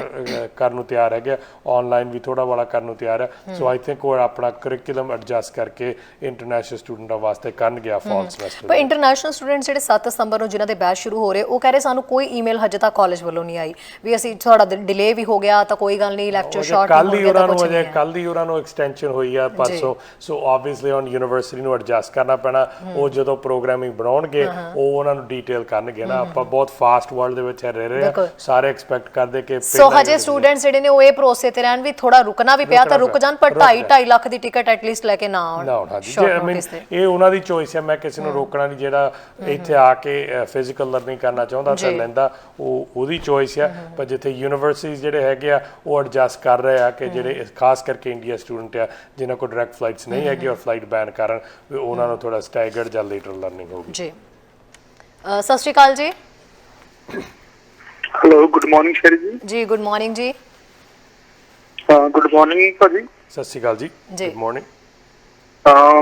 ਕਰਨ ਨੂੰ ਤਿਆਰ ਹੈਗੇ, ਆਨਲਾਈਨ ਵੀ ਥੋੜਾ ਵਾਲਾ ਕਰਨ ਨੂੰ ਤਿਆਰ ਹੈ। ਸੋ ਆਈ ਥਿੰਕ ਉਹ ਆਪਣਾ ਕਰਿਕੂਲਮ ਐਡਜਸਟ ਕਰਕੇ ਇੰਟਰਨੈਸ਼ਨਲ ਸਟੂਡੈਂਟਾਂ ਵਾਸਤੇ ਕਰਨਗੇ ਫਾਲ ਸਮੈਸਟਰ। ਪਰ ਇੰਟਰਨੈਸ਼ਨਲ ਸਟੂਡੈਂਟ ਜਿਹੜੇ 7 ਸਤੰਬਰ ਨੂੰ ਜਿਨ੍ਹਾਂ ਦੇ ਬੈਚ ਸ਼ੁਰੂ ਹੋ ਰਹੇ, ਉਹ ਕਹਿ ਰਹੇ ਸਾਨੂੰ ਕੋਈ ਈਮੇਲ ਹਜੇ ਤੱਕ ਕਾਲਜ ਵੱਲੋਂ ਨਹੀਂ ਆਈ ਵੀ ਅਸੀਂ ਤੁਹਾਡਾ ਡਿਲੇ ਵੀ ਹੋ ਗਿਆ ਤਾਂ ਕੋਈ ਗੱਲ ਨਹੀਂ, ਲੈਕਚਰ ਸ਼ਾਰਟ ਕੱਲ ਹੀ ਅੱਗੇ ਤਾਂ ਕੁਝ ਨਹੀਂ ਹੈ। ਕੱਲ ਦੀ ਉਹਨਾਂ ਨੂੰ ਐਕਸਟੈਂਸ਼ਨ ਹੋਈ ਆ ਪਰਸੋਂ, ਸੋ ਆਬਵੀਅਸਲੀ ਹੁਣ ਯੂਨੀਵਰਸਿਟੀ ਨੂੰ ਐਡਜਸਟ ਕਰਨਾ ਪੈਣਾ। ਉਹ ਜਦੋਂ ਪ੍ਰੋਗਰਾਮਿੰਗ ਬਣਾਉਣਗੇ ਉਹ ਉਹਨਾਂ ਨੂੰ ਡੀਟੇਲ ਕਰਨਗੇ ਨਾ। ਆਪਾਂ ਬਹੁਤ ਫਾਸਟ ਵਰਲਡ ਦੇ ਵਿੱਚ ਰਹਿ ਰਹੇ ਆ, ਸਾਰੇ ਐਕਸਪੈਕਟ ਕਰਦੇ ਕਿ ਸੋ ਹਜੇ ਸਟੂਡੈਂਟਸ ਜਿਹੜੇ ਨੇ ਉਹ ਇਹ ਭਰੋਸੇ ਤੇ ਰਹਿਣ ਵੀ ਥੋੜਾ ਰੁਕਣਾ ਵੀ ਪਿਆ ਤਾਂ ਰੁਕ ਜਾਣ, ਪਰ 2.5 ਲੱਖ ਦੀ ਟਿਕਟ ਐਟਲੀਸਟ ਲੈ ਕੇ ਨਾ ਆਉਣ। ਇਹ ਉਹਨਾਂ ਦੀ ਚੋਇਸ ਹੈ, ਮੈਂ ਕਿਸੇ ਨੂੰ ਰੋਕਣਾ ਨਹੀਂ। ਜਿਹੜਾ ਇੱਥੇ ਆ ਕੇ ਫਿਜ਼ੀਕਲ ਲਰਨਿੰਗ ਕਰਨਾ ਚਾਹੁੰਦਾ ਤਾਂ ਲੈਂਦਾ, ਉਹ ਉਹਦੀ ਚੋਇਸ ਆ। ਪਰ ਜਿੱਥੇ ਯੂਨੀਵਰਸਿਟੀਜ਼ ਜਿਹੜੇ ਹੈਗੇ ਆ ਉਹ ਐਡਜਸਟ ਕਰ ਰਹੇ ਆ ਕਿ ਜਿਹੜੇ ਖਾਸ ਕਰਕੇ ਇੰਡੀਆ ਸਟੂਡੈਂਟ ਆ ਜਿਨ੍ਹਾਂ ਕੋਲ ਡਾਇਰੈਕਟ ਫਲਾਈਟਸ ਨਹੀਂ ਹੈਗੀ ਔਰ ਫਲਾਈਟ ਬੈਨ ਕਾਰਨ ਉਹਨਾਂ ਨੂੰ ਥੋੜਾ ਸਟੈਗਰਡ ਜਾਂ ਲੇਟਰ ਲਰਨਿੰਗ ਹੋਊਗੀ। ਜੀ ਸਤਿ ਸ਼੍ਰੀ ਅਕਾਲ ਜੀ। ਹੈਲੋ, ਗੁੱਡ ਮਾਰਨਿੰਗ ਸ਼ੈਰੀ ਜੀ। ਜੀ ਗੁੱਡ ਮਾਰਨਿੰਗ ਜੀ। ਗੁੱਡ ਮਾਰਨਿੰਗ ਭਾਜੀ। ਸਤਿ ਸ਼੍ਰੀ ਅਕਾਲ ਜੀ, ਗੁੱਡ ਮਾਰਨਿੰਗ।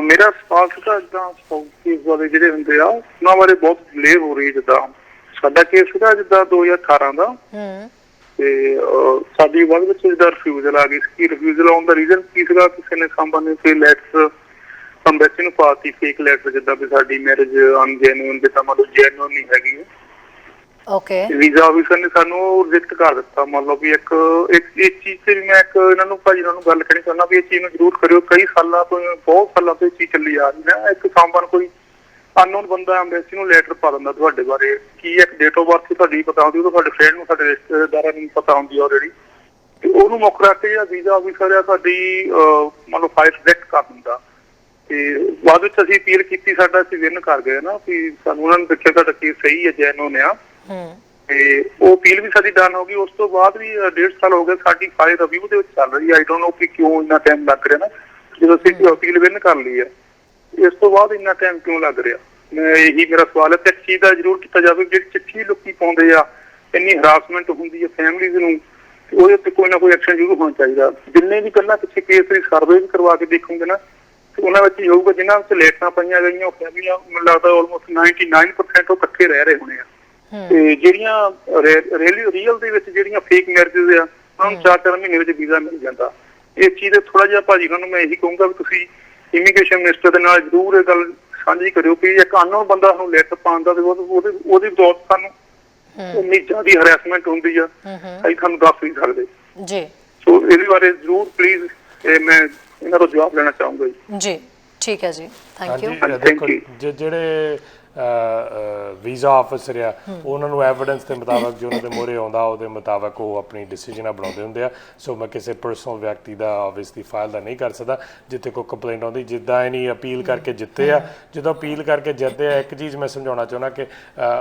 ਮੇਰਾ ਸਵਾਲ ਸੀਗਾ ਜਿੱਦਾਂ ਸਪਾਊਸ ਵਾਲੇ ਜਿਹੜੇ ਹੁੰਦੇ ਆ ਉਹਨਾਂ ਬਾਰੇ ਬਹੁਤ ਡਿਲੇ ਹੋ ਰਹੀ। ਜਿੱਦਾਂ ਸਾਡਾ ਕੇਸ ਸੀਗਾ ਜਿੱਦਾਂ 2018 ਦਾ, ਤੇ ਸਾਡੀ ਬਾਅਦ ਵਿੱਚ ਜਿੱਦਾਂ ਰਿਫਿਊਜ਼ਲ ਆ ਗਈ ਸੀ। ਰਿਫਿਊਜ਼ਲ ਆਉਣ ਦਾ ਰੀਜ਼ਨ ਕੀ ਸੀਗਾ? ਕਿਸੇ ਨੇ ਸਾਂਭਾ ਨੇ ਕੋਈ ਲੈਟਰ ਅੰਬੈਸੀ ਨੂੰ ਪਾਤੀ, ਫੇਕ ਲੈਟਰ, ਜਿੱਦਾਂ ਵੀ ਸਾਡੀ ਮੈਰਿਜ ਅਨਜੈਨੂਇਨ, ਜਿੱਦਾਂ ਮਤਲਬ ਜੈਨੂਇਨ ਨਹੀਂ ਹੈਗੀ। ਓਕੇ, ਵੀਜ਼ਾ ਆਫਿਸਰ ਨੇ ਸਾਨੂੰ ਰਿਜੈਕਟ ਕਰ ਦਿੱਤਾ। ਮਤਲਬ ਵੀ ਇੱਕ ਚੀਜ਼ ਤੇ ਵੀ ਮੈਂ ਇਹਨਾਂ ਨੂੰ ਭਾਜੀ ਨੂੰ ਗੱਲ ਕਹਿਣੀ ਚਾਹੁੰਦਾ ਵੀ ਇਹ ਚੀਜ਼ ਨੂੰ ਜ਼ਰੂਰ ਕਰਿਓ। ਕਈ ਸਾਲਾਂ ਤੋਂ, ਬਹੁਤ ਸਾਲਾਂ ਤੋਂ ਇਹ ਚੀਜ਼ ਚੱਲੀ ਆ ਰਹੀ ਹੈ। ਇੱਕ ਸਾਂਭਾ ਨੂੰ ਕੋਈ ਅਨਨੋਨ ਬੰਦਾ ਅੰਬੈਸੀ ਨੂੰ ਲੈਟਰ ਪਾ ਦਿੰਦਾ ਤੁਹਾਡੇ ਬਾਰੇ, ਕੀ ਇੱਕ ਡੇਟ ਆਫ ਬਰਥ ਤੁਹਾਡੀ ਪਤਾ ਹੁੰਦੀ, ਉਹ ਤੁਹਾਡੇ ਫਰੈਂਡ ਨੂੰ, ਸਾਡੇ ਰਿਸ਼ਤੇਦਾਰਾਂ ਨੂੰ ਪਤਾ ਹੁੰਦੀ ਆਲਰੇਡੀ, ਤੇ ਉਹਨੂੰ ਮੁੱਖ ਰੱਖ ਕੇ ਜਿਹੜਾ ਵੀਜ਼ਾ ਆਫਿਸਰ ਆ ਸਾਡੀ ਮਤਲਬ ਫਾਈਲ ਰਿਜੈਕਟ ਕਰ ਦਿੰਦਾ। ਤੇ ਬਾਅਦ ਵਿੱਚ ਅਸੀਂ ਅਪੀਲ ਕੀਤੀ, ਸਾਡਾ ਅਸੀਂ ਵਿਨ ਕਰ ਗਏ ਨਾ, ਵੀ ਸਾਨੂੰ ਉਹਨਾਂ ਨੇ ਦੇਖਿਆ ਤੁਹਾਡਾ ਕੇਸ ਸਹੀ ਹੈ, ਜੈਨੂਇਨ ਆ, ਤੇ ਉਹ ਅਪੀਲ ਵੀ ਸਾਡੀ ਡਨ ਹੋ ਗਈ। ਉਸ ਤੋਂ ਬਾਅਦ ਵੀ 1.5 ਸਾਲ ਹੋ ਗਏ ਸਾਡੀ ਫਾਈਲ ਰਿਵਿਊ ਦੇ ਵਿੱਚ ਚੱਲ ਰਹੀ ਹੈ। ਆਈ ਡੋਨਟ ਨੋ ਕਿ ਕਿਉਂ ਇੰਨਾ ਟਾਈਮ ਲੱਗ ਰਿਹਾ ਨਾ, ਜਦੋਂ ਅਸੀਂ ਅਪੀਲ ਵਿਨ ਕਰ ਲਈ ਹੈ, ਇਸ ਤੋਂ ਬਾਅਦ ਇੰਨਾ ਟਾਈਮ ਕਿਉਂ ਲੱਗ ਰਿਹਾ? ਮੈਂ ਇਹੀ ਮੇਰਾ ਸਵਾਲ ਹੈ। ਤੇ ਇਸ ਚੀਜ਼ ਦਾ ਜ਼ਰੂਰ ਕੀਤਾ ਜਾਵੇ, ਜਿਹੜੀ ਚਿੱਠੀ ਲੋਕੀ ਪਾਉਂਦੇ ਆ, ਇੰਨੀ ਹਰਾਸਮੈਂਟ ਹੁੰਦੀ ਹੈ ਫੈਮਿਲੀਜ਼ ਨੂੰ, ਉਹਦੇ ਉੱਤੇ ਕੋਈ ਨਾ ਕੋਈ ਐਕਸ਼ਨ ਜ਼ਰੂਰ ਹੋਣਾ ਚਾਹੀਦਾ। ਜਿੰਨੇ ਵੀ ਪਹਿਲਾਂ ਪਿੱਛੇ ਕੇਸ ਦੀ ਸਰਵੇ ਵੀ ਕਰਵਾ ਕੇ ਦੇਖੋਗੇ ਨਾ, ਤੇ ਉਹਨਾਂ ਵਿੱਚ ਹੀ ਹੋਊਗਾ ਜਿਨ੍ਹਾਂ ਵਿੱਚ ਲੇਟਾਂ ਪਈਆਂ ਗਈਆਂ ਉਹ ਫੈਮਲੀਆਂ, ਮੈਨੂੰ ਲੱਗਦਾ ਆਲਮੋਸਟ 99% ਉਹ ਇਕੱਠੇ ਰਹਿ ਰਹੇ ਹੋਣੇ ਆ। ਤੇ ਜਿਹੜੀਆਂ ਰੀਅਲ ਦੇ ਵਿੱਚ ਜਿਹੜੀਆਂ ਫੇਕ ਮੈਰਿਜਸ ਆ, ਉਹਨਾਂ ਨੂੰ 4-4 ਮਹੀਨੇ ਵਿੱਚ ਵੀਜ਼ਾ ਮਿਲ ਜਾਂਦਾ। ਇਸ ਚੀਜ਼ ਤੇ ਥੋੜਾ ਜਿਹਾ ਭਾਜੀ ਉਹਨਾਂ ਨੂੰ ਮੈਂ ਇਹੀ ਕਹੂੰਗਾ ਵੀ ਤੁਸੀਂ ਇਮੀਗ੍ਰੇਸ਼ਨ ਮਿਨਿਸਟਰ ਦੇ ਨਾਲ ਜ਼ਰੂਰ ਇਹ ਗੱਲ ਸਾਂਝੀ ਕਰਿਓ ਕਿ ਇੱਕ ਅਨਨੋਨ ਬੰਦਾ ਸਾਨੂੰ ਲੈਟਰ ਪਾਉਂਦਾ ਤੇ ਉਹਦੀ ਬਦੌਲਤ ਸਾਨੂੰ ਇੰਨੀ ਜ਼ਿਆਦਾ ਹਰੈਸਮੈਂਟ ਹੁੰਦੀ ਆ, ਅਸੀਂ ਤੁਹਾਨੂੰ ਦੱਸ ਨਹੀਂ ਸਕਦੇ ਜੀ। ਸੋ ਇਹਦੇ ਬਾਰੇ ਜ਼ਰੂਰ ਪਲੀਜ਼ ਮੈਂ ਇਹਨਾਂ ਤੋਂ ਜਵਾਬ ਲੈਣਾ ਚਾਹੂੰਗਾ ਜੀ। ਠੀਕ ਹੈ ਜੀ, ਥੈਂਕ ਯੂ। ਦੇਖੋ ਜਿਹੜੇ ਵੀਜ਼ਾ ਆਫਿਸਰ ਆ ਉਹਨਾਂ ਨੂੰ ਐਵੀਡੈਂਸ ਦੇ ਮੁਤਾਬਕ ਜੋ ਉਹਨਾਂ ਦੇ ਮੂਹਰੇ ਆਉਂਦਾ ਉਹਦੇ ਮੁਤਾਬਕ ਉਹ ਆਪਣੀ ਡਿਸੀਜਨਾਂ ਬਣਾਉਂਦੇ ਹੁੰਦੇ ਆ। ਸੋ ਮੈਂ ਕਿਸੇ ਪਰਸਨਲ ਵਿਅਕਤੀ ਦਾ ਆਬਵੀਅਸਲੀ ਫਾਈਲ ਦਾ ਨਹੀਂ ਕਰ ਸਕਦਾ ਜਿੱਥੇ ਕੋਈ ਕੰਪਲੇਂਟ ਆਉਂਦੀ। ਜਿੱਦਾਂ ਇਹ ਨਹੀਂ ਅਪੀਲ ਕਰਕੇ ਜਿੱਤੇ ਆ, ਜਦੋਂ ਅਪੀਲ ਕਰਕੇ ਜਿੱਤੇ ਆ, ਇੱਕ ਚੀਜ਼ ਮੈਂ ਸਮਝਾਉਣਾ ਚਾਹੁੰਦਾ ਕਿ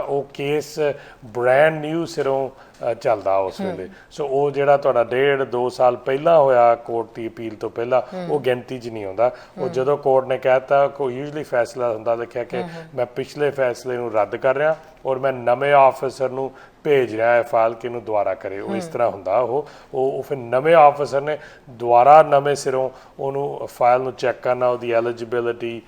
ਉਹ ਕੇਸ ਬ੍ਰੈਂਡ ਨਿਊ ਸਿਰੋਂ ਚੱਲਦਾ ਉਸ ਵੇਲੇ। ਸੋ ਉਹ ਜਿਹੜਾ ਤੁਹਾਡਾ 1.5-2 ਸਾਲ ਪਹਿਲਾਂ ਹੋਇਆ ਕੋਰਟ ਦੀ ਅਪੀਲ ਤੋਂ ਪਹਿਲਾਂ, ਉਹ ਗਿਣਤੀ 'ਚ ਨਹੀਂ ਆਉਂਦਾ। ਉਹ ਜਦੋਂ ਕੋਰਟ ਨੇ ਕਹਿਤਾ, ਕੋਈ ਯੂਜਲੀ ਫੈਸਲਾ ਹੁੰਦਾ ਲਿਖਿਆ ਕਿ ਮੈਂ ਪਿਛਲੇ ਫੈਸਲੇ ਨੂੰ ਰੱਦ ਕਰ ਰਿਹਾ ਔਰ ਮੈਂ ਨਵੇਂ ਆਫਿਸਰ ਨੂੰ ਭੇਜ ਰਿਹਾ ਹੈ ਫਾਈਲ ਕਿ ਇਹਨੂੰ ਦੁਬਾਰਾ ਕਰੇ। ਉਹ ਇਸ ਤਰ੍ਹਾਂ ਹੁੰਦਾ। ਉਹ ਫਿਰ ਨਵੇਂ ਆਫਿਸਰ ਨੇ ਦੁਬਾਰਾ ਨਵੇਂ ਸਿਰੋਂ ਉਹਨੂੰ ਫਾਈਲ ਨੂੰ ਚੈੱਕ ਕਰਨਾ, ਉਹਦੀ ਐਲੀਜੀਬਿਲਿਟੀ,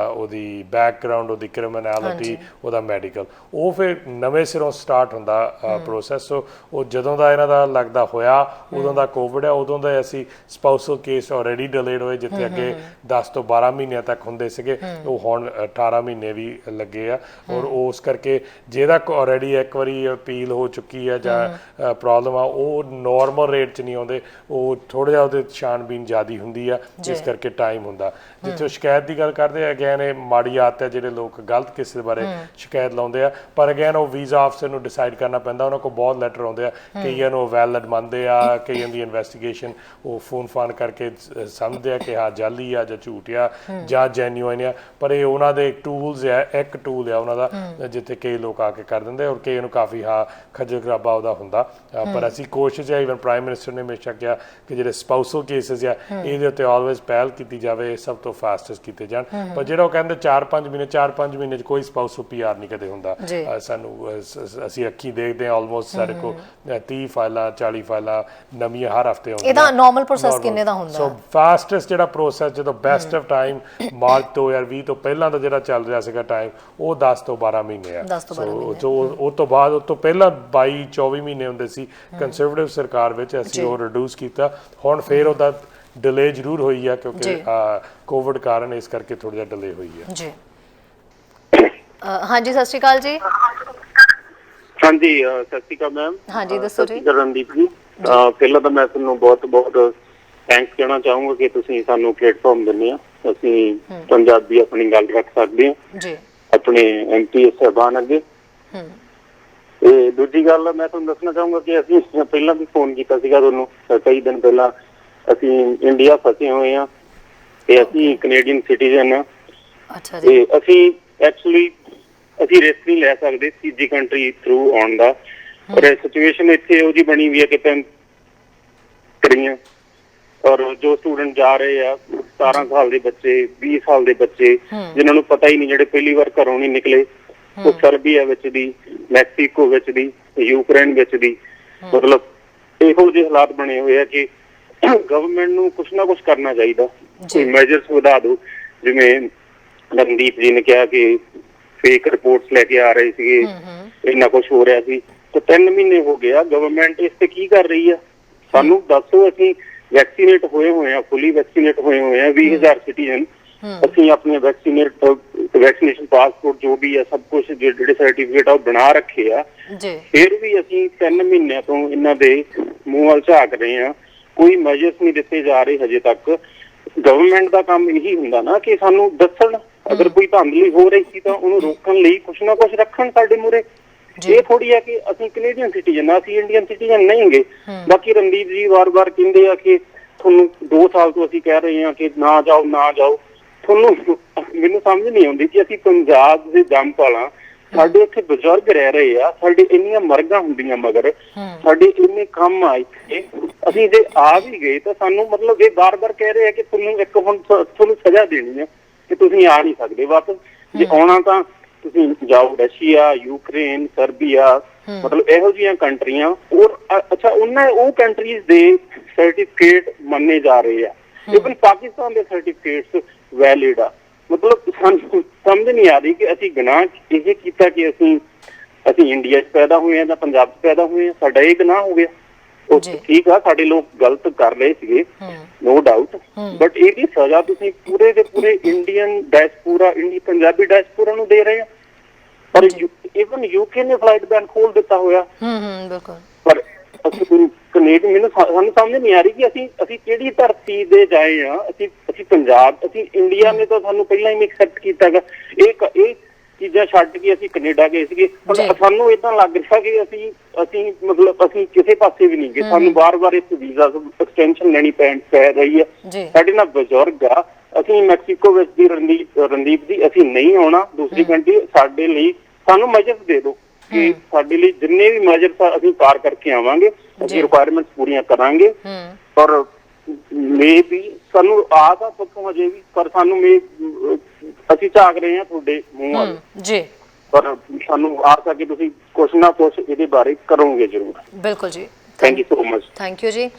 ਉਹਦੀ ਬੈਕਗਰਾਊਂਡ, ਉਹਦੀ ਕ੍ਰਿਮੀਨੈਲਿਟੀ, ਉਹਦਾ ਮੈਡੀਕਲ, ਉਹ ਫਿਰ ਨਵੇਂ ਸਿਰੋਂ ਸਟਾਰਟ ਹੁੰਦਾ ਪ੍ਰੋਸੈਸ। ਸੋ ਉਹ ਜਦੋਂ ਦਾ ਇਹਨਾਂ ਦਾ ਲੱਗਦਾ ਹੋਇਆ, ਉਦੋਂ ਦਾ ਕੋਵਿਡ ਹੈ, ਉਦੋਂ ਦਾ ਅਸੀਂ ਸਪਾਊਸਲ ਕੇਸ ਆਲਰੇਡੀ ਡਿਲੇਡ ਹੋਏ, ਜਿੱਥੇ ਅੱਗੇ 10 ਤੋਂ 12 ਮਹੀਨਿਆਂ ਤੱਕ ਹੁੰਦੇ ਸੀਗੇ, ਉਹ ਹੁਣ 18 ਮਹੀਨੇ ਵੀ ਲੱਗੇ ਆ। ਔਰ ਉਸ ਕਰਕੇ ਜਿਹਦਾ ਆਲਰੇਡੀ ਇੱਕ ਵਾਰੀ ਅਪੀਲ ਹੋ ਚੁੱਕੀ ਹੈ ਜਾਂ ਪ੍ਰੋਬਲਮ ਆ, ਉਹ ਨੋਰਮਲ ਰੇਟ 'ਚ ਨਹੀਂ ਆਉਂਦੇ, ਉਹ ਥੋੜ੍ਹਾ ਜਿਹਾ ਉਹਦੇ ਛਾਣਬੀਨ ਜ਼ਿਆਦਾ ਹੁੰਦੀ ਆ, ਜਿਸ ਕਰਕੇ ਟਾਈਮ ਹੁੰਦਾ। ਜਿੱਥੇ ਉਹ ਸ਼ਿਕਾਇਤ ਦੀ ਗੱਲ ਕਰਦੇ ਆ, ਅਗੇਨ ਇਹ ਮਾੜੀ ਆਦਤ ਹੈ ਜਿਹੜੇ ਲੋਕ ਗਲਤ ਕਿਸੇ ਬਾਰੇ ਸ਼ਿਕਾਇਤ ਲਾਉਂਦੇ ਆ। ਪਰ ਅਗੇਨ ਉਹ ਵੀਜ਼ਾ ਆਫਿਸਰ ਨੂੰ ਡਿਸਾਈਡ ਕਰਨਾ ਪੈਂਦਾ। ਉਹਨਾਂ ਕੋਲ ਬਹੁਤ ਲੈਟਰ ਆਉਂਦੇ ਆ, ਕਈਆਂ ਨੂੰ ਵੈਲਿਡ ਮੰਨਦੇ ਆ, ਕਈਆਂ ਦੀ ਇਨਵੈਸਟੀਗੇਸ਼ਨ ਉਹ ਫੋਨ ਕਰਕੇ ਸਮਝਦੇ ਆ ਕਿ ਹਾਂ ਜਾਲੀ ਆ ਜਾਂ ਝੂਠ ਆ ਜਾਂ ਜੈਨੂਇਨ ਆ। ਪਰ ਇਹ ਉਹਨਾਂ ਦੇ ਟੂਲਸ ਆ, ਇੱਕ ਟੂਲ ਆ ਉਹਨਾਂ ਦਾ, ਜਿੱਥੇ ਕਈ ਲੋਕ ਆ ਕੇ ਕਰ ਦਿੰਦੇ ਔਰ ਕਈ ਨੂੰ ਕਾਫੀ ਖੱਜਲ ਖਰਾਬਾ ਉਹਦਾ ਹੁੰਦਾ। ਪਰ ਅਸੀਂ ਕੋਸ਼ਿਸ਼ ਹੈ, ਈਵਨ ਪ੍ਰਾਈਮ ਮਿਨਿਸਟਰ ਨੇ ਹਮੇਸ਼ਾ ਕਿਹਾ ਕਿ ਜਿਹੜੇ ਸਪਾਊਸਲ ਕੇਸਿਸ ਆ ਇਹਦੇ ਉੱਤੇ ਆਲਵੇਜ਼ ਪਹਿਲ ਕੀਤੀ ਜਾਵੇ, ਸਭ ਤੋਂ ਫਾਸਟੈਸਟ ਕੀਤੇ ਜਾਣ। ਪਰ ਜਿਹੜਾ ਉਹ ਕਹਿੰਦੇ 4-5 ਮਹੀਨੇ 'ਚ ਕੋਈ ਸਪਾਊਸਲ PR ਨਹੀਂ ਕਦੇ ਹੁੰਦਾ। ਸਾਨੂੰ ਅਸੀਂ ਅੱਖੀਂ ਦੇਖਦੇ ਹਾਂ, ਆਲਮੋਸਟ ਸਾਡੇ ਕੋਲ 30 ਫਾਈਲਾਂ 40 ਫਾਈਲਾਂ ਨਵੀਆਂ ਹਰ ਹਫ਼ਤੇ ਆਉਂਦੀਆਂ। ਇਹਦਾ ਨਾਰਮਲ ਪ੍ਰੋਸੈਸ ਕਿੰਨੇ ਦਾ ਹੁੰਦਾ? ਸੋ ਫਾਸਟੈਸਟ ਜਿਹੜਾ ਪ੍ਰੋਸੈਸ, ਜਦੋਂ ਬੈਸਟ ਆਫ ਟਾਈਮ ਮਾਰਚ 2020 ਤੋਂ ਪਹਿਲਾਂ ਦਾ ਜਿਹੜਾ ਚੱਲ ਰਿਹਾ ਸੀਗਾ ਟਾਈਮ, ਉਹ 10 ਤੋਂ 12 ਮਹੀਨੇ ਆ। ਸੋ ਉਹ ਤੋਂ ਬਾਅਦ, ਉਹ ਤੋਂ ਪਹਿਲਾਂ 22-24 ਮਹੀਨੇ ਹੁੰਦੇ ਸੀ ਕੰਜ਼ਰਵੇਟਿਵ ਸਰਕਾਰ ਵਿੱਚ, ਅਸੀਂ ਉਹ ਰਿਡਿਊਸ ਕੀਤਾ। ਹੁਣ ਫੇਰ ਉਹਦਾ ਡਿਲੇ ਜ਼ਰੂਰ ਹੋਈ ਆ ਕਿਉਂਕਿ ਕੋਵਿਡ ਕਾਰਨ, ਇਸ ਕਰਕੇ ਥੋੜਾ ਜਿਹਾ ਡਿਲੇ ਹੋਈ ਆ ਜੀ। ਹਾਂਜੀ, ਸਤਿ ਸ਼੍ਰੀ ਅਕਾਲ ਜੀ। ਹਾਂਜੀ, ਸਤਿ ਸ਼੍ਰੀ ਅਕਾਲ ਮੈਮ। ਹਾਂਜੀ, ਦੱਸੋ ਜੀ। ਰਣਦੀਪ ਜੀ, ਪਹਿਲਾਂ ਤਾਂ ਮੈਂ ਤੁਹਾਨੂੰ ਬਹੁਤ ਥੈਂਕਸ ਕਹਿਣਾ ਚਾਹੂੰਗਾ ਕਿ ਤੁਸੀਂ ਸਾਨੂੰ ਪਲੇਟਫਾਰਮ ਦਿੰਦੇ ਆ, ਅਸੀਂ ਪੰਜਾਬੀ ਆਪਣੀ ਗੱਲ ਰੱਖ ਸਕਦੇ ਹਾਂ ਜੀ ਆਪਣੇ MP ਸਾਹਿਬਾਨ ਅੱਗੇ। ਤੇ ਦੂਜੀ ਗੱਲ ਮੈਂ ਤੁਹਾਨੂੰ ਦੱਸਣਾ ਚਾਹੂੰਗਾ ਕਿ ਅਸੀਂ ਪਹਿਲਾਂ ਵੀ ਫੋਨ ਕੀਤਾ ਸੀਗਾ ਤੁਹਾਨੂੰ ਕਈ ਦਿਨ ਪਹਿਲਾਂ। ਅਸੀਂ ਇੰਡੀਆ ਫਸੇ ਹੋਏ ਆ ਤੇ ਅਸੀਂ ਕੈਨੇਡੀਅਨ ਸਿਟੀਜ਼ਨ ਆ। ਅੱਛਾ ਜੀ। ਤੇ ਅਸੀਂ ਐਕਚੁਅਲੀ ਅਸੀਂ ਰਿਸਕ ਨਹੀਂ ਲੈ ਸਕਦੇ ਤੀਜੀ ਕੰਟਰੀ ਥਰੂ ਆਉਣ ਦਾ, ਪਰ ਸਿਚੁਏਸ਼ਨ ਇੱਥੇ ਉਹ ਜੀ ਬਣੀ ਹੋਈ ਹੈ ਕਿ ਕਰੀਆਂ ਔਰ ਜੋ ਸਟੂਡੈਂਟ ਜਾ ਰਹੇ ਆ 17 ਸਾਲ ਦੇ ਬੱਚੇ, 20 ਸਾਲ ਦੇ ਬੱਚੇ ਜਿਨ੍ਹਾਂ ਨੂੰ ਪਤਾ ਹੀ ਨਹੀਂ, ਜਿਹੜੇ ਪਹਿਲੀ ਵਾਰ ਘਰੋਂ ਨਹੀਂ ਨਿਕਲੇ, ਉਹ ਸਰਬੀਆ ਵਿੱਚ ਦੀ, ਮੈਕਸੀਕੋ ਵਿੱਚ ਦੀ, ਯੂਕਰੇਨ ਵਿੱਚ ਦੀ, ਮਤਲਬ ਇਹੋ ਜਿਹੇ ਹਾਲਾਤ ਬਣੇ ਹੋਏ ਆ ਕਿ ਗਵਰਨਮੈਂਟ ਨੂੰ ਕੁਛ ਨਾ ਕੁਛ ਕਰਨਾ ਚਾਹੀਦਾ, ਕੋਈ ਮੈਜਰਸ ਵਧਾ ਦਿਓ। ਜਿਵੇਂ ਰਣਦੀਪ ਜੀ ਨੇ ਕਿਹਾ ਕਿ ਫੇਕ ਰਿਪੋਰਟਸ ਲੈ ਕੇ ਆ ਰਹੇ ਸੀਗੇ, ਇੰਨਾ ਕੁਛ ਹੋ ਰਿਹਾ ਸੀ, ਤੇ 3 ਮਹੀਨੇ ਹੋ ਗਿਆ ਗਵਰਨਮੈਂਟ ਇਸ ਤੇ ਕੀ ਕਰ ਰਹੀ ਆ? ਸਾਨੂੰ ਦੱਸੋ। ਅਸੀਂ ਵੈਕਸੀਨੇਟ ਹੋਏ ਹੋਏ ਆ, ਫੁੱਲੀ ਵੈਕਸੀਨੇਟ ਹੋਏ ਹੋਏ ਆ, 20,000 ਸਿਟੀਜ਼ਨ। ਅਸੀਂ ਆਪਣੇ ਵੈਕਸੀਨੇਸ਼ਨ ਪਾਸਪੋਰਟ ਜੋ ਵੀ ਆ ਸਭ ਕੁਝ ਜਿਹੜੇ ਸਰਟੀਫਿਕੇਟ ਆ ਉਹ ਬਣਾ ਰੱਖੇ ਆ, ਫਿਰ ਵੀ ਅਸੀਂ 3 ਮਹੀਨਿਆਂ ਤੋਂ ਇਹਨਾਂ ਦੇ ਮੂੰਹ ਵੱਲ ਝਾਕ ਰਹੇ ਆ। ਕੋਈ ਮੈਜਰਸ ਨਹੀਂ ਦਿੱਤੇ ਜਾ ਰਹੇ ਹਜੇ ਤੱਕ। ਗਵਰਨਮੈਂਟ ਦਾ ਕੰਮ ਇਹੀ ਹੁੰਦਾ ਨਾ ਕਿ ਸਾਨੂੰ ਦੱਸਣ, ਅਗਰ ਕੋਈ ਧਾਂਦਲੀ ਹੋ ਰਹੀ ਸੀ ਤਾਂ ਉਹਨੂੰ ਰੋਕਣ ਲਈ ਕੁਛ ਨਾ ਕੁਛ ਰੱਖਣ ਸਾਡੇ ਮੂਹਰੇ। ਇਹ ਥੋੜੀ ਆ ਕਿ ਅਸੀਂ ਕੈਨੇਡੀਅਨ ਸਿਟੀਜ਼ਨ ਆ, ਅਸੀਂ ਇੰਡੀਅਨ ਸਿਟੀਜ਼ਨ ਨਹੀਂ ਹੈਗੇ। ਬਾਕੀ ਰਣਦੀਪ ਜੀ ਵਾਰ-ਵਾਰ ਕਹਿੰਦੇ ਆ ਕਿ ਤੁਹਾਨੂੰ 2 ਸਾਲ ਤੋਂ ਅਸੀਂ ਕਹਿ ਰਹੇ ਹਾਂ ਕਿ ਨਾ ਜਾਓ ਨਾ ਜਾਓ। ਤੁਹਾਨੂੰ ਮੈਨੂੰ ਸਮਝ ਨਹੀਂ ਆਉਂਦੀ ਕਿ ਅਸੀਂ ਪੰਜਾਬ ਦੇ ਜੰਮਪਾਲਾਂ, ਸਾਡੇ ਇੱਥੇ ਬਜ਼ੁਰਗ ਰਹਿ ਰਹੇ ਆ, ਸਾਡੇ ਇੰਨੀਆਂ ਮਰਗਾਂ ਹੁੰਦੀਆਂ ਮਗਰ, ਸਾਡੇ ਇੰਨੇ ਕੰਮ ਆ ਇੱਥੇ, ਅਸੀਂ ਜੇ ਆ ਵੀ ਗਏ ਤਾਂ ਸਾਨੂੰ ਮਤਲਬ ਇਹ ਬਾਰ-ਬਾਰ ਕਹਿ ਰਹੇ ਆ ਕਿ ਤੁਹਾਨੂੰ ਇੱਕ ਹੁਣ ਤੁਹਾਨੂੰ ਸਜ਼ਾ ਦੇਣੀ ਹੈ ਕਿ ਤੁਸੀਂ ਆ ਨਹੀਂ ਸਕਦੇ ਵਾਪਸ। ਜੇ ਆਉਣਾ ਤਾਂ ਤੁਸੀਂ ਜਾਓ ਰਸ਼ੀਆ, ਯੂਕਰੇਨ, ਸਰਬੀਆ, ਮਤਲਬ ਇਹੋ ਜਿਹੀਆਂ ਕੰਟਰੀਆਂ। ਔਰ ਅੱਛਾ ਉਹ ਕੰਟਰੀਜ਼ ਦੇ ਸਰਟੀਫਿਕੇਟ ਮੰਨੇ ਜਾ ਰਹੇ ਆ, ਇਵਨ ਪਾਕਿਸਤਾਨ ਦੇ ਸਰਟੀਫਿਕੇਟਸ ਵੈਲਿਡ ਆ। ਮਤਲਬ ਸਾਨੂੰ ਸਮਝ ਨਹੀਂ ਆ ਰਹੀ ਕਿ ਅਸੀਂ ਗੁਨਾਹ ਇਹ ਕੀਤਾ ਕਿ ਅਸੀਂ ਇੰਡੀਆ 'ਚ ਪੈਦਾ ਹੋਏ ਆ ਜਾਂ ਪੰਜਾਬ 'ਚ ਪੈਦਾ ਹੋਏ ਆ, ਸਾਡਾ ਇਹ ਗੁਨਾਹ ਹੋ ਗਿਆ। ਉਹ ਠੀਕ ਆ, ਸਾਡੇ ਲੋਕ ਗਲਤ ਕਰ ਰਹੇ ਸੀਗੇ, ਨੋ ਡਾਊਟ, ਬਟ ਇਹਦੀ ਸਜ਼ਾ ਤੁਸੀਂ ਪੂਰੇ ਦੇ ਪੂਰੇ ਇੰਡੀਅਨ ਡਾਇਸਪੋਰਾ, ਪੰਜਾਬੀ ਡਾਇਸਪੋਰਾ ਨੂੰ ਦੇ ਰਹੇ ਆ। ਪਰ ਇਵਨ ਯੂਕੇ ਨੇ ਫਲਾਈਟ ਬੈਨ ਖੋਲ ਦਿੱਤਾ ਹੋਇਆ। ਬਿਲਕੁਲ। ਪਰ ਅਸੀਂ ਕੈਨੇਡਾ, ਮੈਨੂੰ ਸਾਨੂੰ ਸਮਝ ਨਹੀਂ ਆ ਰਹੀ ਕਿ ਅਸੀਂ ਕਿਹੜੀ ਧਰਤੀ ਦੇ ਜਾਏ ਆ। ਅਸੀਂ ਪੰਜਾਬ, ਅਸੀਂ ਇੰਡੀਆ ਨੇ ਤਾਂ ਸਾਨੂੰ ਪਹਿਲਾਂ ਹੀ ਐਕਸੈਪਟ ਕੀਤਾ ਗਾ। ਇਹ ਚੀਜ਼ਾਂ ਛੱਡ ਕੇ ਅਸੀਂ ਕੈਨੇਡਾ ਗਏ ਸੀਗੇ। ਸਾਨੂੰ ਏਦਾਂ ਲੱਗ ਰਿਹਾ ਕਿ ਅਸੀਂ ਮਤਲਬ ਅਸੀਂ ਕਿਸੇ ਪਾਸੇ ਵੀ ਨਹੀਂ ਗਏ। ਸਾਨੂੰ ਵਾਰ-ਵਾਰ ਇਸ ਵੀਜ਼ਾ ਐਕਸਟੈਂਸ਼ਨ ਲੈਣੀ ਪੈ ਰਹੀ ਹੈ। ਸਾਡੇ ਨਾਲ ਬਜ਼ੁਰਗ ਆ, ਅਸੀਂ ਮੈਕਸੀਕੋ ਵਿੱਚ ਦੀ ਰਣਦੀਪ ਜੀ ਅਸੀਂ ਨਹੀਂ ਆਉਣਾ ਦੂਸਰੀ ਕੰਟਰੀ। ਸਾਡੇ ਲਈ ਸਾਨੂੰ ਮੈਜਰਸ ਦੇ ਦਿਓ ਕਿ ਸਾਡੇ ਲਈ ਜਿੰਨੇ ਵੀ ਮੈਜਰਸ ਅਸੀਂ ਪਾਰ ਕਰਕੇ ਆਵਾਂਗੇ, ਅਸੀਂ ਰਿਕੁਆਇਰਮੈਂਟਸ ਪੂਰੀਆਂ ਕਰਾਂਗੇ। ਪਰ ਮੇ ਵੀ ਸਾਨੂੰ ਆ ਤਾਂ ਪੱਖੋਂ ਹਜੇ ਵੀ, ਪਰ ਸਾਨੂੰ ਅਸੀਂ ਝਾਕ ਰਹੇ ਹਾਂ ਤੁਹਾਡੇ ਮੂੰਹ ਵੱਲ ਜੀ, ਪਰ ਸਾਨੂੰ ਆਸ ਆ ਕਿ ਤੁਸੀਂ ਕੁਛ ਨਾ ਕੁਛ ਇਹਦੇ ਬਾਰੇ ਕਰੋਗੇ ਜ਼ਰੂਰ। ਬਿਲਕੁਲ ਜੀ, thank you so much. Thank you ਜੀ।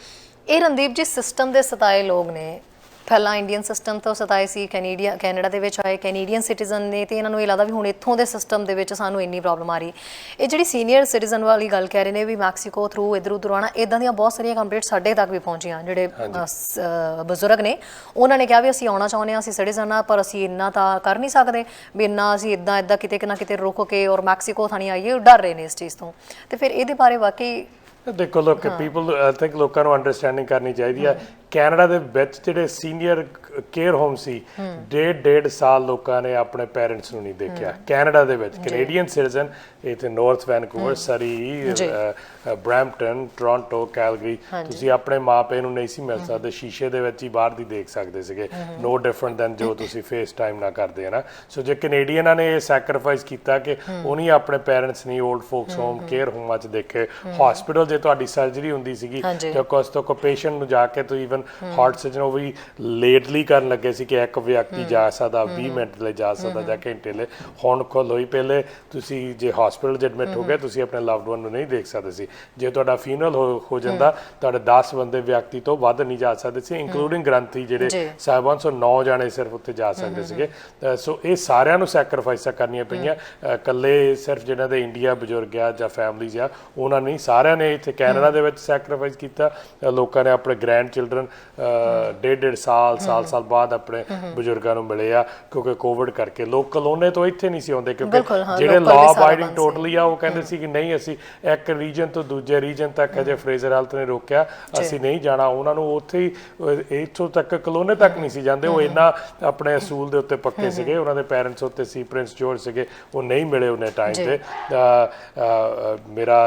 ਇਹ ਰਣਦੀਪ ਜੀ ਸਿਸਟਮ ਦੇ ਸਤਾਏ ਲੋਕ ਨੇ, ਪਹਿਲਾਂ ਇੰਡੀਅਨ ਸਿਸਟਮ ਤੋਂ ਸਤਾਏ ਸੀ, ਕੈਨੇਡਾ ਦੇ ਵਿੱਚ ਆਏ ਕੈਨੇਡੀਅਨ ਸਿਟੀਜ਼ਨ ਨੇ, ਤੇ ਇਹਨਾਂ ਨੂੰ ਇਹ ਲੱਗਦਾ ਵੀ ਹੁਣ ਇੱਥੋਂ ਦੇ ਸਿਸਟਮ ਦੇ ਵਿੱਚ ਸਾਨੂੰ ਇੰਨੀ ਪ੍ਰੋਬਲਮ ਆ ਰਹੀ। ਇਹ ਜਿਹੜੀ ਸੀਨੀਅਰ ਸਿਟੀਜ਼ਨ ਵਾਲੀ ਗੱਲ ਕਹਿ ਰਹੇ ਨੇ ਵੀ ਮੈਕਸੀਕੋ ਥਰੂ ਇੱਧਰ ਉੱਧਰ ਆਉਣਾ, ਇੱਦਾਂ ਦੀਆਂ ਬਹੁਤ ਸਾਰੀਆਂ ਕੰਪਲੇਂਟ ਸਾਡੇ ਤੱਕ ਵੀ ਪਹੁੰਚੀਆਂ। ਜਿਹੜੇ ਬਜ਼ੁਰਗ ਨੇ ਉਹਨਾਂ ਨੇ ਕਿਹਾ ਵੀ ਅਸੀਂ ਆਉਣਾ ਚਾਹੁੰਦੇ ਹਾਂ, ਅਸੀਂ ਸਿਟੀਜ਼ਨ ਆ, ਪਰ ਅਸੀਂ ਇੰਨਾ ਤਾਂ ਕਰ ਨਹੀਂ ਸਕਦੇ ਵੀ ਇੰਨਾ ਅਸੀਂ ਇੱਦਾਂ ਕਿਤੇ ਨਾ ਕਿਤੇ ਰੁਕ ਕੇ ਔਰ ਮੈਕਸੀਕੋ ਥਾਣੀ ਆਈਏ, ਡਰ ਰਹੇ ਨੇ ਇਸ ਚੀਜ਼ ਤੋਂ। ਤੇ ਫਿਰ ਇਹਦੇ ਬਾਰੇ ਵਾਕਈ ਦੇਖੋ ਲੋਕ ਪੀਪਲ ਆਈ ਥਿੰਕ ਲੋਕਾਂ ਨੂੰ ਅੰਡਰਸਟੈਂਡਿੰਗ ਕਰਨੀ ਚਾਹੀਦੀ ਹੈ। ਕੈਨੇਡਾ ਦੇ ਵਿੱਚ ਜਿਹੜੇ ਸੀਨੀਅਰ ਕੇਅਰ ਹੋਮ ਸੀ, 1.5 ਸਾਲ ਲੋਕਾਂ ਨੇ ਆਪਣੇ ਪੇਰੈਂਟਸ ਨੂੰ ਨਹੀਂ ਦੇਖਿਆ ਕੈਨੇਡਾ ਦੇ ਵਿੱਚ। ਕੈਨੇਡੀਅਨ ਸਿਟੀਜ਼ਨ ਇੱਥੇ ਨਾਰਥ ਵੈਨਕੂਵਰ, ਸਰੀ, ਬਰੈਂਪਟਨ, ਟੋਰਾਂਟੋ, ਕੈਲਗਰੀ, ਤੁਸੀਂ ਆਪਣੇ ਮਾਪੇ ਨੂੰ ਨਹੀਂ ਸੀ ਮਿਲ ਸਕਦੇ, ਸ਼ੀਸ਼ੇ ਦੇ ਵਿੱਚ ਹੀ ਬਾਹਰ ਦੀ ਦੇਖ ਸਕਦੇ ਸੀਗੇ। ਨੋ ਡਿਫਰੈਂਟ ਦੈਨ ਜੋ ਤੁਸੀਂ ਫੇਸ ਟਾਈਮ ਨਾ ਕਰਦੇ ਹੈ ਨਾ। ਸੋ ਜੇ ਕੈਨੇਡੀਅਨਾਂ ਨੇ ਇਹ ਸੈਕਰੀਫਾਈਸ ਕੀਤਾ ਕਿ ਉਹਨੀ ਆਪਣੇ ਪੇਰੈਂਟਸ ਨਹੀਂ ਓਲਡ ਫੋਕਸ ਹੋਮ, ਕੇਅਰ ਹੋਮਾਂ 'ਚ ਦੇਖੇ, ਹਸਪੀਟਲ ਜੇ ਤੁਹਾਡੀ ਸਰਜਰੀ ਹੁੰਦੀ ਸੀਗੀ ਜਾਂ ਕੁਛ ਤੋਂ ਕੋਈ ਪੇਸ਼ੈਂਟ ਨੂੰ ਜਾ ਕੇ ਤੁਸੀਂ ਈਵਨ ਹਾਰਟ ਸਰਜਨ ਉਹ ਵੀ ਲੇਟਲੀ ਕਰਨ ਲੱਗੇ ਸੀ ਕਿ ਇੱਕ ਵਿਅਕਤੀ ਜਾ ਸਕਦਾ, 20 ਮਿੰਟ ਲਈ ਜਾ ਸਕਦਾ ਜਾਂ ਘੰਟੇ ਲਈ। ਹੁਣ ਖੁੱਲ੍ਹ ਹੋਈ, ਪਹਿਲੇ ਤੁਸੀਂ ਜੇ ਹਸਪੀਟਲ 'ਚ ਐਡਮਿਟ ਹੋ ਗਏ ਤੁਸੀਂ ਆਪਣੇ ਲਵਡ ਵਨ ਨੂੰ ਨਹੀਂ ਦੇਖ ਸਕਦੇ ਸੀ। ਜੇ ਤੁਹਾਡਾ ਫਿਊਨਰਲ ਹੋ ਜਾਂਦਾ ਤੁਹਾਡੇ 10 ਬੰਦੇ ਵਿਅਕਤੀ ਤੋਂ ਵੱਧ ਨਹੀਂ ਜਾ ਸਕਦੇ ਸੀ, ਇੰਕਲੂਡਿੰਗ ਗ੍ਰੰਥੀ ਜਿਹੜੇ ਸਾਹਿਬਾਨ। ਸੋ 9 ਜਾਣੇ ਸਿਰਫ ਉੱਥੇ ਜਾ ਸਕਦੇ ਸੀਗੇ। ਸੋ ਇਹ ਸਾਰਿਆਂ ਨੂੰ ਸੈਕਰੀਫਾਈਸਾਂ ਕਰਨੀਆਂ ਪਈਆਂ, ਇਕੱਲੇ ਸਿਰਫ ਜਿਹਨਾਂ ਦੇ ਇੰਡੀਆ ਬਜ਼ੁਰਗ ਆ ਜਾਂ ਫੈਮਲੀਜ਼ ਆ ਉਹਨਾਂ ਨਹੀਂ, ਸਾਰਿਆਂ ਨੇ ਇੱਥੇ ਕੈਨੇਡਾ ਦੇ ਵਿੱਚ ਸੈਕਰੀਫਾਈਸ ਕੀਤਾ। ਲੋਕਾਂ ਨੇ ਆਪਣੇ ਗ੍ਰੈਂਡ ਚਿਲਡਰਨ ਡੇਢ ਸਾਲ ਬਾਅਦ ਆਪਣੇ ਬਜ਼ੁਰਗਾਂ ਨੂੰ ਮਿਲੇ ਆ, ਕਿਉਂਕਿ ਕੋਵਿਡ ਕਰਕੇ ਲੋਕ ਕਲੋਨੇ ਤੋਂ ਇੱਥੇ ਨਹੀਂ ਸੀ ਆਉਂਦੇ, ਕਿਉਂਕਿ ਜਿਹੜੇ ਲਾਅ ਅਬਾਈਡਿੰਗ ਟੋਟਲੀ ਆ ਉਹ ਕਹਿੰਦੇ ਸੀ ਕਿ ਨਹੀਂ ਅਸੀਂ ਇੱਕ ਰੀਜਨ ਤੋਂ ਦੂਜੇ ਰੀਜਨ ਤੱਕ ਅਜੇ ਫਰੇਜ਼ਰ ਹੈਲਥ ਨੇ ਰੋਕਿਆ, ਅਸੀਂ ਨਹੀਂ ਜਾਣਾ। ਉਹਨਾਂ ਨੂੰ ਉੱਥੇ ਹੀ ਇੱਥੋਂ ਤੱਕ ਕਲੋਨੇ ਤੱਕ ਨਹੀਂ ਸੀ ਜਾਂਦੇ, ਉਹ ਇੰਨਾ ਆਪਣੇ ਅਸੂਲ ਦੇ ਉੱਤੇ ਪੱਕੇ ਸੀਗੇ, ਉਹਨਾਂ ਦੇ ਪੈਰੈਂਟਸ ਉੱਤੇ ਸੀ, ਪ੍ਰਿੰਸ ਜੋਰਜ ਸੀਗੇ, ਉਹ ਨਹੀਂ ਮਿਲੇ ਉਹਨੇ ਟਾਈਮ ਤੇ। ਮੇਰਾ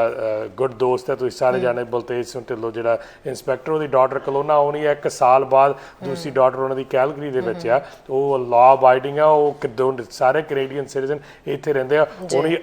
ਗੁੱਡ ਦੋਸਤ ਹੈ, ਤੁਸੀਂ ਸਾਰੇ ਜਾਣੇ, ਬਲਤੇਜ ਸਿੰਘ ਢਿੱਲੋਂ ਜਿਹੜਾ ਇੰਸਪੈਕਟਰ, ਉਹਦੀ ਡਾਟਰ ਕਲੋਨਾ ਆਉਣੀ ਹੈ 1 ਸਾਲ ਬਾਅਦ, ਦੂਸਰੀ ਡਾਟਰ ਉਹਨਾਂ ਦੀ ਕੈਲਗਰੀ ਦੇ ਵਿੱਚ ਆ, ਉਹ ਲਾਅ ਅਬਾਈਡਿੰਗ ਆ, ਉਹ ਕਿਦੋਂ ਸਾਰੇ ਕੈਨੇਡੀਅਨ ਸਿਟੀਜ਼ਨ ਇੱਥੇ ਰਹਿੰਦੇ ਆ। ਉਹਨੇ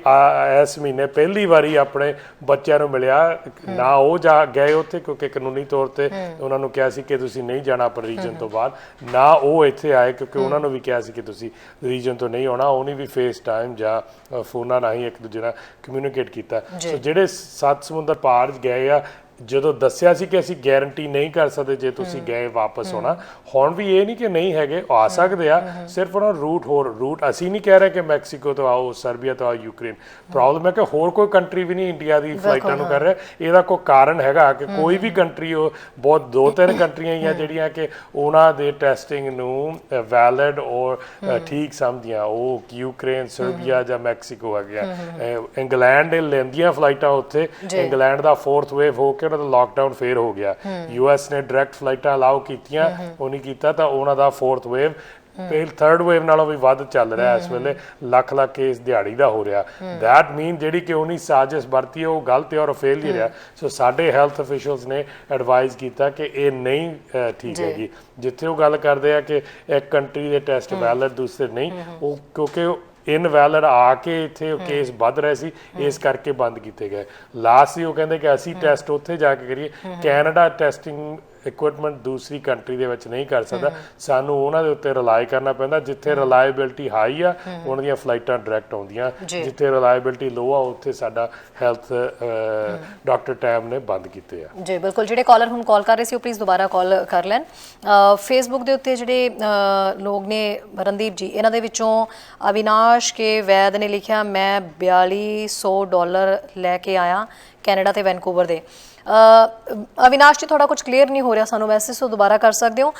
ਇਸ ਮਹੀਨੇ ਪਹਿਲੀ ਵਾਰੀ ਆਪਣੇ ਬੱਚਿਆਂ ਨੂੰ ਮਿਲਿਆ, ਨਾ ਉਹ ਜਾ ਗਏ ਉੱਥੇ ਕਿਉਂਕਿ ਕਾਨੂੰਨੀ ਤੌਰ ਤੇ ਉਹਨਾਂ ਨੂੰ ਕਿਹਾ ਸੀ ਕਿ ਤੁਸੀਂ ਨਹੀਂ ਜਾਣਾ ਆਪਣੇ ਰੀਜਨ ਤੋਂ ਬਾਅਦ, ਨਾ ਉਹ ਇੱਥੇ ਆਏ ਕਿਉਂਕਿ ਉਹਨਾਂ ਨੂੰ ਵੀ ਕਿਹਾ ਸੀ ਕਿ ਤੁਸੀਂ ਰੀਜਨ ਤੋਂ ਨਹੀਂ ਆਉਣਾ। ਉਹਨੇ ਵੀ ਫੇਸ ਟਾਈਮ ਜਾਂ ਫੋਨਾਂ ਰਾਹੀਂ ਇੱਕ ਦੂਜੇ ਨਾਲ ਕਮਿਊਨੀਕੇਟ ਕੀਤਾ। ਸੋ ਜਿਹੜੇ 7 ਸਮੁੰਦਰ ਪਾਰ ਗਏ ਆ, ਜਦੋਂ ਦੱਸਿਆ ਸੀ ਕਿ ਅਸੀਂ ਗਾਰੰਟੀ ਨਹੀਂ ਕਰ ਸਕਦੇ ਜੇ ਤੁਸੀਂ ਗਏ ਵਾਪਸ ਆਉਣਾ, ਹੁਣ ਵੀ ਇਹ ਨਹੀਂ ਕਿ ਨਹੀਂ ਹੈਗੇ, ਆ ਸਕਦੇ ਆ, ਸਿਰਫ ਉਹਨਾਂ ਰੂਟ ਅਸੀਂ ਨਹੀਂ ਕਹਿ ਰਹੇ ਕਿ ਮੈਕਸੀਕੋ ਤੋਂ ਆਓ, ਸਰਬੀਆ ਤੋਂ ਆਓ, ਯੂਕਰੇਨ। ਪ੍ਰੋਬਲਮ ਹੈ ਕਿ ਹੋਰ ਕੋਈ ਕੰਟਰੀ ਵੀ ਨਹੀਂ ਇੰਡੀਆ ਦੀ ਫਲਾਈਟਾਂ ਨੂੰ ਕਰ ਰਿਹਾ। ਇਹਦਾ ਕੋਈ ਕਾਰਨ ਹੈਗਾ ਕਿ ਕੋਈ ਵੀ ਕੰਟਰੀ, ਉਹ ਬਹੁਤ 2-3 ਕੰਟਰੀਆਂ ਹੀ ਆ ਜਿਹੜੀਆਂ ਕਿ ਉਹਨਾਂ ਦੇ ਟੈਸਟਿੰਗ ਨੂੰ ਵੈਲਿਡ ਔਰ ਠੀਕ ਸਮਝਦੀਆਂ, ਉਹ ਯੂਕਰੇਨ, ਸਰਬੀਆ ਜਾਂ ਮੈਕਸੀਕੋ ਆ ਗਿਆ। ਇੰਗਲੈਂਡ ਨੇ ਲੈਂਦੀਆਂ ਫਲਾਈਟਾਂ ਉੱਥੇ, ਇੰਗਲੈਂਡ ਦਾ 4th ਵੇਵ ਹੋ ਕੇ ਉਹਨਾਂ ਦਾ ਲਾਕਡਾਊਨ ਫੇਰ ਹੋ ਗਿਆ। US ਨੇ ਡਾਇਰੈਕਟ ਫਲਾਈਟਾਂ ਅਲਾਉ ਕੀਤੀਆਂ, ਉਹ ਨਹੀਂ ਕੀਤਾ, ਤਾਂ ਉਹਨਾਂ ਦਾ 4th ਵੇਵ ਪਹਿਲ 3rd ਵੇਵ ਨਾਲੋਂ ਵੀ ਵੱਧ ਚੱਲ ਰਿਹਾ ਇਸ ਵੇਲੇ, ਲੱਖ ਕੇਸ ਦਿਹਾੜੀ ਦਾ ਹੋ ਰਿਹਾ। ਦੈਟ ਮੀਨ ਜਿਹੜੀ ਕਿ ਉਹਨੀ ਸਾਜ਼ਿਸ਼ ਵਰਤੀ ਉਹ ਗਲਤ ਹੈ ਔਰ ਫੇਲਿਅਰ ਹੈ। ਸੋ ਸਾਡੇ ਹੈਲਥ ਅਫੀਸ਼ੀਅਲਸ ਨੇ ਐਡਵਾਈਜ਼ ਕੀਤਾ ਕਿ ਇਹ ਨਹੀਂ ਠੀਕ ਹੈਗੀ। ਜਿੱਥੇ ਉਹ ਗੱਲ ਕਰਦੇ ਆ ਕਿ ਇੱਕ ਕੰਟਰੀ ਦੇ ਟੈਸਟ ਵੈਲਿਡ, ਦੂਸਰੇ ਨਹੀਂ, ਉਹ ਕਿਉਂਕਿ ਇਨਵੈਲਿਡ ਆ ਕੇ ਇੱਥੇ ਕੇਸ ਵੱਧ ਰਹੇ ਸੀ, ਇਸ ਕਰਕੇ ਬੰਦ ਕੀਤੇ ਗਏ। ਲਾਸਟ ਹੀ ਉਹ ਕਹਿੰਦੇ ਕਿ ਅਸੀਂ ਟੈਸਟ ਉੱਥੇ ਜਾ ਕੇ ਕਰੀਏ, ਕੈਨੇਡਾ ਟੈਸਟਿੰਗ ਇਕਵਿਪਮੈਂਟ ਦੂਸਰੀ ਕੰਟਰੀ ਦੇ ਵਿੱਚ ਨਹੀਂ ਕਰ ਸਕਦਾ, ਸਾਨੂੰ ਉਹਨਾਂ ਦੇ ਉੱਤੇ ਰਿਲਾਈ ਕਰਨਾ ਪੈਂਦਾ। ਜਿੱਥੇ ਰਿਲਾਇਬਿਲਟੀ ਹਾਈ ਆ ਉਹਨਾਂ ਦੀਆਂ ਫਲਾਈਟਾਂ ਡਾਇਰੈਕਟ ਆਉਂਦੀਆਂ, ਜਿੱਥੇ ਰਿਲਾਇਬਿਲਟੀ ਲੋ ਆ ਉੱਥੇ ਸਾਡਾ ਹੈਲਥ ਡਾਕਟਰ ਟੈਮ ਨੇ ਬੰਦ ਕੀਤੇ ਆ। ਜੀ ਬਿਲਕੁਲ, ਜਿਹੜੇ ਕਾਲਰ ਹੁਣ ਕਾਲ ਕਰ ਰਹੇ ਸੀ ਉਹ ਪਲੀਜ਼ ਦੁਬਾਰਾ ਕਾਲ ਕਰ ਲੈਣ। ਫੇਸਬੁੱਕ ਦੇ ਉੱਤੇ ਜਿਹੜੇ ਲੋਕ ਨੇ, ਰਣਦੀਪ ਜੀ, ਇਹਨਾਂ ਦੇ ਵਿੱਚੋਂ ਅਵਿਨਾਸ਼ ਕੇ ਵੈਦ ਨੇ ਲਿਖਿਆ, ਮੈਂ $4200 ਲੈ ਕੇ ਆਇਆ ਕੈਨੇਡਾ ਤੇ ਵੈਨਕੂਵਰ ਦੇ। ਅਵਿਨਾਸ਼ ਜੀ ਥੋੜਾ ਕੁਝ ਕਲੀਅਰ ਨਹੀਂ ਹੋ ਰਿਹਾ ਸਾਨੂੰ ਮੈਸੇਜ, ਤੋਂ ਦੁਬਾਰਾ ਕਰ ਸਕਦੇ ਹੋ।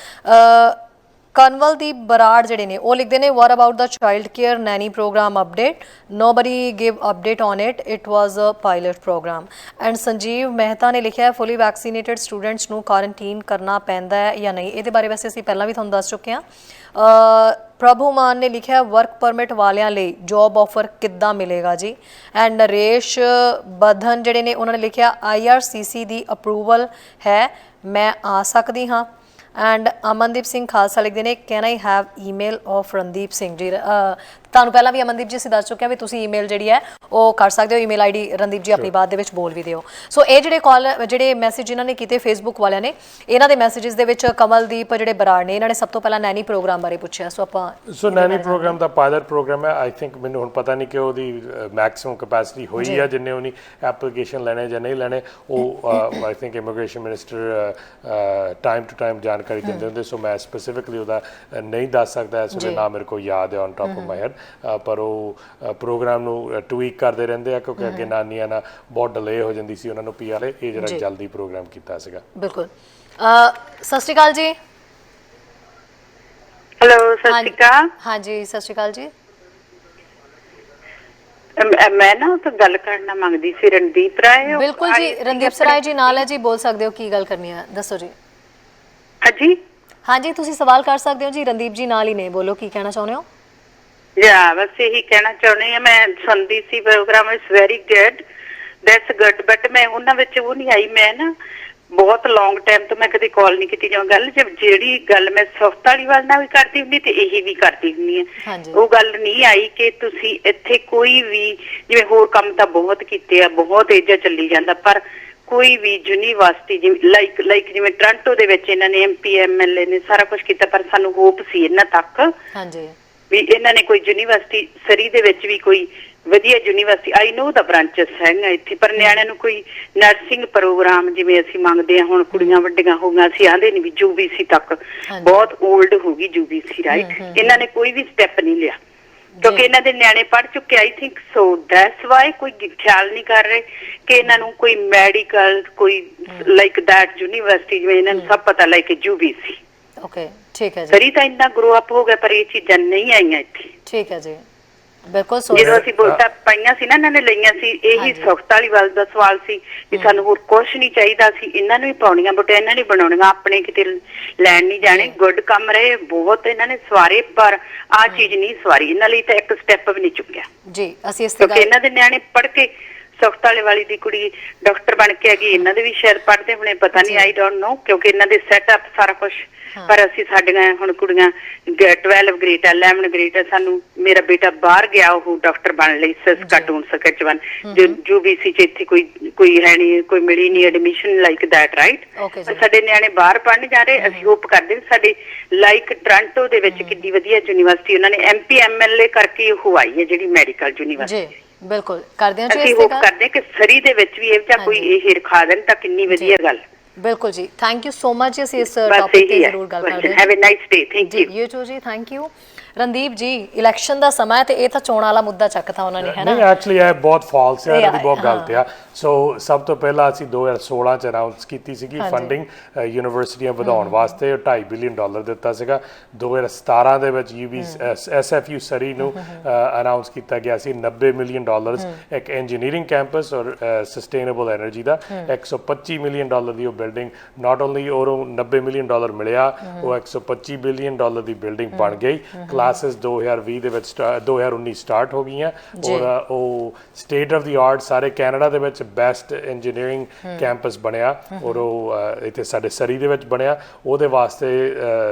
ਕਨਵਲਦੀਪ ਬਰਾੜ ਜਿਹੜੇ ਨੇ ਉਹ ਲਿਖਦੇ ਨੇ, what about the child care nanny program update? Nobody gave update on it. It was a pilot program. And Sanjeev Mehta ਨੇ ਲਿਖਿਆ, fully vaccinated students ਨੂੰ ਕੁਆਰੰਟਾਈਨ ਕਰਨਾ ਪੈਂਦਾ ਹੈ ਜਾਂ ਨਹੀਂ? ਇਹਦੇ ਬਾਰੇ ਵੈਸੇ ਅਸੀਂ ਪਹਿਲਾਂ ਵੀ ਤੁਹਾਨੂੰ ਦੱਸ ਚੁੱਕੇ ਹਾਂ। ਪ੍ਰਭੂ ਮਾਨ ਨੇ ਲਿਖਿਆ, ਵਰਕ ਪਰਮਿਟ ਵਾਲਿਆਂ ਲਈ ਜੌਬ ਆਫਰ ਕਿੱਦਾਂ ਮਿਲੇਗਾ ਜੀ? ਐਂਡ ਨਰੇਸ਼ ਬਧਨ ਜਿਹੜੇ ਨੇ ਉਹਨਾਂ ਨੇ ਲਿਖਿਆ, IRCC ਦੀ ਅਪਰੂਵਲ ਹੈ, ਮੈਂ ਆ ਸਕਦੀ ਹਾਂ। ਐਂਡ ਅਮਨਦੀਪ ਸਿੰਘ ਖਾਲਸਾ ਲਿਖਦੇ ਨੇ, can I have email of Randeep Singh ji? ਤੁਹਾਨੂੰ ਪਹਿਲਾਂ ਵੀ ਅਮਨਦੀਪ ਜੀ ਅਸੀਂ ਦੱਸ ਚੁੱਕੇ ਹਾਂ ਵੀ ਤੁਸੀਂ ਈਮੇਲ ਜਿਹੜੀ ਹੈ ਉਹ ਕਰ ਸਕਦੇ ਹੋ। ਈਮੇਲ ID ਰਣਦੀਪ ਜੀ ਆਪਣੀ ਬਾਤ ਦੇ ਵਿੱਚ ਬੋਲ ਵੀ ਦਿਓ। ਸੋ ਇਹ ਜਿਹੜੇ ਮੈਸੇਜ ਇਹਨਾਂ ਨੇ ਕੀਤੇ ਫੇਸਬੁੱਕ ਵਾਲਿਆਂ ਨੇ, ਇਹਨਾਂ ਦੇ ਮੈਸੇजेस ਦੇ ਵਿੱਚ ਕਮਲਦੀਪ ਜਿਹੜੇ ਬਰਾੜ ਨੇ, ਇਹਨਾਂ ਨੇ ਸਭ ਤੋਂ ਪਹਿਲਾਂ ਨੈਨੀ ਪ੍ਰੋਗਰਾਮ ਬਾਰੇ ਪੁੱਛਿਆ। ਸੋ ਨੈਨੀ ਪ੍ਰੋਗਰਾਮ ਦਾ ਪਾਇਲਟ ਪ੍ਰੋਗਰਾਮ ਹੈ। ਆਈ ਥਿੰਕ, ਮੈਨੂੰ ਹੁਣ ਪਤਾ ਨਹੀਂ ਕਿ ਉਹਦੀ ਮੈਕਸਿਮਮ ਕੈਪੈਸਿਟੀ ਹੋਈ ਆ ਜਿੰਨੇ ਉਹਨੀ ਐਪਲੀਕੇਸ਼ਨ ਲੈਣੇ ਜਾਂ ਨਹੀਂ ਲੈਣੇ, ਉਹ I think immigration minister time to time ਜਾਣਕਾਰੀ ਦਿੰਦੇ ਹੁੰਦੇ। ਸੋ ਮੈਂ ਸਪੈਸੀਫਿਕਲੀ ਉਹਦਾ ਨਹੀਂ ਦੱਸ ਸਕਦਾ ਇਸ ਵੇਲੇ, ਨਾ ਮੇਰੇ ਕੋਲ ਯਾਦ ਹੈ on top of my head, ਪਰ ਉਹ ਪ੍ਰੋਗਰਾਮ ਨੂੰ ਟਵੀਕ ਕਰਦੇ ਰਹਿੰਦੇ ਆ ਕਿਉਂਕਿ ਅੱਗੇ ਨਾਨੀਆਂ ਨਾਲ ਬਹੁਤ ਡਿਲੇ ਹੋ ਜਾਂਦੀ ਸੀ ਉਹਨਾਂ ਨੂੰ PR, ਇਹ ਜਿਹੜਾ ਜਲਦੀ ਪ੍ਰੋਗਰਾਮ ਕੀਤਾ ਸੀਗਾ। ਬਿਲਕੁਲ। ਸਤਿ ਸ਼੍ਰੀ ਅਕਾਲ ਜੀ। ਹੈਲੋ, ਸਤਿ ਸ਼੍ਰੀ ਅਕਾਲ। ਹਾਂਜੀ, ਸਤਿ ਸ਼੍ਰੀ ਅਕਾਲ ਜੀ। ਮੈਂ ਨਾ ਤਾਂ ਗੱਲ ਕਰਨਾ ਮੰਗਦੀ ਸੀ ਰਣਦੀਪ ਰਾਏ। ਬਿਲਕੁਲ ਜੀ, ਰਣਦੀਪ ਸਰਾਏ ਜੀ ਨਾਲ ਹੈ ਜੀ, ਬੋਲ ਸਕਦੇ ਹੋ, ਕੀ ਗੱਲ ਕਰਨੀ ਹੈ ਦੱਸੋ ਜੀ। ਹਾਂਜੀ ਹਾਂਜੀ, ਤੁਸੀਂ ਸਵਾਲ ਕਰ ਸਕਦੇ ਹੋ ਜੀ, ਰਣਦੀਪ ਜੀ ਨਾਲ ਹੀ ਨੇ, ਬੋਲੋ ਕੀ ਕਹਿਣਾ ਚਾਹੁੰਦੇ ਹੋ। ਬਸ ਇਹੀ ਕਹਿਣਾ ਚਾਹੁੰਦੀ ਹਾਂ, ਮੈਂ ਸੁਣਦੀ ਸੀ program, it's very good, that's good, but ਮੈਂ ਉਹਨਾਂ ਵਿੱਚ ਉਹ ਨਹੀਂ ਆਈ। ਮੈਂ ਨਾ ਬਹੁਤ ਲੌਂਗ ਟਾਈਮ ਤੋਂ ਮੈਂ ਕਦੇ ਕਾਲ ਨਹੀਂ ਕੀਤੀ ਜਾਂ ਗੱਲ, ਜਿਹੜੀ ਗੱਲ ਮੈਂ ਸਵਫਤ ਵਾਲੀ ਵੱਲ ਨਾਲ ਵੀ ਕਰਦੀ ਹੁੰਦੀ ਤੇ ਇਹੀ ਵੀ ਕਰਦੀ ਹੁੰਦੀ ਹਾਂ, ਉਹ ਗੱਲ ਨਹੀਂ ਆਈ ਕਿ ਤੁਸੀਂ ਇੱਥੇ ਕੋਈ ਵੀ, ਜਿਵੇਂ ਹੋਰ ਕੰਮ ਤਾਂ ਬਹੁਤ ਕੀਤੇ ਆ, ਬਹੁਤ ਏਜਾ ਚੱਲੀ ਜਾਂਦਾ, ਪਰ ਕੋਈ ਵੀ ਯੂਨੀਵਰਸਿਟੀ ਜਿਵੇਂ ਲਾਈਕ ਜਿਵੇਂ ਟੋਰਾਂਟੋ ਦੇ ਵਿੱਚ ਇਹਨਾਂ ਨੇ MP MLA ਨੇ ਸਾਰਾ ਕੁਝ ਕੀਤਾ, ਪਰ ਸਾਨੂੰ ਹੋਪ ਸੀ ਇਹਨਾਂ ਤੱਕ ਵੀ ਇਹਨਾਂ ਨੇ ਕੋਈ ਯੂਨੀਵਰਸਿਟੀ ਸਰੀ ਦੇ ਵਿੱਚ ਵੀ ਕੋਈ ਵਧੀਆ ਯੂਨੀਵਰਸਿਟੀ, ਆਈ ਨੋ ਦਾ ਬ੍ਰਾਂਚਸ ਹੈਗਾ ਇੱਥੇ, ਪਰ ਨਿਆਣਿਆਂ ਨੂੰ ਕੋਈ ਨਰਸਿੰਗ ਪ੍ਰੋਗਰਾਮ ਜਿਵੇਂ ਅਸੀਂ ਮੰਗਦੇ ਹਾਂ, ਹੁਣ ਕੁੜੀਆਂ ਵੱਡੀਆਂ ਹੋ ਗਈਆਂ, ਅਸੀਂ ਆਂਦੇ ਨਹੀਂ ਵੀ UBC ਤੱਕ ਬਹੁਤ ਓਲਡ ਹੋ ਗਈ UBC, ਰਾਈਟ? ਇਹਨਾਂ ਨੇ ਕੋਈ ਵੀ ਸਟੈਪ ਨਹੀਂ ਲਿਆ ਕਿਉਂਕਿ ਇਹਨਾਂ ਦੇ ਨਿਆਣੇ ਪੜ੍ਹ ਚੁੱਕੇ, I think so that's why ਕੋਈ ਖਿਆਲ ਨਹੀਂ ਕਰ ਰਹੇ ਕਿ ਇਹਨਾਂ ਨੂੰ ਕੋਈ ਮੈਡੀਕਲ, ਕੋਈ ਲਾਈਕ ਦੈਟ ਯੂਨੀਵਰਸਿਟੀ ਜਿਵੇਂ ਇਹਨਾਂ ਨੂੰ ਸਭ ਪਤਾ ਲਾਈਕ UBC। ਓਕੇ, ਠੀਕ ਹੈ ਜੀ। ਸਰੀ ਤਾਂ ਇੰਨਾ ਗਰੋ ਅਪ ਹੋ ਗਿਆ ਪਰ ਇਹ ਚੀਜ਼ਾਂ ਨਹੀਂ ਆਈਆਂ ਇੱਥੇ। ਠੀਕ ਹੈ ਜੀ, ਬਿਲਕੁਲ। ਸੋ ਜਦੋਂ ਅਸੀਂ ਵੋਟਾਂ ਪਾਈਆਂ ਸੀ ਨਾ, ਇਹਨਾਂ ਨੇ ਲਈਆਂ ਸੀ, ਇਹੀ ਸੁਖਤ ਵਾਲੀ ਵੱਲ ਦਾ ਸਵਾਲ ਸੀ ਕਿ ਸਾਨੂੰ ਹੋਰ ਕੁਛ ਨਹੀਂ ਚਾਹੀਦਾ ਸੀ, ਇਹਨਾਂ ਨੂੰ ਹੀ ਪਾਉਣੀਆਂ ਵੋਟਾਂ, ਇਹਨਾਂ ਨੇ ਬਣਾਉਣੀਆਂ, ਆਪਣੇ ਕਿਤੇ ਲੈਣ ਨਹੀਂ ਜਾਣੇ। ਗੁੱਡ ਕੰਮ ਰਹੇ ਬਹੁਤ ਇਹਨਾਂ ਨੇ ਸਵਾਰੇ, ਪਰ ਆਹ ਚੀਜ਼ ਨਹੀਂ ਸਵਾਰੀ ਇਹਨਾਂ ਲਈ, ਤਾਂ ਇੱਕ ਸਟੈਪ ਵੀ ਨਹੀਂ ਚੁੱਕਿਆ ਜੀ। ਅਸੀਂ ਇਸ ਤੇ ਕਿਉਂਕਿ ਇਹਨਾਂ ਦੇ ਨਿਆਣੇ ਪੜ੍ਹ ਕੇ, ਸੁਖਤ ਵਾਲੀ ਦੀ ਕੁੜੀ ਡਾਕਟਰ ਬਣ ਕੇ ਹੈਗੀ, ਇਹਨਾਂ ਦੇ ਵੀ ਸ਼ਾਇਦ ਪੜ੍ਹਦੇ ਹੋਣੇ, ਪਤਾ ਨਹੀਂ, ਆਈ ਡੋਂਟ ਨੋ, ਕਿਉਂਕਿ ਇਹਨਾਂ ਦੇ ਸੈਟਅਪ ਸਾਰਾ ਕੁਝ। ਪਰ ਅਸੀਂ ਸਾਡੀਆਂ ਹੁਣ ਕੁੜੀਆਂ 12 ਗ੍ਰੇਡ 11 ਗ੍ਰੇਡ, ਸਾਨੂੰ ਮੇਰਾ ਬੇਟਾ ਬਾਹਰ ਗਿਆ ਉਹ ਡਾਕਟਰ ਬਣਨ ਲਈ, ਕਾਰਟੂਨ ਸਕੈਚਵਨ ਜੋ UBC ਚ ਇੱਥੇ ਕੋਈ ਹੈ ਨਹੀਂ, ਕੋਈ ਮਿਲੀ ਨਹੀਂ ਐਡਮਿਸ਼ਨ ਲਾਈਕ ਦੈਟ, ਰਾਈਟ। ਸਾਡੇ ਨਿਆਣੇ ਬਾਹਰ ਪੜ੍ਹਨ ਜਾ ਰਹੇ। ਅਸੀਂ ਹੋਪ ਕਰਦੇ ਵੀ ਸਾਡੇ ਲਾਈਕ ਟੋਰਾਂਟੋ ਦੇ ਵਿੱਚ ਕਿੰਨੀ ਵਧੀਆ ਯੂਨੀਵਰਸਿਟੀ, ਉਹਨਾਂ ਨੇ MP MLA ਕਰਕੇ ਉਹ ਆਈ ਹੈ ਜਿਹੜੀ ਮੈਡੀਕਲ ਯੂਨੀਵਰਸਿਟੀ। ਬਿਲਕੁਲ ਕਰਦੇ ਹਾਂ ਜੀ। ਅਸੀਂ ਹੋਪ ਕਰਦੇ ਕਿ ਸਰੀ ਦੇ ਵਿੱਚ ਵੀ ਇਹ ਜਾਂ ਕੋਈ ਇਹ ਰਖਾ ਦੇਣ ਤਾਂ ਕਿੰਨੀ ਵਧੀਆ ਗੱਲ। ਬਿਲਕੁਲ ਜੀ, ਥੈਂਕ ਯੂ ਸੋ ਮਚ। ਅਸੀਂ ਇਸ ਟੌਪਿਕ ਤੇ ਜ਼ਰੂਰ ਗੱਲ ਕਰਦੇ ਹਾਂ। Have a nice day. Thank you. You too ਜੀ, thank you. Randeep ji, election ਦਾ ਸਮਾਂ ਤੇ ਇਹ ਤਾਂ ਚੋਣ ਵਾਲਾ ਮੁੱਦਾ ਚੱਕਤਾ ਉਹਨਾਂ ਨੇ, ਹੈ ਨਾ? ਨਹੀਂ, ਐਕਚੁਅਲੀ ਇਹ ਬਹੁਤ ਫਾਲਸ ਹੈ, ਇਹਨਾਂ ਦੀ ਬਹੁਤ ਗਲਤ ਆ। ਸੋ ਸਭ ਤੋਂ ਪਹਿਲਾਂ ਅਸੀਂ 2016 ਚ ਅਨਾਉਂਸ ਕੀਤੀ ਸੀਗੀ ਫੰਡਿੰਗ ਯੂਨੀਵਰਸਿਟੀਆਂ ਵਧਾਉਣ ਵਾਸਤੇ, $2.5 ਬਿਲੀਅਨ ਦਿੱਤਾ ਸੀਗਾ। 2017 ਦੇ ਵਿੱਚ SFU ਸਰੀ ਨੂੰ ਅਨਾਉਂਸ ਕੀਤਾ ਗਿਆ ਸੀ $90 ਮਿਲੀਅਨ, ਇੱਕ ਇੰਜੀਨੀਅਰਿੰਗ ਕੈਂਪਸ ਔਰ ਸਸਟੇਨੇਬਲ ਐਨਰਜੀ ਦਾ। $125 ਮਿਲੀਅਨ ਦੀ ਉਹ ਬਿਲਡਿੰਗ, ਨਾਟ ਓਨਲੀ ਉਹ $90 ਮਿਲੀਅਨ ਮਿਲਿਆ, ਉਹ $125 ਬਿਲੀਅਨ ਦੀ ਬਿਲਡਿੰਗ ਬਣ ਗਈ। ਕਲਾਸਿਸ 2020 ਦੇ ਵਿੱਚ 2019 ਸਟਾਰਟ ਹੋ ਗਈਆਂ ਔਰ ਉਹ ਸਟੇਟ ਆਫ ਦੀ ਆਰਟ ਸਾਰੇ ਕੈਨੇਡਾ ਦੇ ਵਿੱਚ ਬੈਸਟ ਇੰਜੀਨੀਅਰਿੰਗ ਕੈਂਪਸ ਬਣਿਆ ਔਰ ਉਹ ਇੱਥੇ ਸਾਡੇ ਸਰੀ ਦੇ ਵਿੱਚ ਬਣਿਆ। ਉਹਦੇ ਵਾਸਤੇ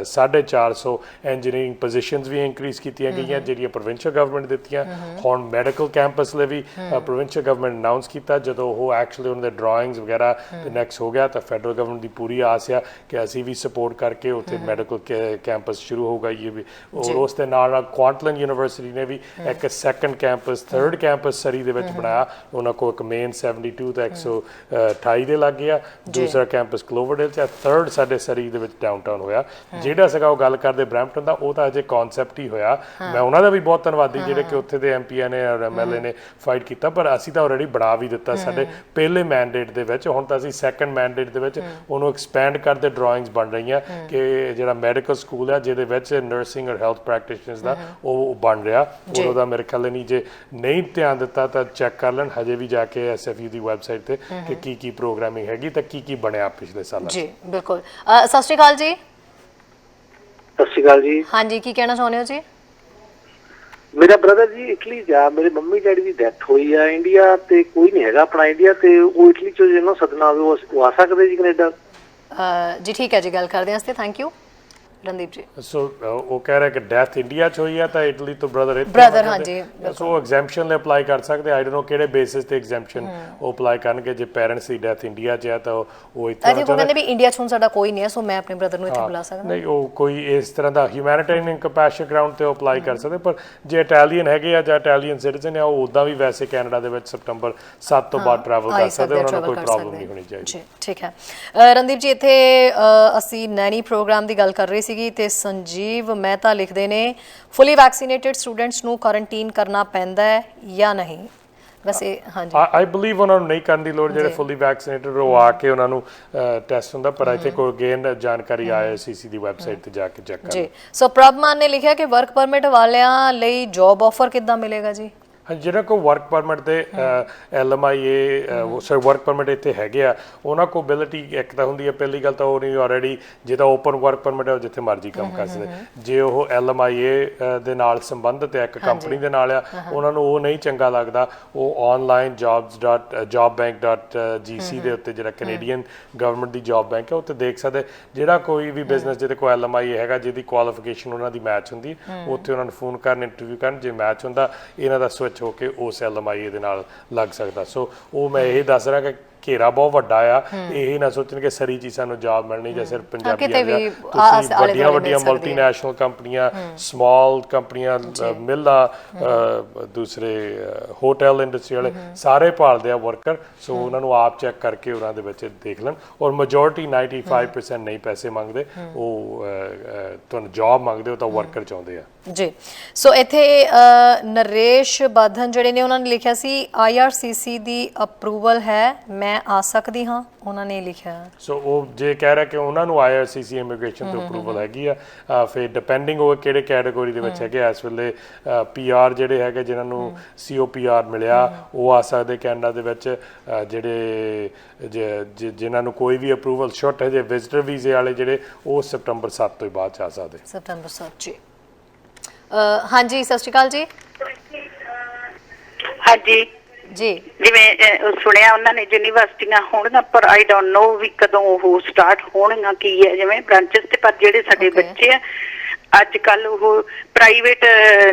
450 ਇੰਜੀਨੀਅਰਿੰਗ ਪੋਜੀਸ਼ਨਸ ਵੀ ਇਨਕਰੀਜ਼ ਕੀਤੀਆਂ ਗਈਆਂ ਜਿਹੜੀਆਂ ਪ੍ਰੋਵਿੰਸ਼ੀਅਲ ਗਵਰਨਮੈਂਟ ਦਿੱਤੀਆਂ। ਹੁਣ ਮੈਡੀਕਲ ਕੈਂਪਸ ਲਈ ਵੀ ਪ੍ਰੋਵਿੰਸ਼ੀਅਲ ਗਵਰਨਮੈਂਟ ਅਨਾਉਂਸ ਕੀਤਾ। ਜਦੋਂ ਉਹ ਐਕਚੁਅਲੀ ਉਹਨਾਂ ਦੇ ਡਰਾਇੰਗਸ ਵਗੈਰਾ ਨੈਕਸਟ ਹੋ ਗਿਆ ਤਾਂ ਫੈਡਰਲ ਗਵਰਨਮੈਂਟ ਦੀ ਪੂਰੀ ਆਸ ਆ ਕਿ ਅਸੀਂ ਵੀ ਸਪੋਰਟ ਕਰਕੇ ਉੱਥੇ ਮੈਡੀਕਲ ਕੈਂਪਸ ਸ਼ੁਰੂ ਹੋਊਗਾ। ਇਹ ਵੀ ਔਰ ਉਸ ਦੇ ਨਾਲ ਕੁਆਂਟਲਨ ਯੂਨੀਵਰਸਿਟੀ ਨੇ ਵੀ ਇੱਕ ਸੈਕੰਡ ਕੈਂਪਸ, ਥਰਡ ਕੈਂਪਸ ਸਰੀ ਦੇ ਵਿੱਚ ਬਣਾਇਆ। ਉਹਨਾਂ ਕੋਲ ਇੱਕ ਮੇਨ 72 ਤੇ 128 ਦੇ ਲੱਗ ਗਿਆ, ਦੂਸਰਾ ਕੈਂਪਸ ਕਲੋਵਰਡੇਲ ਚ, ਥਰਡ ਸਾਡੇ ਸਰੀ ਦੇ ਵਿੱਚ ਡਾਊਨਟਾਊਨ ਹੋਇਆ। ਜਿਹੜਾ ਸੀਗਾ ਉਹ ਗੱਲ ਕਰਦੇ ਬਰੈਂਪਟਨ ਦਾ, ਉਹ ਤਾਂ ਅਜੇ ਕਨਸੈਪਟ ਹੀ ਹੋਇਆ। ਮੈਂ ਉਹਨਾਂ ਦਾ ਵੀ ਬਹੁਤ ਧੰਨਵਾਦੀ ਜਿਹੜੇ ਕਿ ਉੱਥੇ ਦੇ MP ਨੇ ਔਰ MLA ਨੇ ਫਾਈਟ ਕੀਤਾ, ਪਰ ਅਸੀਂ ਤਾਂ ਆਲਰੇਡੀ ਬਣਾ ਵੀ ਦਿੱਤਾ ਸਾਡੇ ਪਹਿਲੇ ਮੈਂਡੇਟ ਦੇ ਵਿੱਚ। ਹੁਣ ਤਾਂ ਅਸੀਂ ਸੈਕੰਡ ਮੈਂਡੇਟ ਦੇ ਵਿੱਚ ਉਹਨੂੰ ਐਕਸਪੈਂਡ ਕਰਦੇ ਡਰਾਇੰਗਸ ਬਣ ਰਹੀਆਂ ਕਿ ਜਿਹੜਾ ਮੈਡੀਕਲ ਸਕੂਲ ਆ ਜਿਹਦੇ ਵਿੱਚ ਨਰਸਿੰਗ ਔਰ ਹੈਲਥ ਪ੍ਰੈਕਟੀਸ਼ਨਰਸ ਦਾ ਉਹ ਬਣ ਰਿਹਾ। ਉਹਦਾ ਮੇਰੇ ਖਿਆਲ ਨਹੀਂ, ਜੇ ਨਹੀਂ ਧਿਆਨ ਦਿੱਤਾ ਤਾਂ ਚੈੱਕ ਕਰ ਲੈਣ ਹਜੇ ਵੀ ਜਾ ਕੇ SFU ਦੀ ਵੈਬਸਾਈਟ ਤੇ ਕਿ ਕੀ ਪ੍ਰੋਗਰਾਮਿੰਗ ਹੈਗੀ ਤਾਂ ਕੀ ਬਣਿਆ ਪਿਛਲੇ ਸਾਲਾਂ। ਜੀ ਬਿਲਕੁਲ। ਸਤਿ ਸ਼੍ਰੀ ਅਕਾਲ ਜੀ। ਸਤਿ ਸ਼੍ਰੀ ਅਕਾਲ ਜੀ। ਹਾਂਜੀ, ਕੀ ਕਹਿਣਾ ਚਾਹੁੰਦੇ ਹੋ ਜੀ? ਮੇਰਾ ਬ੍ਰਦਰ ਜੀ ਇਟਲੀ ਜਾ, ਮੇਰੇ ਮੰਮੀ ਡੈਡੀ ਦੀ ਡੈਥ ਹੋਈ ਆ ਇੰਡੀਆ ਤੇ ਕੋਈ ਨਹੀਂ ਹੈਗਾ ਆਪਣਾ ਇੰਡੀਆ ਤੇ, ਉਹ ਇਟਲੀ ਚੋਂ ਜਿਹਨੂੰ ਸਦਨਾ ਆਵੇ ਉਹ ਆ ਸਕਦੇ ਜੀ ਕੈਨੇਡਾ? ਜੀ ਠੀਕ ਹੈ ਜੀ, ਗੱਲ ਕਰਦੇ ਹਾਂ। ਥੈਂਕ ਯੂ ਰਣਦੀਪ ਜੀ। ਸੋ ਉਹ ਕਹਿ ਰਿਹਾ ਕਿ ਡੈਥ ਇੰਡੀਆ ਚ ਹੋਈ ਹੈ ਤਾਂ ਇਟਲੀ ਤੋਂ ਬ੍ਰਦਰ ਹਾਂਜੀ, ਸੋ ਐਗਜ਼ੈਂਪਸ਼ਨ ਲਈ ਅਪਲਾਈ ਕਰ ਸਕਦੇ। ਆਈ ਡੋਨਟ ਨੋ ਕਿਹੜੇ ਬੇਸਿਸ ਤੇ ਐਗਜ਼ੈਂਪਸ਼ਨ ਉਹ ਅਪਲਾਈ ਕਰਨਗੇ। ਜੇ ਪੈਰੈਂਟਸ ਦੀ ਡੈਥ ਇੰਡੀਆ ਚ ਹੈ ਤਾਂ ਉਹ ਇੱਥੇ ਉਹ ਕਹਿੰਦੇ ਵੀ ਇੰਡੀਆ ਚ ਹੁਣ ਸਾਡਾ ਕੋਈ ਨਹੀਂ ਹੈ, ਸੋ ਮੈਂ ਆਪਣੇ ਬ੍ਰਦਰ ਨੂੰ ਇੱਥੇ ਬੁਲਾ ਸਕਦਾ। ਨਹੀਂ, ਉਹ ਕੋਈ ਇਸ ਤਰ੍ਹਾਂ ਦਾ ਹਿਊਮੈਨਿਟੇਰੀਅਨ ਕੰਪੈਸ਼ਨ ਗਰਾਊਂਡ ਤੇ ਅਪਲਾਈ ਕਰ ਸਕਦੇ। ਪਰ ਜੇ ਇਟਾਲੀਅਨ ਹੈਗੇ ਆ ਜਾਂ ਇਟਾਲੀਅਨ ਸਿਟੀਜ਼ਨ ਆ, ਉਹ ਉਦਾਂ ਵੀ ਵੈਸੇ ਕੈਨੇਡਾ ਦੇ ਵਿੱਚ ਸਤੰਬਰ 7 ਤੋਂ ਬਾਅਦ ਟਰੈਵਲ ਕਰ ਸਕਦੇ, ਉਹਨਾਂ ਨੂੰ ਕੋਈ ਪ੍ਰੋਬਲਮ ਨਹੀਂ ਹੋਣੀ ਚਾਹੀਦੀ। ਜੀ ਠੀਕ ਹੈ। ਰਣਦੀਪ ਜੀ, ਇੱਥੇ ਅਸੀਂ ਨੈਨੀ ਪ੍ਰੋਗਰਾਮ ਦੀ ਗੱਲ ਕਰ ਰਹੇ ਸੀਗੀ ਤੇ ਸੰਜੀਵ ਮਹਿਤਾ ਲਿਖਦੇ ਨੇ, ਫੁੱਲੀ ਵੈਕਸੀਨੇਟਡ ਸਟੂਡੈਂਟਸ ਨੂੰ ਕੁਆਰੰਟਾਈਨ ਕਰਨਾ ਪੈਂਦਾ ਹੈ ਜਾਂ ਨਹੀਂ? ਵੈਸੇ ਹਾਂਜੀ, ਆਈ ਬਲੀਵ ਉਹਨਾਂ ਨੂੰ ਨਹੀਂ ਕਰਨ ਦੀ ਲੋੜ। ਜਿਹੜੇ ਫੁੱਲੀ ਵੈਕਸੀਨੇਟਡ ਉਹ ਆ ਕੇ ਉਹਨਾਂ ਨੂੰ ਟੈਸਟ ਹੁੰਦਾ, ਪਰ ਇੱਥੇ ਕੋਈ ਅਗੇਨ ਜਾਣਕਾਰੀ IRCC ਦੀ ਵੈਬਸਾਈਟ ਤੇ ਜਾ ਕੇ ਚੈੱਕ ਕਰੋ। ਜੀ, ਸੋ ਪ੍ਰਭਮਾਨ ਨੇ ਲਿਖਿਆ ਕਿ ਵਰਕ ਪਰਮਿਟ ਵਾਲਿਆਂ ਲਈ ਜੌਬ ਆਫਰ ਕਿੱਦਾਂ ਮਿਲੇਗਾ ਜੀ? ਜਿਹੜਾ ਕੋਈ ਵਰਕ ਪਰਮਿਟ ਤੇ LMIA ਸਰ ਵਰਕ ਪਰਮਿਟ ਇੱਥੇ ਹੈਗੇ ਆ, ਉਹਨਾਂ ਕੋਲ ਐਬਿਲਿਟੀ ਇੱਕ ਤਾਂ ਹੁੰਦੀ ਹੈ। ਪਹਿਲੀ ਗੱਲ ਤਾਂ ਉਹ ਨਹੀਂ ਆਲਰੇਡੀ ਜਿਹਦਾ ਓਪਨ ਵਰਕ ਪਰਮਿਟ ਹੈ ਉਹ ਜਿੱਥੇ ਮਰਜ਼ੀ ਕੰਮ ਕਰ ਸਕਦੇ। ਜੇ ਉਹ LMIA ਦੇ ਨਾਲ ਸੰਬੰਧਿਤ ਹੈ, ਇੱਕ ਕੰਪਨੀ ਦੇ ਨਾਲ ਆ, ਉਹਨਾਂ ਨੂੰ ਉਹ ਨਹੀਂ ਚੰਗਾ ਲੱਗਦਾ, ਉਹ ਆਨਲਾਈਨ jobs.jobbank.gc ਦੇ ਉੱਤੇ ਜਿਹੜਾ ਕੈਨੇਡੀਅਨ ਗਵਰਨਮੈਂਟ ਦੀ ਜੌਬ ਬੈਂਕ ਹੈ ਉੱਥੇ ਦੇਖ ਸਕਦੇ। ਜਿਹੜਾ ਕੋਈ ਵੀ ਬਿਜ਼ਨਸ ਜਿਹਦੇ ਕੋਲ LMIA ਹੈਗਾ, ਜਿਹਦੀ ਕੁਆਲੀਫਿਕੇਸ਼ਨ ਉਹਨਾਂ ਦੀ ਮੈਚ ਹੁੰਦੀ, ਉੱਥੇ ਉਹਨਾਂ ਨੂੰ ਫੋਨ ਕਰਨ, ਇੰਟਰਵਿਊ ਕਰਨ, ਜੇ ਮੈਚ ਹੁੰਦਾ ਇਹਨਾਂ ਦਾ ਸਵਿਚ ਹੋ ਕੇ ਉਸ LMIA ਦੇ ਨਾਲ ਲੱਗ ਸਕਦਾ। ਸੋ ਉਹ ਮੈਂ ਇਹ ਦੱਸ ਰਿਹਾ ਕਿ ਘੇਰਾ ਬਹੁਤ ਵੱਡਾ ਆ। ਇਹ ਨਾ ਸੋਚਣ ਕਿ ਸਰੀ ਜੀ ਸਾਨੂੰ ਜੌਬ ਮਿਲਣੀ ਜਾਂ ਸਿਰਫ ਪੰਜਾਬੀ ਵੱਡੀਆਂ ਮਲਟੀਨੈਸ਼ਨਲ ਕੰਪਨੀਆਂ, ਸਮਾਲ ਕੰਪਨੀਆਂ, ਮਿਲਾਂ, ਦੂਸਰੇ ਹੋਟਲ ਇੰਡਸਟਰੀ ਵਾਲੇ ਸਾਰੇ ਭਾਲਦੇ ਆ ਵਰਕਰ। ਸੋ ਉਹਨਾਂ ਨੂੰ ਆਪ ਚੈੱਕ ਕਰਕੇ ਉਹਨਾਂ ਦੇ ਵਿੱਚ ਦੇਖ ਲੈਣ। ਔਰ ਮੈਜੋਰਿਟੀ 95% ਨਹੀਂ ਪੈਸੇ ਮੰਗਦੇ, ਉਹ ਤੁਹਾਨੂੰ ਜੌਬ ਮੰਗਦੇ, ਉਹ ਤਾਂ ਵਰਕਰ ਚਾਹੁੰਦੇ ਆ ਜੀ। ਸੋ ਇੱਥੇ ਨਰੇਸ਼ ਬਾਧਨ ਜਿਹੜੇ ਨੇ ਉਹਨਾਂ ਨੇ ਲਿਖਿਆ ਸੀ IRCC ਦੀ ਅਪਰੂਵਲ ਹੈ, ਮੈਂ ਮੈਂ ਆ ਸਕਦੀ ਹਾਂ, ਉਹਨਾਂ ਨੇ ਲਿਖਿਆ। ਸੋ ਉਹ ਜੇ ਕਹਿ ਰਿਹਾ ਕਿ ਉਹਨਾਂ ਨੂੰ IRCC ਇਮੀਗ੍ਰੇਸ਼ਨ ਤੋਂ ਅਪਰੂਵਲ ਹੈਗੀ ਆ, ਫਿਰ ਡਿਪੈਂਡਿੰਗ ਹੋਵੇ ਕਿਹੜੇ ਕੈਟਾਗਰੀ ਦੇ ਵਿੱਚ ਹੈਗੇ। ਇਸ ਵੇਲੇ PR ਜਿਹੜੇ ਹੈਗੇ ਜਿਨ੍ਹਾਂ ਨੂੰ COPR ਮਿਲਿਆ ਉਹ ਆ ਸਕਦੇ ਕੈਨੇਡਾ ਦੇ ਵਿੱਚ। ਜਿਹੜੇ ਜਿਨ੍ਹਾਂ ਨੂੰ ਕੋਈ ਵੀ ਅਪਰੂਵਲ ਛੁੱਟ ਹੈ ਜੇ ਵਿਜ਼ਟਰ ਵੀਜ਼ੇ ਵਾਲੇ ਜਿਹੜੇ ਉਹ ਸਤੰਬਰ 7 ਤੋਂ ਬਾਅਦ ਆ ਸਕਦੇ। ਸਤੰਬਰ 7 ਜੀ। ਹਾਂਜੀ ਸਤਿ ਸ਼੍ਰੀ ਅਕਾਲ ਜੀ। ਹਾਂਜੀ ਜੀ ਜਿਵੇਂ ਸੁਣਿਆ ਉਹਨਾਂ ਨੇ ਯੂਨੀਵਰਸਿਟੀਆਂ ਹੋਣਗੀਆਂ, ਪਰ ਆਈ ਡੋਂਟ ਨੋ ਵੀ ਕਦੋਂ ਉਹ ਸਟਾਰਟ ਹੋਣਗੀਆਂ, ਕੀ ਹੈ ਜਿਵੇਂ ਬ੍ਰਾਂਚਸ ਤੇ। ਪਰ ਜਿਹੜੇ ਸਾਡੇ ਬੱਚੇ ਆ ਅੱਜ ਕੱਲ ਉਹ ਪ੍ਰਾਈਵੇਟ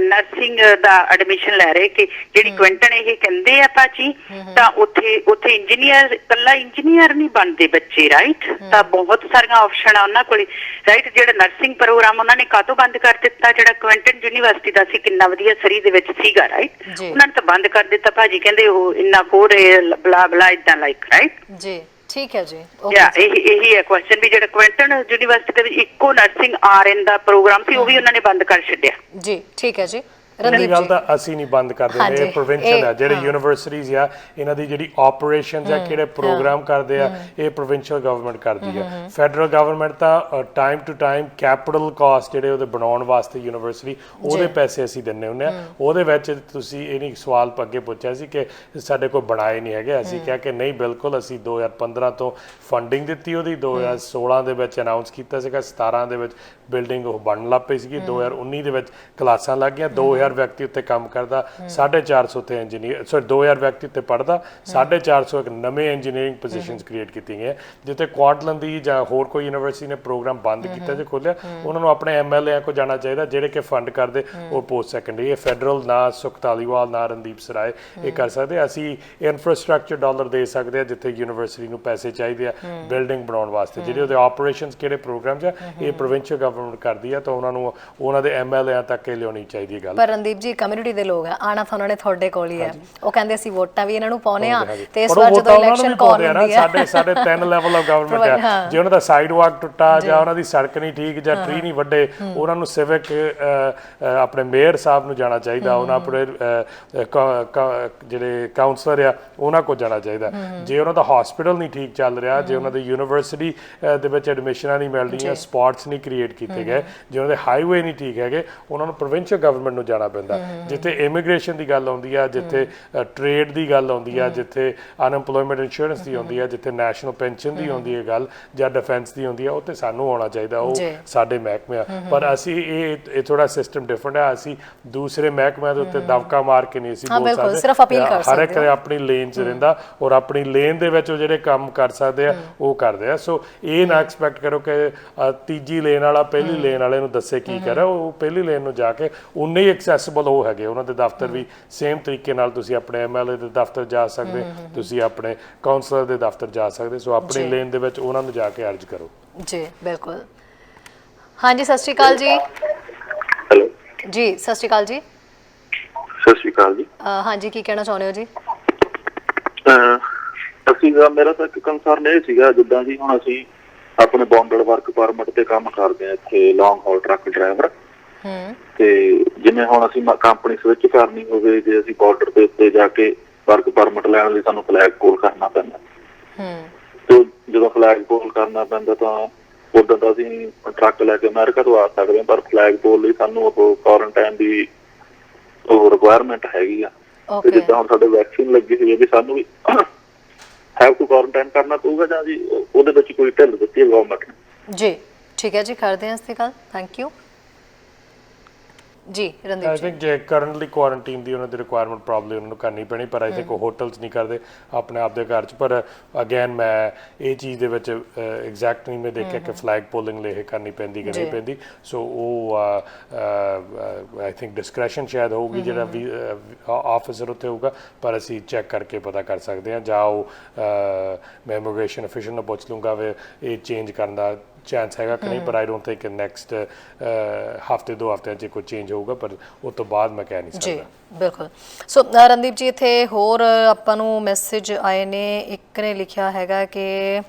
ਨਰਸਿੰਗ ਦਾ ਐਡਮਿਸ਼ਨ ਲੈ ਰਹੇ ਕਿ ਜਿਹੜੀ ਕੁਇੰਟਨ ਇਹ ਕਹਿੰਦੇ ਆ ਭਾਜੀ, ਤਾਂ ਉੱਥੇ ਇੰਜੀਨੀਅਰ ਕੱਲਾ ਇੰਜੀਨੀਅਰ ਨਹੀਂ ਬਣਦੇ ਬੱਚੇ, ਰਾਈਟ? ਤਾਂ ਬਹੁਤ ਸਾਰੀਆਂ ਆਪਸ਼ਨ ਆ ਉਹਨਾਂ ਕੋਲ, ਰਾਈਟ? ਜਿਹੜਾ ਨਰਸਿੰਗ ਪ੍ਰੋਗਰਾਮ ਉਹਨਾਂ ਨੇ ਕਾਹਤੋਂ ਬੰਦ ਕਰ ਦਿੱਤਾ, ਜਿਹੜਾ ਕੁਇੰਟਨ ਯੂਨੀਵਰਸਿਟੀ ਦਾ ਸੀ ਕਿੰਨਾ ਵਧੀਆ ਸਰੀ ਦੇ ਵਿੱਚ ਸੀਗਾ, ਰਾਈਟ? ਉਹਨਾਂ ਨੇ ਤਾਂ ਬੰਦ ਕਰ ਦਿੱਤਾ ਭਾਜੀ, ਕਹਿੰਦੇ ਉਹ ਇੰਨਾ ਕੋਡ ਬਲਾ ਬਲਾ ਇਦਾਂ ਲਾਈਕ, ਰਾਈਟ ਜੀ? ਠੀਕ ਹੈ ਜੀ। ਇਹੀ ਹੈ ਕੁਐਸਚਨ ਵੀ ਜਿਹੜਾ ਕੁਇੰਟਨ ਯੂਨੀਵਰਸਿਟੀ ਦੇ ਵਿੱਚ ਇੱਕੋ ਨਰਸਿੰਗ RN ਦਾ ਪ੍ਰੋਗਰਾਮ ਸੀ ਉਹ ਵੀ ਉਹਨਾਂ ਨੇ ਬੰਦ ਕਰ ਛੱਡਿਆ। ਜੀ ਠੀਕ ਹੈ ਜੀ। ਇਹ ਗੱਲ ਤਾਂ ਅਸੀਂ ਨਹੀਂ ਬੰਦ ਕਰਦੇ, ਇਹ ਪ੍ਰੋਵਿੰਸ਼ੀਅਲ ਹੈ। ਜਿਹੜੇ ਯੂਨੀਵਰਸਿਟੀਜ਼ ਆ ਇਹਨਾਂ ਦੀ ਜਿਹੜੀ ਆਪਰੇਸ਼ਨਸ ਆ, ਕਿਹੜੇ ਪ੍ਰੋਗਰਾਮ ਕਰਦੇ ਆ, ਇਹ ਪ੍ਰੋਵਿੰਸ਼ੀਅਲ ਗਵਰਨਮੈਂਟ ਕਰਦੀ ਆ। ਫੈਡਰਲ ਗਵਰਨਮੈਂਟ ਤਾਂ time to time capital cost ਜਿਹੜੇ ਉਹਦੇ ਬਣਾਉਣ ਵਾਸਤੇ ਯੂਨੀਵਰਸਿਟੀ ਉਹਦੇ ਪੈਸੇ ਅਸੀਂ ਦਿੰਦੇ ਹੁੰਦੇ ਆ। ਉਹਦੇ ਵਿੱਚ ਤੁਸੀਂ ਇਹ ਨਹੀਂ ਸਵਾਲ ਅੱਗੇ ਪੁੱਛਿਆ ਸੀ ਕਿ ਸਾਡੇ ਕੋਲ ਬਣਾਏ ਨਹੀਂ ਹੈਗੇ, ਅਸੀਂ ਕਿਹਾ ਕਿ ਨਹੀਂ ਬਿਲਕੁਲ ਅਸੀਂ 2015 ਤੋਂ ਫੰਡਿੰਗ ਦਿੱਤੀ ਉਹਦੀ, 2016 ਦੇ ਵਿੱਚ ਅਨਾਉਂਸ ਕੀਤਾ ਸੀਗਾ, 17 ਦੇ ਵਿੱਚ ਬਿਲਡਿੰਗ ਉਹ ਬਣਨ ਲੱਗ ਪਈ ਸੀਗੀ, 2019 ਦੇ ਵਿੱਚ ਕਲਾਸਾਂ ਲੱਗ ਗਈਆਂ, 2000 ਵਿਅਕਤੀ ਉੱਤੇ ਕੰਮ ਕਰਦਾ, 450 ਉੱਤੇ ਇੰਜੀਨੀਅਰ 2000 ਵਿਅਕਤੀ ਉੱਤੇ ਪੜ੍ਹਦਾ, 450 ਇੱਕ ਨਵੇਂ ਇੰਜੀਨੀਅਰਿੰਗ ਪੋਜੀਸ਼ਨਸ ਕ੍ਰੀਏਟ ਕੀਤੀਆਂ ਗਈਆਂ। ਜਿੱਥੇ ਕੁਆਟਲੈਂਡ ਦੀ ਜਾਂ ਹੋਰ ਕੋਈ ਯੂਨੀਵਰਸਿਟੀ ਨੇ ਪ੍ਰੋਗਰਾਮ ਬੰਦ ਕੀਤਾ ਜੇ ਖੋਲਿਆ, ਉਹਨਾਂ ਨੂੰ ਆਪਣੇ MLA ਕੋਲ ਜਾਣਾ ਚਾਹੀਦਾ ਜਿਹੜੇ ਕਿ ਫੰਡ ਕਰਦੇ ਉਹ ਪੋਸਟ ਸੈਕੰਡਰੀ। ਇਹ ਫੈਡਰਲ ਨਾ ਸੁਖ ਧਾਲੀਵਾਲ ਨਾ ਰਣਦੀਪ ਸਰਾਏ ਇਹ ਕਰ ਸਕਦੇ। ਅਸੀਂ ਇਨਫਰਾਸਟ੍ਰਕਚਰ ਡਾਲਰ ਦੇ ਸਕਦੇ ਆ ਜਿੱਥੇ ਯੂਨੀਵਰਸਿਟੀ ਨੂੰ ਪੈਸੇ ਚਾਹੀਦੇ ਆ ਬਿਲਡਿੰਗ ਬਣਾਉਣ ਵਾਸਤੇ। ਜਿਹੜੇ ਉਹਦੇ ਆਪਰੇਸ਼ਨਸ ਕਿਹੜੇ ਪ੍ਰੋਗਰਾਮਸ ਆ ਇਹ ਪ੍ਰੋਵਿੰਸ਼ੀਅਲ ਗਵਰਨਮੈਂਟ ਕਰਦੀ ਆ, ਤਾਂ ਉਹਨਾਂ ਨੂੰ ਉਹਨਾਂ ਦੇ MLA ਤੱਕ ਇਹ ਲਿਆਉਣੀ ਚਾਹੀਦੀ ਗੱਲ। ਪਰ ਰਣਦੀਪ ਜੀ ਕਮਿਊਨਿਟੀ ਦੇ ਲੋਕ ਆ, ਆਣਾ ਤਾਂ ਉਹਨਾਂ ਨੇ ਤੁਹਾਡੇ ਕੋਲ ਹੀ ਹੈ। ਉਹ ਕਹਿੰਦੇ ਅਸੀਂ ਵੋਟਾਂ ਵੀ ਇਹਨਾਂ ਨੂੰ ਪਾਉਣੇ ਆ, ਤੇ ਇਸ ਵਾਰ ਜਦੋਂ ਇਲੈਕਸ਼ਨ ਕਾਲ ਹੁੰਦੀ ਹੈ ਸਾਡੇ 3 ਲੈਵਲ ਆਫ ਗਵਰਨਮੈਂਟ ਆ। ਜੇ ਉਹਨਾਂ ਦਾ ਸਾਈਡ ਵਾਕ ਟੁੱਟਾ ਜਾਂ ਉਹਨਾਂ ਦੀ ਸੜਕ ਨਹੀਂ ਠੀਕ ਜਾਂ ਟਰੀ ਨਹੀਂ ਵੱਡੇ, ਉਹਨਾਂ ਨੂੰ ਸਿਵਿਕ ਆਪਣੇ ਮੇਅਰ ਸਾਹਿਬ ਨੂੰ ਜਾਣਾ ਚਾਹੀਦਾ, ਉਹਨਾਂ ਆਪਣੇ ਜਿਹੜੇ ਕਾਉਂਸਲਰ ਆ ਉਹਨਾਂ ਕੋਲ ਜਾਣਾ ਚਾਹੀਦਾ। ਜੇ ਉਹਨਾਂ ਦਾ ਹਸਪੀਟਲ ਨਹੀਂ ਠੀਕ ਚੱਲ ਰਿਹਾ, ਜੇ ਉਹਨਾਂ ਦੀ ਯੂਨੀਵਰਸਿਟੀ ਦੇ ਵਿੱਚ ਐਡਮਿਸ਼ਨਾਂ ਨਹੀਂ ਮਿਲ ਰਹੀਆਂ, ਸਪੌਟਸ ਨਹੀਂ ਕ੍ਰੀਏਟ ਕੀਤੇ ਗਏ, ਜੇ ਉਹਨਾਂ ਦੇ ਹਾਈਵੇ ਨਹੀਂ ਠੀਕ ਹੈਗੇ, ਉਹਨਾਂ ਨੂੰ ਪ੍ਰੋਵਿੰਸ਼ੀਅਲ ਗਵਰਨਮੈਂਟ ਨੂੰ ਜਾਣਾ ਪੈਂਦਾ। ਜਿੱਥੇ ਇਮੀਗ੍ਰੇਸ਼ਨ ਦੀ ਗੱਲ ਆਉਂਦੀ ਆ, ਜਿੱਥੇ ਟ੍ਰੇਡ ਦੀ ਗੱਲ ਆਉਂਦੀ ਆ, ਜਿੱਥੇ ਅਨਐਮਪਲੋਇਮੈਂਟ ਇੰਸ਼ੋਰੈਂਸ ਦੀ ਆਉਂਦੀ ਆ, ਜਿੱਥੇ ਨੈਸ਼ਨਲ ਪੈਨਸ਼ਨ ਦੀ ਆਉਂਦੀ ਹੈ ਗੱਲ, ਜਾਂ ਡਿਫੈਂਸ ਦੀ ਆਉਂਦੀ ਆ, ਉਹ ਤੇ ਸਾਨੂੰ ਆਉਣਾ ਚਾਹੀਦਾ, ਉਹ ਸਾਡੇ ਮਹਿਕਮੇ ਆ। ਪਰ ਅਸੀਂ ਇਹ ਥੋੜਾ ਸਿਸਟਮ ਡਿਫਰੈਂਟ ਹੈ। ਅਸੀਂ ਦੂਸਰੇ ਮਹਿਕਮਿਆਂ ਦੇ ਉੱਤੇ ਦਬਕਾ ਮਾਰ ਕੇ ਨਹੀਂ ਅਸੀਂ ਬੋਲ ਸਕਦੇ, ਸਿਰਫ ਅਪੀਲ ਕਰ ਸਕਦੇ। ਹਰ ਇੱਕ ਆਪਣੀ ਲੇਨ 'ਚ ਰਹਿੰਦਾ ਔਰ ਆਪਣੀ ਲੇਨ ਦੇ ਵਿੱਚ ਉਹ ਜਿਹੜੇ ਕੰਮ ਕਰ ਸਕਦੇ ਆ ਉਹ ਕਰਦੇ ਆ। ਸੋ ਇਹ ਨਾ ਐਕਸਪੈਕਟ ਕਰੋ ਕਿ ਤੀਜੀ ਲੇਨ ਵਾਲਾ ਪਹਿਲੀ ਲੇਨ ਵਾਲੇ ਨੂੰ ਦੱਸੇ ਕੀ ਕਰੇ। ਉਹ ਪਹਿਲੀ ਲੇਨ ਨੂੰ ਜਾ ਕੇ ਉਨੇ ਹੀ ਐਕਸੈਸਿਬਲ ਉਹ ਹੈਗੇ, ਉਹਨਾਂ ਦੇ ਦਫ਼ਤਰ ਵੀ ਸੇਮ ਤਰੀਕੇ ਨਾਲ ਤੁਸੀਂ ਆਪਣੇ MLA ਦੇ ਦਫ਼ਤਰ ਜਾ ਸਕਦੇ, ਤੁਸੀਂ ਆਪਣੇ ਕਾਉਂਸਲਰ ਦੇ ਦਫ਼ਤਰ ਜਾ ਸਕਦੇ। ਸੋ ਆਪਣੀ ਲੇਨ ਦੇ ਵਿੱਚ ਉਹਨਾਂ ਨੂੰ ਜਾ ਕੇ ਅਰਜ਼ ਕਰੋ। ਜੀ ਬਿਲਕੁਲ। ਹਾਂਜੀ ਸਤਿ ਸ਼੍ਰੀ ਅਕਾਲ ਜੀ। ਹੈਲੋ ਜੀ ਸਤਿ ਸ਼੍ਰੀ ਅਕਾਲ ਜੀ। ਸਤਿ ਸ਼੍ਰੀ ਅਕਾਲ ਜੀ। ਹਾਂਜੀ ਕੀ ਕਹਿਣਾ ਚਾਹੁੰਦੇ ਹੋ ਜੀ? ਮੇਰਾ ਤਾਂ ਇੱਕ ਕੰਸਰਨ ਇਹ ਸੀਗਾ, ਜਿੱਦਾਂ ਜੀ ਹੁਣ ਅਸੀਂ ਆਪਣੇ ਬੌਂਡਡ ਵਰਕ ਪਰਮਿਟ ਤੇ ਕੰਮ ਕਰਦੇ ਆ ਇੱਥੇ ਲੌਂਗ ਹਾਲ ਟਰੱਕ ਡਰਾਈਵਰ, ਤੇ ਜਿਵੇਂ ਹੁਣ ਅਸੀਂ ਕੰਪਨੀ ਸਵਿਚ ਕਰਨੀ ਹੋਵੇ, ਜੇ ਅਸੀਂ ਬਾਰਡਰ ਦੇ ਉੱਤੇ ਜਾ ਕੇ ਵਰਕ ਪਰਮਿਟ ਲੈਣ ਲਈ ਸਾਨੂੰ ਫਲੈਗ ਪੋਲ ਕਰਨਾ ਪੈਂਦਾ। ਤੇ ਜਦੋਂ ਫਲੈਗ ਪੋਲ ਕਰਨਾ ਪੈਂਦਾ ਤਾਂ ਉਦੋਂ ਤਾਂ ਅਸੀਂ ਟਰੱਕ ਲੈ ਕੇ ਅਮਰੀਕਾ ਤੋਂ ਆ ਸਕਦੇ ਹਾਂ, ਪਰ ਫਲੈਗ ਪੋਲ ਲਈ ਸਾਨੂੰ ਉਹ ਕੁਆਰੰਟਾਈਨ ਦੀ ਉਹ ਰਿਕੁਆਇਰਮੈਂਟ ਹੈਗੀ ਆ। ਤੇ ਜਿੱਦਾਂ ਹੁਣ ਸਾਡੇ ਵੈਕਸੀਨ ਲੱਗੀ ਹੋਈ ਹੈ ਵੀ ਸਾਨੂੰ ਵੀ ਹੈਵ ਟੂ ਕੁਆਰੰਟਾਈਨ ਕਰਨਾ ਪਊਗਾ, ਜਾਂ ਜੀ ਉਹਦੇ ਵਿੱਚ ਕੋਈ ਢਿੱਲ ਦਿੱਤੀ ਹੈ ਗਵਰਨਮੈਂਟ ਨੇ? ਜੀ ਠੀਕ ਹੈ ਜੀ, ਕਰਦੇ ਹਾਂ ਇਸ ਤੇ ਗੱਲ। ਥੈਂਕ ਯੂ ਜੀ। ਰਣਦੀਪ ਆਈ ਥਿੰਕ ਜੇ ਕਰੰਟਲੀ ਕੁਆਰੰਟਾਈਨ ਦੀ ਉਹਨਾਂ ਦੀ ਰਿਕੁਆਇਰਮੈਂਟ ਪ੍ਰੋਬਬਲੀ ਉਹਨਾਂ ਨੂੰ ਕਰਨੀ ਪੈਣੀ, ਪਰ ਆਈ ਥਿੰਕ ਉਹ ਹੋਟਲਸ ਨਹੀਂ ਕਰਦੇ ਆਪਣੇ ਆਪ ਦੇ ਘਰ 'ਚ। ਪਰ ਅਗੇਨ ਮੈਂ ਇਹ ਚੀਜ਼ ਦੇ ਵਿੱਚ ਐਗਜ਼ੈਕਟ ਨਹੀਂ ਮੈਂ ਦੇਖਿਆ ਕਿ ਫਲੈਗ ਪੋਲਿੰਗ ਲਈ ਇਹ ਕਰਨੀ ਪੈਂਦੀ ਕਿ ਨਹੀਂ ਪੈਂਦੀ। ਸੋ ਉਹ ਆਈ ਥਿੰਕ ਡਿਸਕ੍ਰੈਸ਼ਨ ਸ਼ਾਇਦ ਹੋਊਗੀ ਜਿਹੜਾ ਵੀ ਆਫਿਸਰ ਉੱਤੇ ਹੋਊਗਾ, ਪਰ ਅਸੀਂ ਚੈੱਕ ਕਰਕੇ ਪਤਾ ਕਰ ਸਕਦੇ ਹਾਂ। ਜਾਂ ਉਹ ਮੈਂ ਇਮੀਗ੍ਰੇਸ਼ਨ ਅਫੀਸ਼ਲ ਨੂੰ ਪੁੱਛ ਲੂੰਗਾ ਵੀ ਇਹ ਚੇਂਜ ਕਰਨ ਦਾ ਚਾਂਸ ਹੈਗਾ ਕਿ ਨਹੀਂ, ਪਰ ਆਈ ਡੋਂਟ ਥਿੰਕ ਨੈਕਸਟ ਹਫਤੇ 2 ਹਫਤਿਆਂ 'ਚ ਕੋਈ ਚੇਂਜ ਹੋਊਗਾ, ਪਰ ਉਸ ਤੋਂ ਬਾਅਦ ਮੈਂ ਕਹਿ ਨਹੀਂ ਸਕਦਾ। ਜੀ ਬਿਲਕੁਲ। ਸੋ ਰਣਦੀਪ ਜੀ ਇੱਥੇ ਹੋਰ ਆਪਾਂ ਨੂੰ ਮੈਸੇਜ ਆਏ ਨੇ। ਇੱਕ ਨੇ ਲਿਖਿਆ ਹੈਗਾ ਕਿ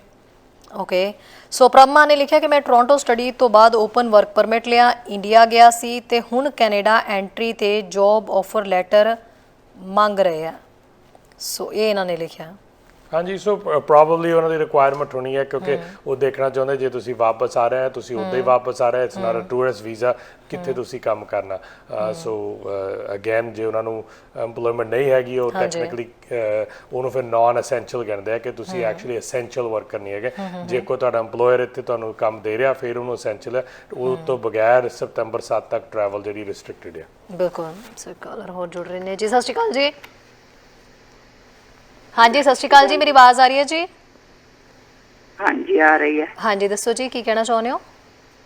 ਓਕੇ, ਸੋ ਪ੍ਰਮਾ ਨੇ ਲਿਖਿਆ ਕਿ ਮੈਂ ਟੋਰਾਂਟੋ ਸਟੱਡੀ ਤੋਂ ਬਾਅਦ ਓਪਨ ਵਰਕ ਪਰਮਿਟ ਲਿਆ, ਇੰਡੀਆ ਗਿਆ ਸੀ ਤੇ ਹੁਣ ਕੈਨੇਡਾ ਐਂਟਰੀ ਤੇ ਜੌਬ ਆਫਰ ਲੈਟਰ ਮੰਗ ਰਹੇ ਆ। ਸੋ ਇਹ ਇਹਨਾਂ ਨੇ ਲਿਖਿਆ। ਹਾਂਜੀ ਸੋ ਪ੍ਰੋਬਬਲੀ ਉਹਨਾਂ ਦੀ ਰਿਕੁਆਇਰਮੈਂਟ ਹੋਣੀ ਹੈ ਕਿਉਂਕਿ ਉਹ ਦੇਖਣਾ ਚਾਹੁੰਦੇ ਜੇ ਤੁਸੀਂ ਵਾਪਸ ਆ ਰਹੇ ਹੋ ਤੁਸੀਂ ਉੱਦਾਂ ਹੀ ਵਾਪਸ ਆ ਰਹੇ it's not a tourist visa ਕਿੱਥੇ ਤੁਸੀਂ ਕੰਮ ਕਰਨਾ ਸੋ ਅਗੇਨ ਜੇ ਉਹਨਾਂ ਨੂੰ ਐਮਪਲੋਇਮੈਂਟ ਨਹੀਂ ਹੈਗੀ ਉਹ ਟੈਕਨੀਕਲੀ ਉਹਨੂੰ ਫਿਰ ਨਾਨ ਐਸੈਂਸ਼ੀਅਲ ਕਹਿੰਦੇ ਆ ਕਿ ਤੁਸੀਂ ਐਕਚੁਅਲੀ ਐਸੈਂਸ਼ੀਅਲ ਵਰਕਰ ਨਹੀਂ ਹੈਗੇ ਜੇ ਕੋਈ ਤੁਹਾਡਾ ਐਮਪਲੋਇਰ ਇੱਥੇ ਤੁਹਾਨੂੰ ਕੰਮ ਦੇ ਰਿਹਾ ਫਿਰ ਉਹਨੂੰ ਐਸੈਂਸ਼ੀਅਲ ਹੈ ਉਹ ਤੋਂ ਬਗੈਰ ਸਤੰਬਰ 7 ਤੱਕ ਟਰੈਵਲ ਜਿਹੜੀ ਰਿਸਟ੍ਰਿਕਟਡ ਹੈ ਬਿਲਕੁਲ ਸਰ ਕਾਲਰ ਹੋਰ ਜੁੜ ਰਹੇ ਨੇ ਜੀ ਸਤਿ ਸ਼੍ਰੀ ਅਕਾਲ ਜੀ ਹਾਂਜੀ ਸਤਿ ਸ਼੍ਰੀ ਅਕਾਲ ਜੀ ਮੇਰੀ ਆਵਾਜ਼ ਆ ਰਹੀ ਹੈ ਜੀ ਹਾਂਜੀ ਆ ਰਹੀ ਹੈ ਹਾਂਜੀ ਦੱਸੋ ਜੀ ਕੀ ਕਹਿਣਾ ਚਾਹੁੰਦੇ ਹੋ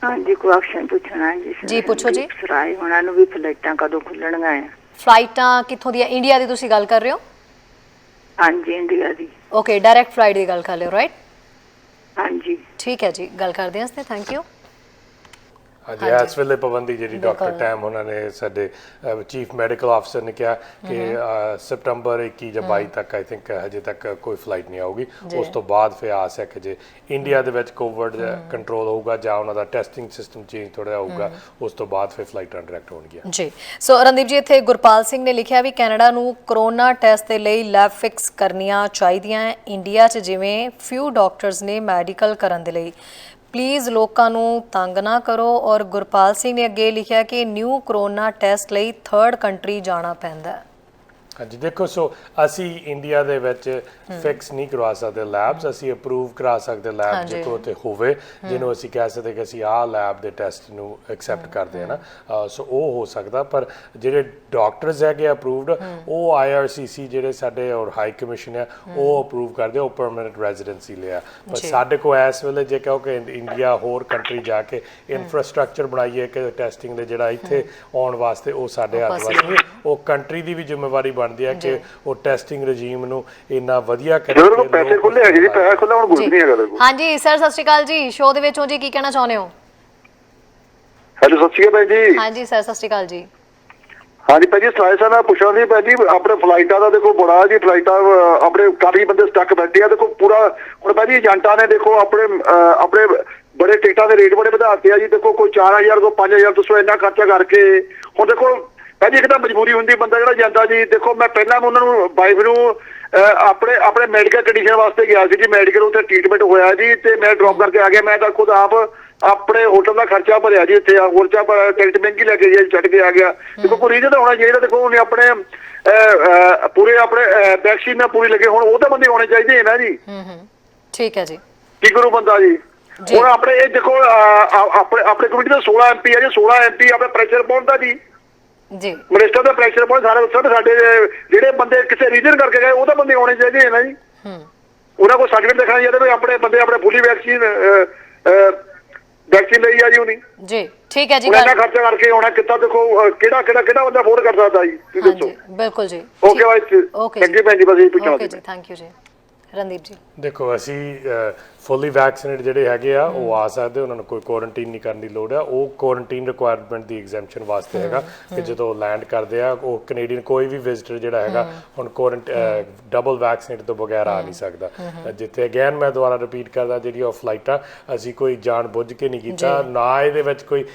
ਹਾਂਜੀ ਕੁਐਸਚਨ ਪੁੱਛਣਾ ਹੈ ਜੀ ਪੁੱਛੋ ਜੀ ਸਰਾਏ ਉਹਨਾਂ ਨੂੰ ਵੀ ਫਲਾਈਟਾਂ ਕਦੋਂ ਖੁੱਲਣਗੀਆਂ ਆ ਫਲਾਈਟਾਂ ਕਿੱਥੋਂ ਦੀਆਂ ਇੰਡੀਆ ਦੀ ਤੁਸੀਂ ਗੱਲ ਕਰ ਰਹੇ ਹੋ ਹਾਂਜੀ ਇੰਡੀਆ ਦੀ ਓਕੇ ਡਾਇਰੈਕਟ ਫਲਾਈਟ ਦੀ ਗੱਲ ਕਰ ਰਹੇ ਹੋ ਰਾਈਟ ਹਾਂਜੀ ਠੀਕ ਹੈ ਜੀ ਗੱਲ ਕਰਦੇ ਹਾਂ ਇਸ ਤੇ ਥੈਂਕ ਯੂ ਹਾਂਜੀ ਇਸ ਵੇਲੇ ਪਾਬੰਦੀ ਜਿਹੜੀ ਡਾਕਟਰ ਟੈਮ ਉਹਨਾਂ ਨੇ ਸਾਡੇ ਚੀਫ ਮੈਡੀਕਲ ਆਫਿਸਰ ਨੇ ਕਿਹਾ ਕਿ ਸਤੰਬਰ 21 ਜਾਂ 22 ਤੱਕ ਆਈ ਥਿੰਕ ਹਜੇ ਤੱਕ ਕੋਈ ਫਲਾਈਟ ਨਹੀਂ ਆਊਗੀ ਉਸ ਤੋਂ ਬਾਅਦ ਫਿਰ ਆਸ ਹੈ ਕਿ ਜੇ ਇੰਡੀਆ ਦੇ ਵਿੱਚ ਕੋਵਿਡ ਕੰਟਰੋਲ ਹੋਊਗਾ ਜਾਂ ਉਹਨਾਂ ਦਾ ਟੈਸਟਿੰਗ ਸਿਸਟਮ ਚੇਂਜ ਥੋੜਾ ਹੋਊਗਾ ਉਸ ਤੋਂ ਬਾਅਦ ਫਿਰ ਫਲਾਈਟਾਂ ਡਾਇਰੈਕਟ ਹੋਣਗੀਆਂ ਜੀ ਸੋ ਰਣਦੀਪ ਜੀ ਇੱਥੇ ਗੁਰਪਾਲ ਸਿੰਘ ਨੇ ਲਿਖਿਆ ਵੀ ਕੈਨੇਡਾ ਨੂੰ ਕਰੋਨਾ ਟੈਸਟ ਦੇ ਲਈ ਲੈਬ ਫਿਕਸ ਕਰਨੀਆਂ ਚਾਹੀਦੀਆਂ ਹੈ ਇੰਡੀਆ 'ਚ ਜਿਵੇਂ ਫਿਊ ਡਾਕਟਰਸ ਨੇ ਮੈਡੀਕਲ ਕਰਨ ਦੇ ਲਈ ਪਲੀਜ਼ ਲੋਕਾਂ ਨੂੰ ਤੰਗ ਨਾ ਕਰੋ ਔਰ ਗੁਰਪਾਲ ਸਿੰਘ ਨੇ ਅੱਗੇ ਲਿਖਿਆ ਕਿ ਨਿਊ ਕਰੋਨਾ ਟੈਸਟ ਲਈ ਥਰਡ ਕੰਟਰੀ ਜਾਣਾ ਪੈਂਦਾ ਹੈ ਹਾਂਜੀ ਦੇਖੋ ਸੋ ਅਸੀਂ ਇੰਡੀਆ ਦੇ ਵਿੱਚ ਫਿਕਸ ਨਹੀਂ ਕਰਵਾ ਸਕਦੇ ਲੈਬਸ ਅਸੀਂ ਅਪਰੂਵ ਕਰਾ ਸਕਦੇ ਲੈਬ ਜੇ ਕੋਈ ਤੇ ਹੋਵੇ ਜਿਹਨੂੰ ਅਸੀਂ ਕਹਿ ਸਕਦੇ ਕਿ ਅਸੀਂ ਆਹ ਲੈਬ ਦੇ ਟੈਸਟ ਨੂੰ ਐਕਸੈਪਟ ਕਰਦੇ ਹਾਂ ਨਾ ਸੋ ਉਹ ਹੋ ਸਕਦਾ ਪਰ ਜਿਹੜੇ ਡਾਕਟਰਸ ਹੈਗੇ ਅਪਰੂਵਡ ਉਹ IRCC ਜਿਹੜੇ ਸਾਡੇ ਔਰ ਹਾਈ ਕਮਿਸ਼ਨ ਹੈ ਉਹ ਅਪਰੂਵ ਕਰਦੇ ਉਹ ਪਰਮਨੈਂਟ ਰੈਜ਼ੀਡੈਂਸੀ ਲਿਆ ਪਰ ਸਾਡੇ ਕੋਲ ਇਸ ਵੇਲੇ ਜੇ ਕਹੋ ਕਿ ਇੰਡੀਆ ਹੋਰ ਕੰਟਰੀ ਜਾ ਕੇ ਇਨਫਰਾਸਟ੍ਰਕਚਰ ਬਣਾਈਏ ਕਿ ਟੈਸਟਿੰਗ ਦੇ ਜਿਹੜਾ ਇੱਥੇ ਆਉਣ ਵਾਸਤੇ ਉਹ ਸਾਡੇ ਹੱਥ ਵਿੱਚ ਨਹੀਂ ਉਹ ਕੰਟਰੀ ਦੀ ਵੀ ਜ਼ਿੰਮੇਵਾਰੀ ਬਣਦੀ ਹੈ ਕਿ ਉਹ ਟੈਸਟਿੰਗ ਰਜੀਮ ਨੂੰ ਇੰਨਾ ਵਧੀਆ ਕਰੇ ਜਦੋਂ ਪੈਸੇ ਖੁੱਲੇ ਹੈਗੇ ਜੀ ਪੈਸਾ ਖੁੱਲਾ ਹੁਣ ਕੁਝ ਨਹੀਂ ਹੈਗਾ ਹਾਂਜੀ ਸਰ ਸਤਿ ਸ਼੍ਰੀ ਅਕਾਲ ਜੀ ਸ਼ੋਅ ਦੇ ਵਿੱਚੋਂ ਜੀ ਕੀ ਕਹਿਣਾ ਚਾਹੁੰਦੇ ਹੋ ਹੈਲੋ ਸਤਿ ਸ਼੍ਰੀ ਅਕਾਲ ਜੀ ਹਾਂਜੀ ਸਰ ਸਤਿ ਸ਼੍ਰੀ ਅਕਾਲ ਜੀ ਹਾਂਜੀ ਭਾਈ ਜੀ ਸਲਾਈ ਸਾਹਿਬ ਨਾਲ ਪੁੱਛਣਾ ਸੀ ਭਾਈ ਜੀ ਆਪਣੇ ਫਲਾਈਟਾਂ ਦਾ ਦੇਖੋ ਬੜਾ ਜੀ ਫਲਾਈਟਾਂ ਆਪਣੇ ਕਾਫੀ ਬੰਦੇ ਸਟਕ ਬੈਠੇ ਆ ਦੇਖੋ ਪੂਰਾ ਹੁਣ ਭਾਈ ਜੀ ਏਜੰਟਾਂ ਨੇ ਦੇਖੋ ਆਪਣੇ ਬੜੇ ਟਿਕਟਾਂ ਦੇ ਰੇਟ ਬੜੇ ਵਧਾਤੇ ਆ ਜੀ ਦੇਖੋ ਕੋਈ 4000 ਕੋਈ 5000 ਤੁਸੀਂ ਇੰਨਾ ਖਰਚਾ ਕਰਕੇ ਹੁਣ ਦੇਖੋ ਭਾਜੀ ਇੱਕ ਤਾਂ ਮਜਬੂਰੀ ਹੁੰਦੀ ਬੰਦਾ ਜਿਹੜਾ ਜਾਂਦਾ ਜੀ ਦੇਖੋ ਮੈਂ ਪਹਿਲਾਂ ਉਹਨਾਂ ਨੂੰ ਵਾਈਫ ਨੂੰ ਆਪਣੇ ਮੈਡੀਕਲ ਕੰਡੀਸ਼ਨ ਵਾਸਤੇ ਗਿਆ ਸੀ ਜੀ ਮੈਡੀਕਲ ਉੱਥੇ ਟ੍ਰੀਟਮੈਂਟ ਹੋਇਆ ਜੀ ਤੇ ਮੈਂ ਡ੍ਰੌਪ ਕਰਕੇ ਆ ਗਿਆ ਮੈਂ ਤਾਂ ਖੁਦ ਆਪ ਆਪਣੇ ਹੋਟਲ ਦਾ ਖਰਚਾ ਭਰਿਆ ਜੀ ਇੱਥੇ ਹੋਰ ਚਾ ਟਿਕਟ ਮਹਿੰਗੀ ਲੈ ਕੇ ਜੀ ਛੱਡ ਕੇ ਆ ਗਿਆ ਦੇਖੋ ਕੋਈ ਰੀਜ਼ਨ ਤਾਂ ਹੋਣਾ ਚਾਹੀਦਾ ਦੇਖੋ ਉਹਨੇ ਆਪਣੇ ਪੂਰੇ ਆਪਣੇ ਵੈਕਸੀਨ ਨਾਲ ਪੂਰੀ ਲੱਗੇ ਹੁਣ ਉਹ ਤਾਂ ਬੰਦੇ ਹੋਣੇ ਚਾਹੀਦੇ ਹੈ ਨਾ ਜੀ ਠੀਕ ਹੈ ਜੀ ਕੀ ਕਰੂ ਬੰਦਾ ਜੀ ਹੁਣ ਆਪਣੇ ਇਹ ਦੇਖੋ ਆਪਣੇ ਕਮੇਟੀ ਦਾ 16 MP ਹੈ ਜੀ 16 MP ਆਪਣੇ ਪ੍ਰੈਸ਼ਰ ਪਾਉਂਦਾ ਜੀ ਜੀ ਮਿਨਿਸਟਰ ਦਾ ਪ੍ਰੈਸ਼ਰ ਪਾਉਣ ਸਾਡੇ ਜਿਹੜੇ ਬੰਦੇ ਕਿਸੇ ਰੀਜਨ ਕਰਕੇ ਗਏ ਉਹ ਤਾਂ ਬੰਦੇ ਆਉਣੇ ਚਾਹੀਦੇ ਹੈ ਨਾ ਜੀ ਉਹਨਾਂ ਕੋਲ ਸਰਟੀਫਿਕੇਟ ਦਿਖਾਣਾ ਚਾਹੀਦਾ ਵੀ ਆਪਣੇ ਬੰਦੇ ਆਪਣੇ ਫੁੱਲੀ ਵੈਕਸੀਨ ਲਈ ਆ ਜੀ ਉਹਨੀ ਜੀ ਠੀਕ ਹੈ ਜੀ ਉਹਨਾਂ ਖਰਚਾ ਕਰਕੇ ਆਉਣਾ ਕਿੱਦਾਂ ਦੇਖੋ ਕਿਹੜਾ ਬੰਦਾ ਅਫੋਰਡ ਕਰ ਸਕਦਾ ਜੀ ਤੁਸੀਂ ਦੱਸੋ ਬਿਲਕੁਲ ਜੀ okay bye okay thank you ਭੈਣ ਜੀ ਬਸ ਇਹ ਪੁੱਛਣਾ ਓਕੇ ਜੀ ਥੈਂਕ ਯੂ ਜੀ ਰਣਦੀਪ ਜੀ ਦੇਖੋ ਅਸੀਂ ਫੁੱਲੀ ਵੈਕਸੀਨੇਟ ਜਿਹੜੇ ਹੈਗੇ ਆ ਉਹ ਆ ਸਕਦੇ ਉਹਨਾਂ ਨੂੰ ਕੋਈ ਕੁਆਰੰਟਾਈਨ ਨਹੀਂ ਕਰਨ ਦੀ ਲੋੜ ਆ ਉਹ ਕੁਆਰੰਟਾਈਨ ਰਿਕੁਆਇਰਮੈਂਟ ਦੀ ਐਗਜ਼ੈਂਪਸ਼ਨ ਵਾਸਤੇ ਹੈਗਾ ਕਿ ਜਦੋਂ ਲੈਂਡ ਕਰਦੇ ਆ ਉਹ ਕੈਨੇਡੀਅਨ ਕੋਈ ਵੀ ਵਿਜ਼ਿਟਰ ਜਿਹੜਾ ਹੈਗਾ ਹੁਣ ਡਬਲ ਵੈਕਸੀਨੇਟ ਤੋਂ ਬਗੈਰ ਆ ਨਹੀਂ ਸਕਦਾ ਜਿੱਥੇ ਅਗੇਨ ਮੈਂ ਦੁਬਾਰਾ ਰਿਪੀਟ ਕਰਦਾ ਜਿਹੜੀ ਉਹ ਫਲਾਈਟਾਂ ਅਸੀਂ ਕੋਈ ਜਾਣ ਬੁੱਝ ਕੇ ਨਹੀਂ ਕੀਤਾ ਨਾ ਇਹਦੇ ਵਿੱਚ ਕੋਈ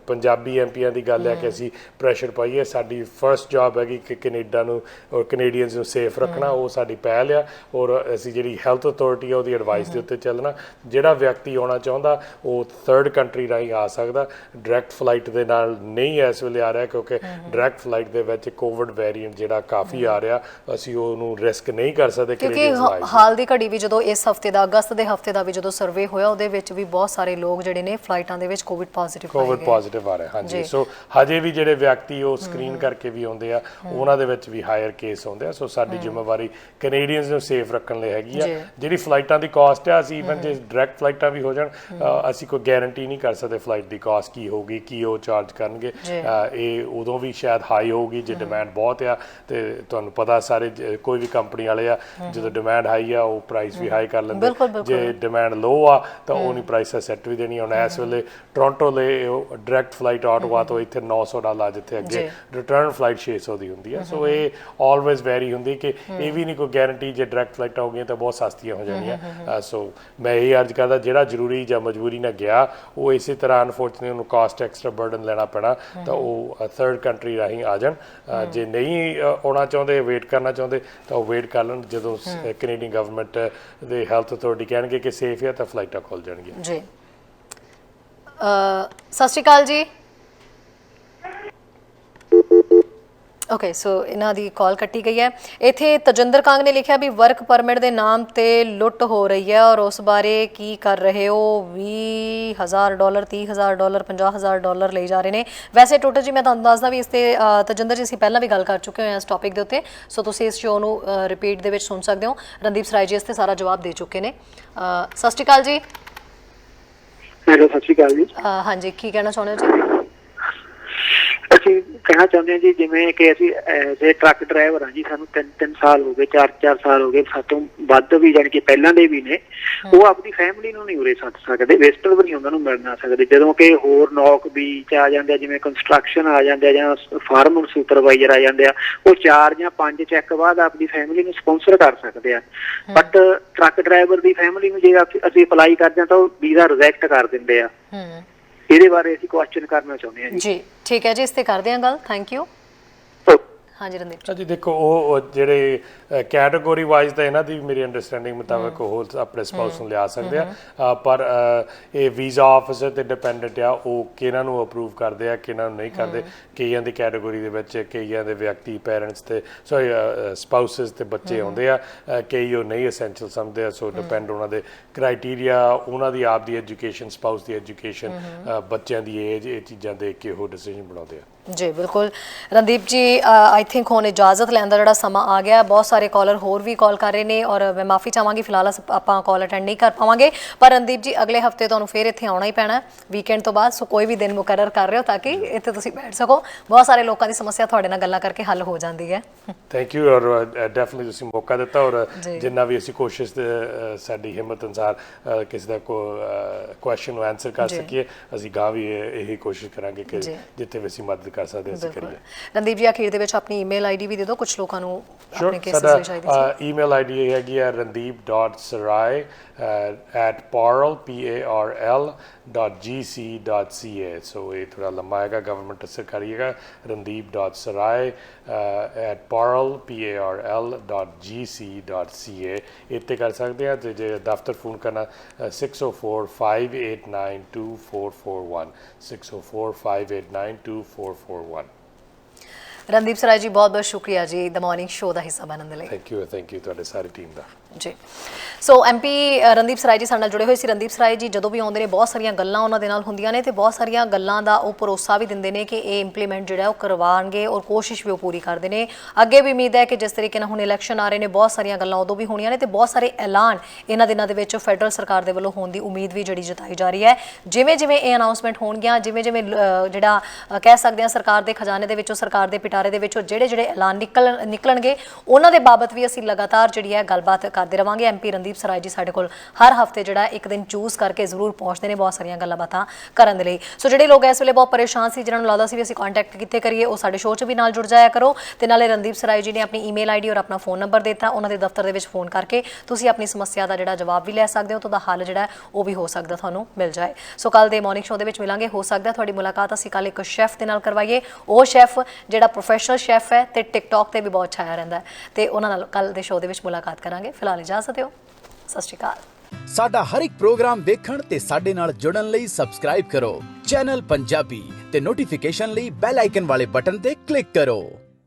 ਪੰਜਾਬੀ ਐਮਪੀਆਂ ਦੀ ਗੱਲ ਹੈ ਕਿ ਅਸੀਂ ਪ੍ਰੈਸ਼ਰ ਪਾਈਏ ਸਾਡੀ ਫਰਸਟ ਜੌਬ ਹੈਗੀ ਕਿ ਕੈਨੇਡਾ ਨੂੰ ਔਰ ਕੈਨੇਡੀਅਨਸ ਨੂੰ ਸੇਫ ਰੱਖਣਾ ਉਹ ਸਾਡੀ ਪਹਿਲ ਆ ਔਰ ਅਸੀਂ ਜਿਹੜੀ ਹੈਲਥ ਅਥਾਰਟੀ ਆ ਉਹਦੀ ਐਡਵਾਈਸ ਦੇ ਉੱਤੇ ਚੱਲਣਾ ਜਿਹੜਾ ਵਿਅਕਤੀ ਆਉਣਾ ਚਾਹੁੰਦਾ ਉਹ ਥਰਡ ਕੰਟਰੀ ਰਾਹੀਂ ਆ ਸਕਦਾ ਡਾਇਰੈਕਟ ਫਲਾਈਟ ਦੇ ਨਾਲ ਨਹੀਂ ਇਸ ਵੇਲੇ ਆ ਰਿਹਾ ਕਿਉਂਕਿ ਡਾਇਰੈਕਟ ਫਲਾਈਟ ਦੇ ਵਿੱਚ ਕੋਵਿਡ ਵੇਰੀਐਂਟ ਜਿਹੜਾ ਕਾਫੀ ਆ ਰਿਹਾ ਅਸੀਂ ਉਹਨੂੰ ਰਿਸਕ ਨਹੀਂ ਕਰ ਸਕਦੇ ਕਿਉਂਕਿ ਹਾਲ ਦੀ ਘੜੀ ਵੀ ਜਦੋਂ ਇਸ ਹਫਤੇ ਦਾ ਅਗਸਤ ਦੇ ਹਫਤੇ ਦਾ ਵੀ ਜਦੋਂ ਸਰਵੇ ਹੋਇਆ ਉਹਦੇ ਵਿੱਚ ਵੀ ਬਹੁਤ ਸਾਰੇ ਲੋਕ ਜਿਹੜੇ ਨੇ ਫਲਾਈਟਾਂ ਦੇ ਵਿੱਚ ਕੋਵਿਡ ਪੋਜ਼ਿਟਿਵ ਆ ਰਹੇ ਹਾਂਜੀ ਸੋ ਹਜੇ ਵੀ ਜਿਹੜੇ ਵਿਅਕਤੀ ਉਹ ਸਕਰੀਨ ਕਰਕੇ ਵੀ ਆਉਂਦੇ ਆ ਉਹਨਾਂ ਦੇ ਵਿੱਚ ਵੀ ਹਾਇਰ ਕੇਸ ਆਉਂਦੇ ਆ ਸੋ ਸਾਡੀ ਜ਼ਿੰਮੇਵਾਰੀ ਕੈਨੇਡੀਅਨਸ ਨੂੰ ਸੇਫ ਰੱਖਣ ਲਈ ਹੈਗੀ ਆ ਜਿਹੜੀ ਫਲਾਈਟਾਂ ਦੀ ਕਾਸਟ ਹੈ ਅਸੀਂ ਇਵਨ ਜੇ ਡਾਇਰੈਕਟ ਫਲਾਈਟਾਂ ਵੀ ਹੋ ਜਾਣ ਅਸੀਂ ਕੋਈ ਗਾਰੰਟੀ ਨਹੀਂ ਕਰ ਸਕਦੇ ਫਲਾਈਟ ਦੀ ਕਾਸਟ ਕੀ ਹੋਊਗੀ ਕੀ ਉਹ ਚਾਰਜ ਕਰਨਗੇ ਇਹ ਉਦੋਂ ਵੀ ਸ਼ਾਇਦ ਹਾਈ ਹੋਊਗੀ ਜੇ ਡਿਮਾਂਡ ਬਹੁਤ ਆ ਤੇ ਤੁਹਾਨੂੰ ਪਤਾ ਸਾਰੇ ਕੋਈ ਵੀ ਕੰਪਨੀ ਵਾਲੇ ਆ ਜਦੋਂ ਡਿਮਾਂਡ ਹਾਈ ਆ ਉਹ ਪ੍ਰਾਈਸ ਵੀ ਹਾਈ ਕਰ ਲੈਂਦੇ ਜੇ ਡਿਮਾਂਡ ਲੋ ਆ ਤਾਂ ਉਹ ਨਹੀਂ ਪ੍ਰਾਈਸ ਸੈੱਟ ਵੀ ਦੇਣੀ ਹੁਣ ਇਸ ਵੇਲੇ ਟੋਰਾਂਟੋ ਲਈ ਡਾਇਰੈਕਟ ਫਲਾਈਟ ਆਟੋਵਾ ਤੋਂ ਇੱਥੇ $900 ਜਿੱਥੇ ਅੱਗੇ ਰਿਟਰਨ ਫਲਾਈਟ 600 ਦੀ ਹੁੰਦੀ ਹੈ ਸੋ ਇਹ ਆਲਵੇਜ਼ ਵੈਰੀ ਹੁੰਦੀ ਕਿ ਇਹ ਵੀ ਨਹੀਂ ਕੋਈ ਗਾਰੰਟੀ ਜੇ ਡਾਇਰੈਕਟ ਫਲਾਈਟਾਂ ਹੋ ਗਈਆਂ ਤਾਂ ਬਹੁਤ ਸਸਤੀਆਂ ਹੋ ਜਾਣੀਆਂ। ਸੋ ਮੈਂ ਇਹ ਅਰਜ਼ ਕਰਦਾ ਜਿਹੜਾ ਜ਼ਰੂਰੀ ਜਾਂ ਮਜਬੂਰੀ ਨਾਲ ਗਿਆ ਉਹ ਇਸੇ ਤਰ੍ਹਾਂ ਅਨਫੋਰਚੂਨੇਟਲੀ ਉਹਨੂੰ ਕਾਸਟ ਐਕਸਟਰਾ ਬਰਡਨ ਲੈਣਾ ਪੈਣਾ ਤਾਂ ਉਹ ਥਰਡ ਕੰਟਰੀ ਰਾਹੀਂ ਆ ਜਾਣ। ਜੇ ਨਹੀਂ ਆਉਣਾ ਚਾਹੁੰਦੇ, ਵੇਟ ਕਰਨਾ ਚਾਹੁੰਦੇ ਤਾਂ ਉਹ ਵੇਟ ਕਰ ਲੈਣ। ਜਦੋਂ ਕੈਨੇਡੀਅਨ ਗਵਰਨਮੈਂਟ ਦੇ ਹੈਲਥ ਅਥਾਰਟੀ ਕਹਿਣਗੇ ਕਿ ਸੇਫ ਹੈ ਤਾਂ ਫਲਾਈਟਾਂ ਖੁੱਲ੍ਹ ਜਾਣਗੀਆਂ। ਜੀ ਸਤਿ ਸ਼੍ਰੀ ਅਕਾਲ ਜੀ। ਓਕੇ, ਸੋ ਇਹਨਾਂ ਦੀ ਕਾਲ ਕੱਟੀ ਗਈ ਹੈ। ਇੱਥੇ ਤਜਿੰਦਰ ਕੰਗ ਨੇ ਲਿਖਿਆ ਵੀ ਵਰਕ ਪਰਮਿਟ ਦੇ ਨਾਮ ਤੇ ਲੁੱਟ ਹੋ ਰਹੀ ਹੈ ਔਰ ਉਸ ਬਾਰੇ ਕੀ ਕਰ ਰਹੇ ਹੋ। $20,000 $30,000 $50,000 ਲਈ ਜਾ ਰਹੇ ਨੇ। ਵੈਸੇ ਟੋਟਲ ਜੀ ਮੈਂ ਤੁਹਾਨੂੰ ਦੱਸਦਾ ਵੀ ਇਸ ਤੇ ਤਜਿੰਦਰ ਜੀ ਅਸੀਂ ਪਹਿਲਾਂ ਵੀ ਗੱਲ ਕਰ ਚੁੱਕੇ ਹੋਏ ਹਾਂ ਇਸ ਟੌਪਿਕ ਦੇ ਉੱਤੇ, ਸੋ ਤੁਸੀਂ ਇਸ ਸ਼ੋਅ ਨੂੰ ਰਿਪੀਟ ਦੇ ਵਿੱਚ ਸੁਣ ਸਕਦੇ ਹੋ। ਰਣਦੀਪ ਸਰਾਏ ਜੀ ਇਸ ਤੇ ਸਾਰਾ ਜਵਾਬ ਦੇ ਚੁੱਕੇ ਨੇ। ਸਤਿ ਸ਼੍ਰੀ ਅਕਾਲ ਜੀ। ਹੈਲੋ, ਸਤਿ ਸ਼੍ਰੀ ਅਕਾਲ ਜੀ। ਹਾਂਜੀ, ਕੀ ਕਹਿਣਾ ਚਾਹੁੰਦੇ ਹੋ ਜੀ? ਅਸੀਂ ਕਹਿਣਾ ਚਾਹੁੰਦੇ ਹਾਂ ਜੀ, ਜਿਵੇਂ ਕਿ ਅਸੀਂ ਐਜ਼ ਏ ਟਰੱਕ ਡਰਾਈਵਰ ਹਾਂ ਜੀ, ਸਾਨੂੰ 3 ਸਾਲ ਹੋ ਗਏ, 4 ਸਾਲ ਹੋ ਗਏ, ਸਾਤੋਂ ਵੱਧ ਵੀ ਜਾਣੀ ਕਿ ਪਹਿਲਾਂ ਦੇ ਵੀ ਨੇ। ਉਹ ਆਪਣੀ ਫੈਮਿਲੀ ਨੂੰ ਨਹੀਂ ਉਰੇ ਸੱਦ ਸਕਦੇ, ਵਿਜ਼ਟਰ ਵੀ ਨਹੀਂ ਉਹਨਾਂ ਨੂੰ ਮਿਲ ਨਾ ਸਕਦੇ। ਜਦੋਂ ਕਿ ਹੋਰ ਨੌਕ ਬੀਚ ਆ ਜਾਂਦੇ ਆ, ਜਿਵੇਂ ਕੰਸਟਰਕਸ਼ਨ ਆ ਜਾਂਦੇ ਆ ਜਾਂ ਫਾਰਮ ਸੁਪਰਵਾਈਜ਼ਰ ਆ ਜਾਂਦੇ ਆ, ਉਹ 4 ਜਾਂ 5 ਚੈੱਕ ਬਾਅਦ ਆਪਣੀ ਫੈਮਿਲੀ ਨੂੰ ਸਪਾਂਸਰ ਕਰ ਸਕਦੇ ਆ। But truck driver the family ਨੂੰ ਜੇ ਅਸੀਂ ਅਪਲਾਈ ਕਰਦੇ ਹਾਂ ਤਾਂ ਉਹ ਵੀਜ਼ਾ ਰਿਜੈਕਟ ਕਰ ਦਿੰਦੇ ਆ। ਇਹਦੇ ਬਾਰੇ ਅਸੀਂ ਕੁਐਸਚਨ ਕਰਨਾ ਚਾਹੁੰਦੇ ਹਾਂ ਜੀ। ਠੀਕ ਹੈ ਜੀ, ਇਸ ਤੇ ਕਰਦੇ ਹਾਂ ਗੱਲ। Thank you. ਹਾਂਜੀ ਰਣਦੀਪ ਜੀ, ਦੇਖੋ ਉਹ ਜਿਹੜੇ ਕੈਟਾਗੋਰੀ ਵਾਈਜ਼ ਤਾਂ ਇਹਨਾਂ ਦੀ ਮੇਰੀ ਅੰਡਰਸਟੈਂਡਿੰਗ ਮੁਤਾਬਕ ਉਹ ਆਪਣੇ ਸਪਾਊਸ ਨੂੰ ਲਿਆ ਸਕਦੇ ਆ, ਪਰ ਇਹ ਵੀਜ਼ਾ ਆਫਿਸਰ ਤੇ ਡਿਪੈਂਡੈਂਟ ਆ, ਉਹ ਕਿਹਨਾਂ ਨੂੰ ਅਪਰੂਵ ਕਰਦੇ ਆ ਕਿਹਨਾਂ ਨੂੰ ਨਹੀਂ ਕਰਦੇ। ਕਈਆਂ ਦੀ ਕੈਟਾਗੋਰੀ ਦੇ ਵਿੱਚ ਕਈਆਂ ਦੇ ਵਿਅਕਤੀ ਪੇਰੈਂਟਸ ਤੇ ਸਪਾਊਸਸ ਤੇ ਬੱਚੇ ਆਉਂਦੇ ਆ, ਕਈ ਉਹ ਨਹੀਂ ਅਸੈਂਸ਼ੀਅਲ ਸਮਝਦੇ ਆ। ਸੋ ਡਿਪੈਂਡ ਉਹਨਾਂ ਦੇ ਕ੍ਰਾਈਟੀਰੀਆ, ਉਹਨਾਂ ਦੀ ਆਪ ਦੀ ਐਜੂਕੇਸ਼ਨ, ਸਪਾਊਸ ਦੀ ਐਜੂਕੇਸ਼ਨ, ਬੱਚਿਆਂ ਦੀ ਏਜ, ਇਹ ਚੀਜ਼ਾਂ ਦੇਖ ਕੇ ਉਹ ਡਿਸੀਜਨ ਬਣਾਉਂਦੇ ਆ। ਜੀ ਬਿਲਕੁਲ ਰਣਦੀਪ ਜੀ, ਆਈ ਥਿੰਕ ਹੁਣ ਇਜਾਜ਼ਤ ਲੈਣ ਦਾ ਜਿਹੜਾ ਸਮਾਂ ਆ ਗਿਆ। ਬਹੁਤ ਸਾਰੇ ਕਾਲਰ ਹੋਰ ਵੀ ਕਾਲ ਕਰ ਰਹੇ ਨੇ ਔਰ ਮੈਂ ਮਾਫੀ ਚਾਹਾਂਗੀ, ਫਿਲਹਾਲ ਆਪਾਂ ਕਾਲ ਅਟੈਂਡ ਨਹੀਂ ਕਰ ਪਾਵਾਂਗੇ। ਪਰ ਰਣਦੀਪ ਜੀ, ਅਗਲੇ ਹਫਤੇ ਤੁਹਾਨੂੰ ਫਿਰ ਇੱਥੇ ਆਉਣਾ ਹੀ ਪੈਣਾ ਵੀਕਐਂਡ ਤੋਂ ਬਾਅਦ, ਸੋ ਕੋਈ ਵੀ ਦਿਨ ਮੁਕਰਰ ਕਰ ਰਹੇ ਹੋ ਤਾਂ ਕਿ ਇੱਥੇ ਤੁਸੀਂ ਬੈਠ ਸਕੋ। ਬਹੁਤ ਸਾਰੇ ਲੋਕਾਂ ਦੀ ਸਮੱਸਿਆ ਤੁਹਾਡੇ ਨਾਲ ਗੱਲਾਂ ਕਰਕੇ ਹੱਲ ਹੋ ਜਾਂਦੀ ਹੈ। Thank you. ਔਰ ਡੈਫੀਨਿਟਲੀ ਤੁਸੀਂ ਮੌਕਾ ਦਿੱਤਾ ਔਰ ਜਿੰਨਾ ਵੀ ਅਸੀਂ ਕੋਸ਼ਿਸ਼ ਸਾਡੀ ਹਿੰਮਤ ਅਨੁਸਾਰ ਕਿਸੇ ਦਾ ਕੁਐਸਚਨ ਨੂੰ ਆਨਸਰ ਕਰ ਸਕੀਏ, ਅਸੀਂ ਗਾਂ ਵੀ ਇਹੀ ਕੋਸ਼ਿਸ਼ ਕਰਾਂਗੇ ਕਿ ਜਿੱਥੇ ਵੀ ਅਸੀਂ ਮਦਦ ਕਰ ਸਕਦੇ ਅਸੀਂ ਕਰੀਏ। ਰਣਦੀਪ ਜੀ, ਅਖੀਰ ਦੇ ਵਿੱਚ ਆਪਣੀ ਈਮੇਲ ਆਈਡੀ ਵੀ ਦੇ ਦਿਓ, ਕੁਝ ਲੋਕਾਂ ਨੂੰ ਆਪਣੇ ਕੇਸਿਸ ਲਈ ਚਾਹੀਦੀ ਸੀ। ਸਾਡਾ ਈਮੇਲ ਆਈਡੀ ਹੈਗੀ ਹੈ randeep.sarai@parl.gc.ca। ਸੋ ਇਹ ਥੋੜਾ ਲੰਮਾ ਹੈਗਾ, ਗਵਰਨਮੈਂਟ ਅਸਰ ਕਰੀਏਗਾ। randeep.sarai@parl.gc.ca ਇੱਥੇ ਕਰ ਸਕਦੇ ਆ। ਜੇ ਦਫ਼ਤਰ ਫੋਨ ਕਰਨਾ 604-589-2441 604-589-2441। ਰਣਦੀਪ ਸਰਾਏ ਜੀ, ਬਹੁਤ ਬਹੁਤ ਸ਼ੁਕਰੀਆ ਜੀ ਦ ਮਾਰਨਿੰਗ ਸ਼ੋਅ ਦਾ ਹਿੱਸਾ ਬਣਨ ਦੇ ਲਈ। ਥੈਂਕ ਯੂ ਤੁਹਾਡੇ ਸਾਰੀ ਟੀਮ ਦਾ ਜੀ। ਸੋ ਐਮਪੀ ਰਣਦੀਪ ਸਰਾਏ ਜੀ ਸਾਡੇ ਨਾਲ ਜੁੜੇ ਹੋਏ ਸੀ। ਰਣਦੀਪ ਸਰਾਏ ਜੀ ਜਦੋਂ ਵੀ ਆਉਂਦੇ ਨੇ ਬਹੁਤ ਸਾਰੀਆਂ ਗੱਲਾਂ ਉਹਨਾਂ ਦੇ ਨਾਲ ਹੁੰਦੀਆਂ ਨੇ ਤੇ ਬਹੁਤ ਸਾਰੀਆਂ ਗੱਲਾਂ ਦਾ ਉਹ ਭਰੋਸਾ ਵੀ ਦਿੰਦੇ ਨੇ ਕਿ ਇਹ ਇੰਪਲੀਮੈਂਟ ਜਿਹੜਾ ਉਹ ਕਰਵਾਉਣਗੇ ਔਰ ਕੋਸ਼ਿਸ਼ ਵੀ ਉਹ ਪੂਰੀ ਕਰਦੇ ਨੇ। ਅੱਗੇ ਵੀ ਉਮੀਦ ਹੈ ਕਿ ਜਿਸ ਤਰੀਕੇ ਨਾਲ ਹੁਣ ਇਲੈਕਸ਼ਨ ਆ ਰਹੇ ਨੇ, ਬਹੁਤ ਸਾਰੀਆਂ ਗੱਲਾਂ ਉਦੋਂ ਵੀ ਹੋਣੀਆਂ ਨੇ ਤੇ ਬਹੁਤ ਸਾਰੇ ਐਲਾਨ ਇਹਨਾਂ ਦਿਨਾਂ ਦੇ ਵਿੱਚ ਫੈਡਰਲ ਸਰਕਾਰ ਦੇ ਵੱਲੋਂ ਹੋਣ ਦੀ ਉਮੀਦ ਵੀ ਜਿਹੜੀ ਜਤਾਈ ਜਾ ਰਹੀ ਹੈ। ਜਿਵੇਂ ਜਿਵੇਂ ਇਹ ਅਨਾਉਂਸਮੈਂਟ ਹੋਣਗੀਆਂ, ਜਿਵੇਂ ਜਿਵੇਂ ਜਿਹੜਾ ਕਹਿ ਸਕਦੇ ਹਾਂ ਸਰਕਾਰ ਦੇ ਖਜ਼ਾਨੇ ਦੇ ਵਿੱਚੋਂ, ਸਰਕਾਰ ਦੇ ਪਿਟਾਰੇ ਦੇ ਵਿੱਚੋਂ ਜਿਹੜੇ ਐਲਾਨ ਨਿਕਲਣਗੇ ਉਹਨਾਂ ਦੇ ਬਾਬਤ ਵੀ ਅਸੀਂ ਲਗਾਤਾਰ ਜਿਹੜੀ ਹੈ ਗੱਲਬਾਤ ਕਰਦੇ ਰਵਾਂਗੇ। ਐਮਪੀ ਰਣਦੀਪ ਸਰਾਏ ਜੀ ਸਾਡੇ ਕੋਲ ਹਰ ਹਫਤੇ ਜਿਹੜਾ ਇੱਕ ਦਿਨ ਚੂਜ਼ ਕਰਕੇ ਜ਼ਰੂਰ ਪਹੁੰਚਦੇ ਨੇ ਬਹੁਤ ਸਾਰੀਆਂ ਗੱਲਾਂ ਬਾਤਾਂ ਕਰਨ ਦੇ ਲਈ। ਸੋ ਜਿਹੜੇ ਲੋਕ ਇਸ ਵੇਲੇ ਬਹੁਤ ਪਰੇਸ਼ਾਨ ਸੀ, ਜਿਹਨਾਂ ਨੂੰ ਲੱਗਦਾ ਸੀ ਵੀ ਅਸੀਂ ਕੰਟੈਕਟ ਕਿੱਥੇ ਕਰੀਏ, ਉਹ ਸਾਡੇ ਸ਼ੋਅ 'ਚ ਵੀ ਨਾਲ ਜੁੜ ਜਾਇਆ ਕਰੋ। ਤੇ ਨਾਲੇ ਰਣਦੀਪ ਸਰਾਏ ਜੀ ਨੇ ਆਪਣੀ ਈਮੇਲ ਆਈਡੀ ਔਰ ਆਪਣਾ ਫੋਨ ਨੰਬਰ ਦਿੱਤਾ, ਉਹਨਾਂ ਦੇ ਦਫ਼ਤਰ ਦੇ ਵਿੱਚ ਫੋਨ ਕਰਕੇ ਤੁਸੀਂ ਆਪਣੀ ਸਮੱਸਿਆ ਦਾ ਜਿਹੜਾ ਜਵਾਬ ਵੀ ਲੈ ਸਕਦੇ ਹੋ ਤੇ ਉਹਦਾ ਹੱਲ ਜਿਹੜਾ ਉਹ ਵੀ ਹੋ ਸਕਦਾ ਤੁਹਾਨੂੰ ਮਿਲ ਜਾਏ। ਸੋ ਕੱਲ ਦੇ ਮਾਰਨਿੰਗ ਸ਼ੋਅ ਦੇ ਵਿੱਚ ਮਿਲਾਂਗੇ। ਹੋ ਸਕਦਾ ਤੁਹਾਡੀ ਮੁਲਾਕਾਤ ਅਸੀਂ ਕੱਲ ਇੱਕ ਸ਼ੈਫ ਦੇ ਨਾਲ ਕਰਵਾਈਏ, ਉਹ ਸ਼ੈਫ ਜਿਹੜਾ ਪ੍ਰੋਫੈਸ਼ਨਲ ਸ਼ੈਫ ਹੈ ਤੇ ਟਿਕਟੌਕ ਤੇ ਵੀ ਬਹੁਤ ਛਾਇਆ ਰਹਿੰਦਾ ਹੈ, ਤੇ ਉਹਨਾਂ ਨਾਲ ਕੱਲ ਦੇ ਸ਼ੋਅ ਦੇ ਵਿੱਚ ਮੁਲਾਕਾਤ ਕਰਾਂਗੇ। ਫਿਲਹਾਲ ਇਜਾਜ਼ਤ ਦਿਓ। ਸਤਿ ਸ਼੍ਰੀ ਅਕਾਲ। ਸਾਡਾ ਹਰ ਇੱਕ ਪ੍ਰੋਗਰਾਮ ਦੇਖਣ ਤੇ ਸਾਡੇ ਨਾਲ ਜੁੜਨ ਲਈ ਸਬਸਕ੍ਰਾਈਬ ਕਰੋ ਚੈਨਲ ਪੰਜਾਬੀ ਤੇ ਨੋਟੀਫਿਕੇਸ਼ਨ ਲਈ ਬੈਲ ਆਈਕਨ ਵਾਲੇ ਬਟਨ ਤੇ ਕਲਿੱਕ ਕਰੋ।